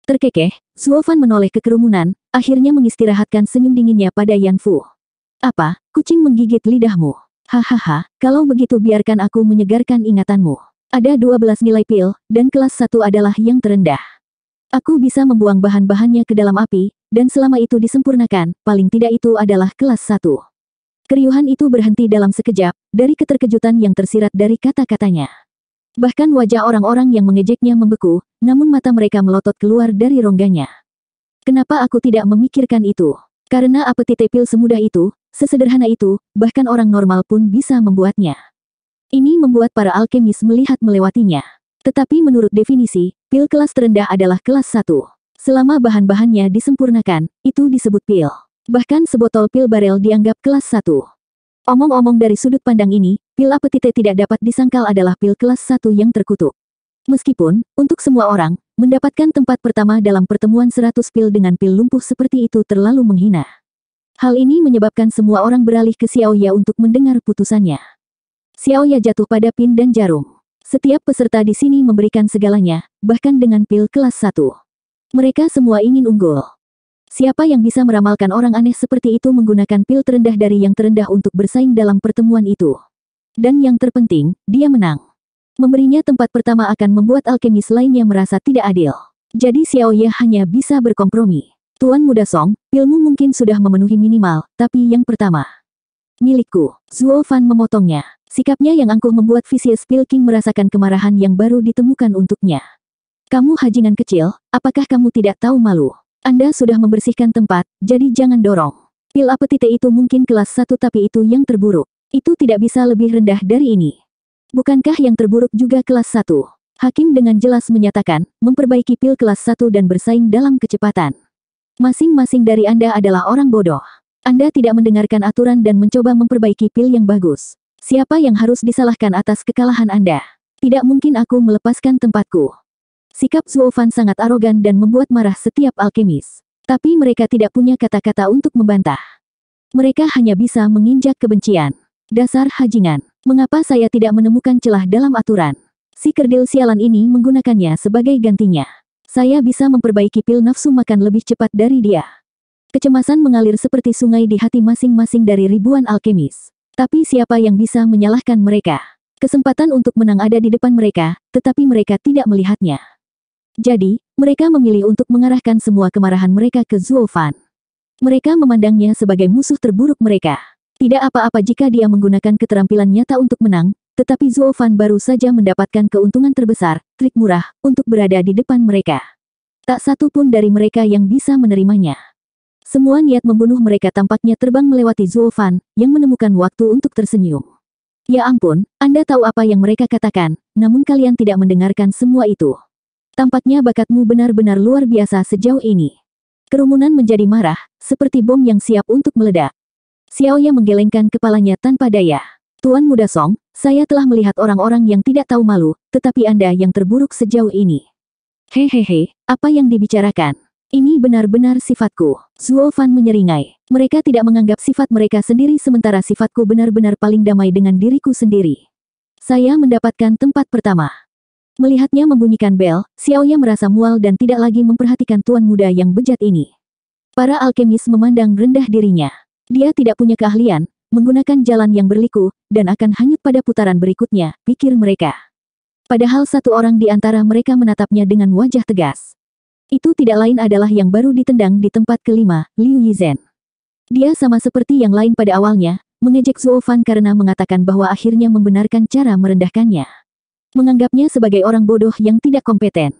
Terkekeh, Zuo Fan menoleh ke kerumunan, akhirnya mengistirahatkan senyum dinginnya pada Yan Fu. Apa, kucing menggigit lidahmu? Hahaha, kalau begitu biarkan aku menyegarkan ingatanmu. Ada 12 nilai pil, dan kelas 1 adalah yang terendah. Aku bisa membuang bahan-bahannya ke dalam api, dan selama itu disempurnakan, paling tidak itu adalah kelas 1. Keriuhan itu berhenti dalam sekejap, dari keterkejutan yang tersirat dari kata-katanya. Bahkan wajah orang-orang yang mengejeknya membeku, namun mata mereka melotot keluar dari rongganya. Kenapa aku tidak memikirkan itu? Karena apetite pil semudah itu, sesederhana itu, bahkan orang normal pun bisa membuatnya. Ini membuat para alkemis melihat melewatinya. Tetapi menurut definisi, pil kelas terendah adalah kelas 1. Selama bahan-bahannya disempurnakan, itu disebut pil. Bahkan sebotol pil barel dianggap kelas 1. Omong-omong dari sudut pandang ini, pil apetite tidak dapat disangkal adalah pil kelas 1 yang terkutuk. Meskipun, untuk semua orang, mendapatkan tempat pertama dalam pertemuan 100 pil dengan pil lumpuh seperti itu terlalu menghina. Hal ini menyebabkan semua orang beralih ke Xiao Ya untuk mendengar putusannya. Xiao Ya jatuh pada pin dan jarum. Setiap peserta di sini memberikan segalanya, bahkan dengan pil kelas 1. Mereka semua ingin unggul. Siapa yang bisa meramalkan orang aneh seperti itu menggunakan pil terendah dari yang terendah untuk bersaing dalam pertemuan itu? Dan yang terpenting, dia menang. Memberinya tempat pertama akan membuat alkemis lainnya merasa tidak adil. Jadi Xiao Ye hanya bisa berkompromi. Tuan Muda Song, pilmu mungkin sudah memenuhi minimal, tapi yang pertama. Milikku, Zuo Fan memotongnya. Sikapnya yang angkuh membuat Vicious Pil King merasakan kemarahan yang baru ditemukan untuknya. Kamu hajingan kecil, apakah kamu tidak tahu malu? Anda sudah membersihkan tempat, jadi jangan dorong. Pil apetite itu mungkin kelas 1 tapi itu yang terburuk. Itu tidak bisa lebih rendah dari ini. Bukankah yang terburuk juga kelas 1? Hakim dengan jelas menyatakan, memperbaiki pil kelas 1 dan bersaing dalam kecepatan. Masing-masing dari Anda adalah orang bodoh. Anda tidak mendengarkan aturan dan mencoba memperbaiki pil yang bagus. Siapa yang harus disalahkan atas kekalahan Anda? Tidak mungkin aku melepaskan tempatku. Sikap Zuo Fan sangat arogan dan membuat marah setiap alkemis. Tapi mereka tidak punya kata-kata untuk membantah. Mereka hanya bisa menginjak kebencian. Dasar hajingan. Mengapa saya tidak menemukan celah dalam aturan? Si kerdil sialan ini menggunakannya sebagai gantinya. Saya bisa memperbaiki pil nafsu makan lebih cepat dari dia. Kecemasan mengalir seperti sungai di hati masing-masing dari ribuan alkemis. Tapi siapa yang bisa menyalahkan mereka? Kesempatan untuk menang ada di depan mereka, tetapi mereka tidak melihatnya. Jadi, mereka memilih untuk mengarahkan semua kemarahan mereka ke Zuo Fan. Mereka memandangnya sebagai musuh terburuk mereka. Tidak apa-apa jika dia menggunakan keterampilan nyata untuk menang, tetapi Zuo Fan baru saja mendapatkan keuntungan terbesar, trik murah, untuk berada di depan mereka. Tak satu pun dari mereka yang bisa menerimanya. Semua niat membunuh mereka tampaknya terbang melewati Zuo Fan, yang menemukan waktu untuk tersenyum. Ya ampun, Anda tahu apa yang mereka katakan, namun kalian tidak mendengarkan semua itu. Tampaknya bakatmu benar-benar luar biasa sejauh ini. Kerumunan menjadi marah, seperti bom yang siap untuk meledak. Xiao Ye menggelengkan kepalanya tanpa daya. Tuan Muda Song, saya telah melihat orang-orang yang tidak tahu malu, tetapi Anda yang terburuk sejauh ini. Hehehe, apa yang dibicarakan? Ini benar-benar sifatku. Zuo Fan menyeringai. Mereka tidak menganggap sifat mereka sendiri sementara sifatku benar-benar paling damai dengan diriku sendiri. Saya mendapatkan tempat pertama. Melihatnya membunyikan bel, Xiao Ye merasa mual dan tidak lagi memperhatikan tuan muda yang bejat ini. Para alkemis memandang rendah dirinya. Dia tidak punya keahlian, menggunakan jalan yang berliku, dan akan hanyut pada putaran berikutnya, pikir mereka. Padahal satu orang di antara mereka menatapnya dengan wajah tegas. Itu tidak lain adalah yang baru ditendang di tempat kelima, Liu Yizhen. Dia sama seperti yang lain pada awalnya, mengejek Zuo Fan karena mengatakan bahwa akhirnya membenarkan cara merendahkannya. Menganggapnya sebagai orang bodoh yang tidak kompeten.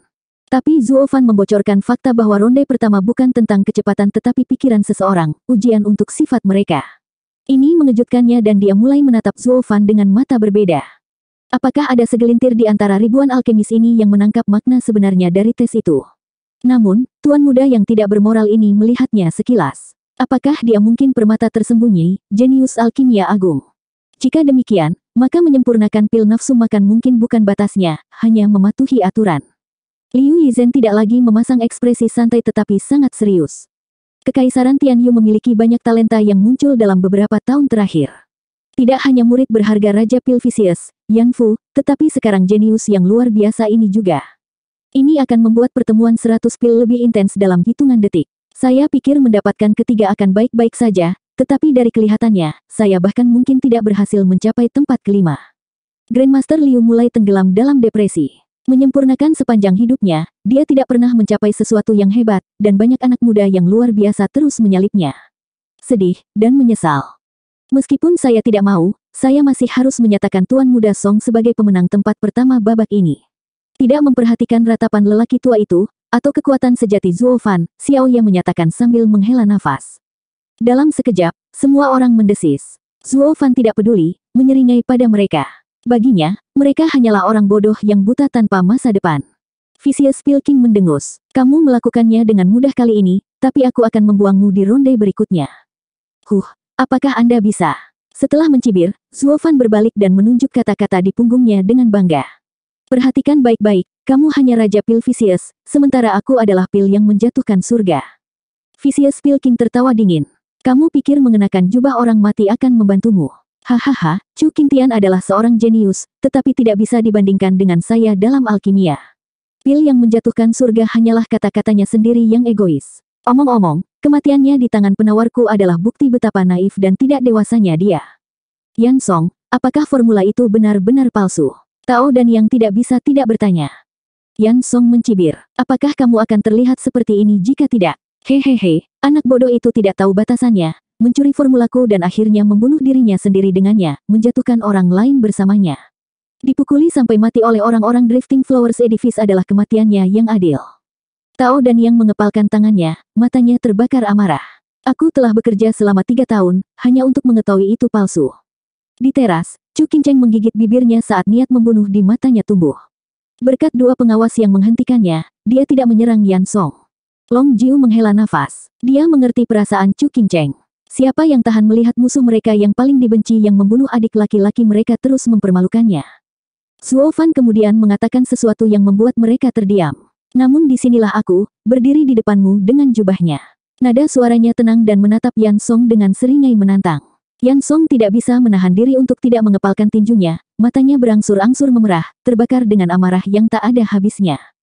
Tapi Zuo Fan membocorkan fakta bahwa ronde pertama bukan tentang kecepatan tetapi pikiran seseorang, ujian untuk sifat mereka. Ini mengejutkannya dan dia mulai menatap Zuo Fan dengan mata berbeda. Apakah ada segelintir di antara ribuan alkemis ini yang menangkap makna sebenarnya dari tes itu? Namun, tuan muda yang tidak bermoral ini melihatnya sekilas. Apakah dia mungkin permata tersembunyi, jenius alkimia agung? Jika demikian, maka menyempurnakan pil nafsu makan mungkin bukan batasnya, hanya mematuhi aturan. Liu Yizhen tidak lagi memasang ekspresi santai tetapi sangat serius. Kekaisaran Tianyu memiliki banyak talenta yang muncul dalam beberapa tahun terakhir. Tidak hanya murid berharga Raja Pil Vicious, Yan Fu, tetapi sekarang jenius yang luar biasa ini juga. Ini akan membuat pertemuan 100 pil lebih intens dalam hitungan detik. Saya pikir mendapatkan ketiga akan baik-baik saja, tetapi dari kelihatannya, saya bahkan mungkin tidak berhasil mencapai tempat kelima. Grandmaster Liu mulai tenggelam dalam depresi. Menyempurnakan sepanjang hidupnya, dia tidak pernah mencapai sesuatu yang hebat, dan banyak anak muda yang luar biasa terus menyalipnya. Sedih, dan menyesal. Meskipun saya tidak mau, saya masih harus menyatakan Tuan Muda Song sebagai pemenang tempat pertama babak ini. Tidak memperhatikan ratapan lelaki tua itu, atau kekuatan sejati Zuo Fan, Xiao Ye menyatakan sambil menghela nafas. Dalam sekejap, semua orang mendesis. Zuo Fan tidak peduli, menyeringai pada mereka. Baginya, mereka hanyalah orang bodoh yang buta tanpa masa depan. Vicious Pil King mendengus. Kamu melakukannya dengan mudah kali ini, tapi aku akan membuangmu di ronde berikutnya. Apakah Anda bisa? Setelah mencibir, Zuo Fan berbalik dan menunjuk kata-kata di punggungnya dengan bangga. Perhatikan baik-baik, kamu hanya Raja Pil Vicious, sementara aku adalah pil yang menjatuhkan surga. Vicious Pil King tertawa dingin. Kamu pikir mengenakan jubah orang mati akan membantumu? Hahaha, Chu Qingtian adalah seorang jenius, tetapi tidak bisa dibandingkan dengan saya dalam alkimia. Pil yang menjatuhkan surga hanyalah kata-katanya sendiri yang egois. Omong-omong, kematiannya di tangan penawarku adalah bukti betapa naif dan tidak dewasanya dia. Yan Song, apakah formula itu benar-benar palsu? Tao dan Yang tidak bisa tidak bertanya. Yan Song mencibir. Apakah kamu akan terlihat seperti ini jika tidak? Hehehe, anak bodoh itu tidak tahu batasannya, mencuri formulaku dan akhirnya membunuh dirinya sendiri dengannya, menjatuhkan orang lain bersamanya. Dipukuli sampai mati oleh orang-orang Drifting Flowers Edifice adalah kematiannya yang adil. Tao dan Yang mengepalkan tangannya, matanya terbakar amarah. Aku telah bekerja selama 3 tahun, hanya untuk mengetahui itu palsu. Di teras, Chu Qingcheng menggigit bibirnya saat niat membunuh di matanya tumbuh. Berkat 2 pengawas yang menghentikannya, dia tidak menyerang Yan Song. Long Jiu menghela nafas. Dia mengerti perasaan Chu Qingcheng. Siapa yang tahan melihat musuh mereka yang paling dibenci yang membunuh adik laki-laki mereka terus mempermalukannya? Suo Fan kemudian mengatakan sesuatu yang membuat mereka terdiam. Namun disinilah aku, berdiri di depanmu dengan jubahnya. Nada suaranya tenang dan menatap Yan Song dengan seringai menantang. Yan Song tidak bisa menahan diri untuk tidak mengepalkan tinjunya, matanya berangsur-angsur memerah, terbakar dengan amarah yang tak ada habisnya.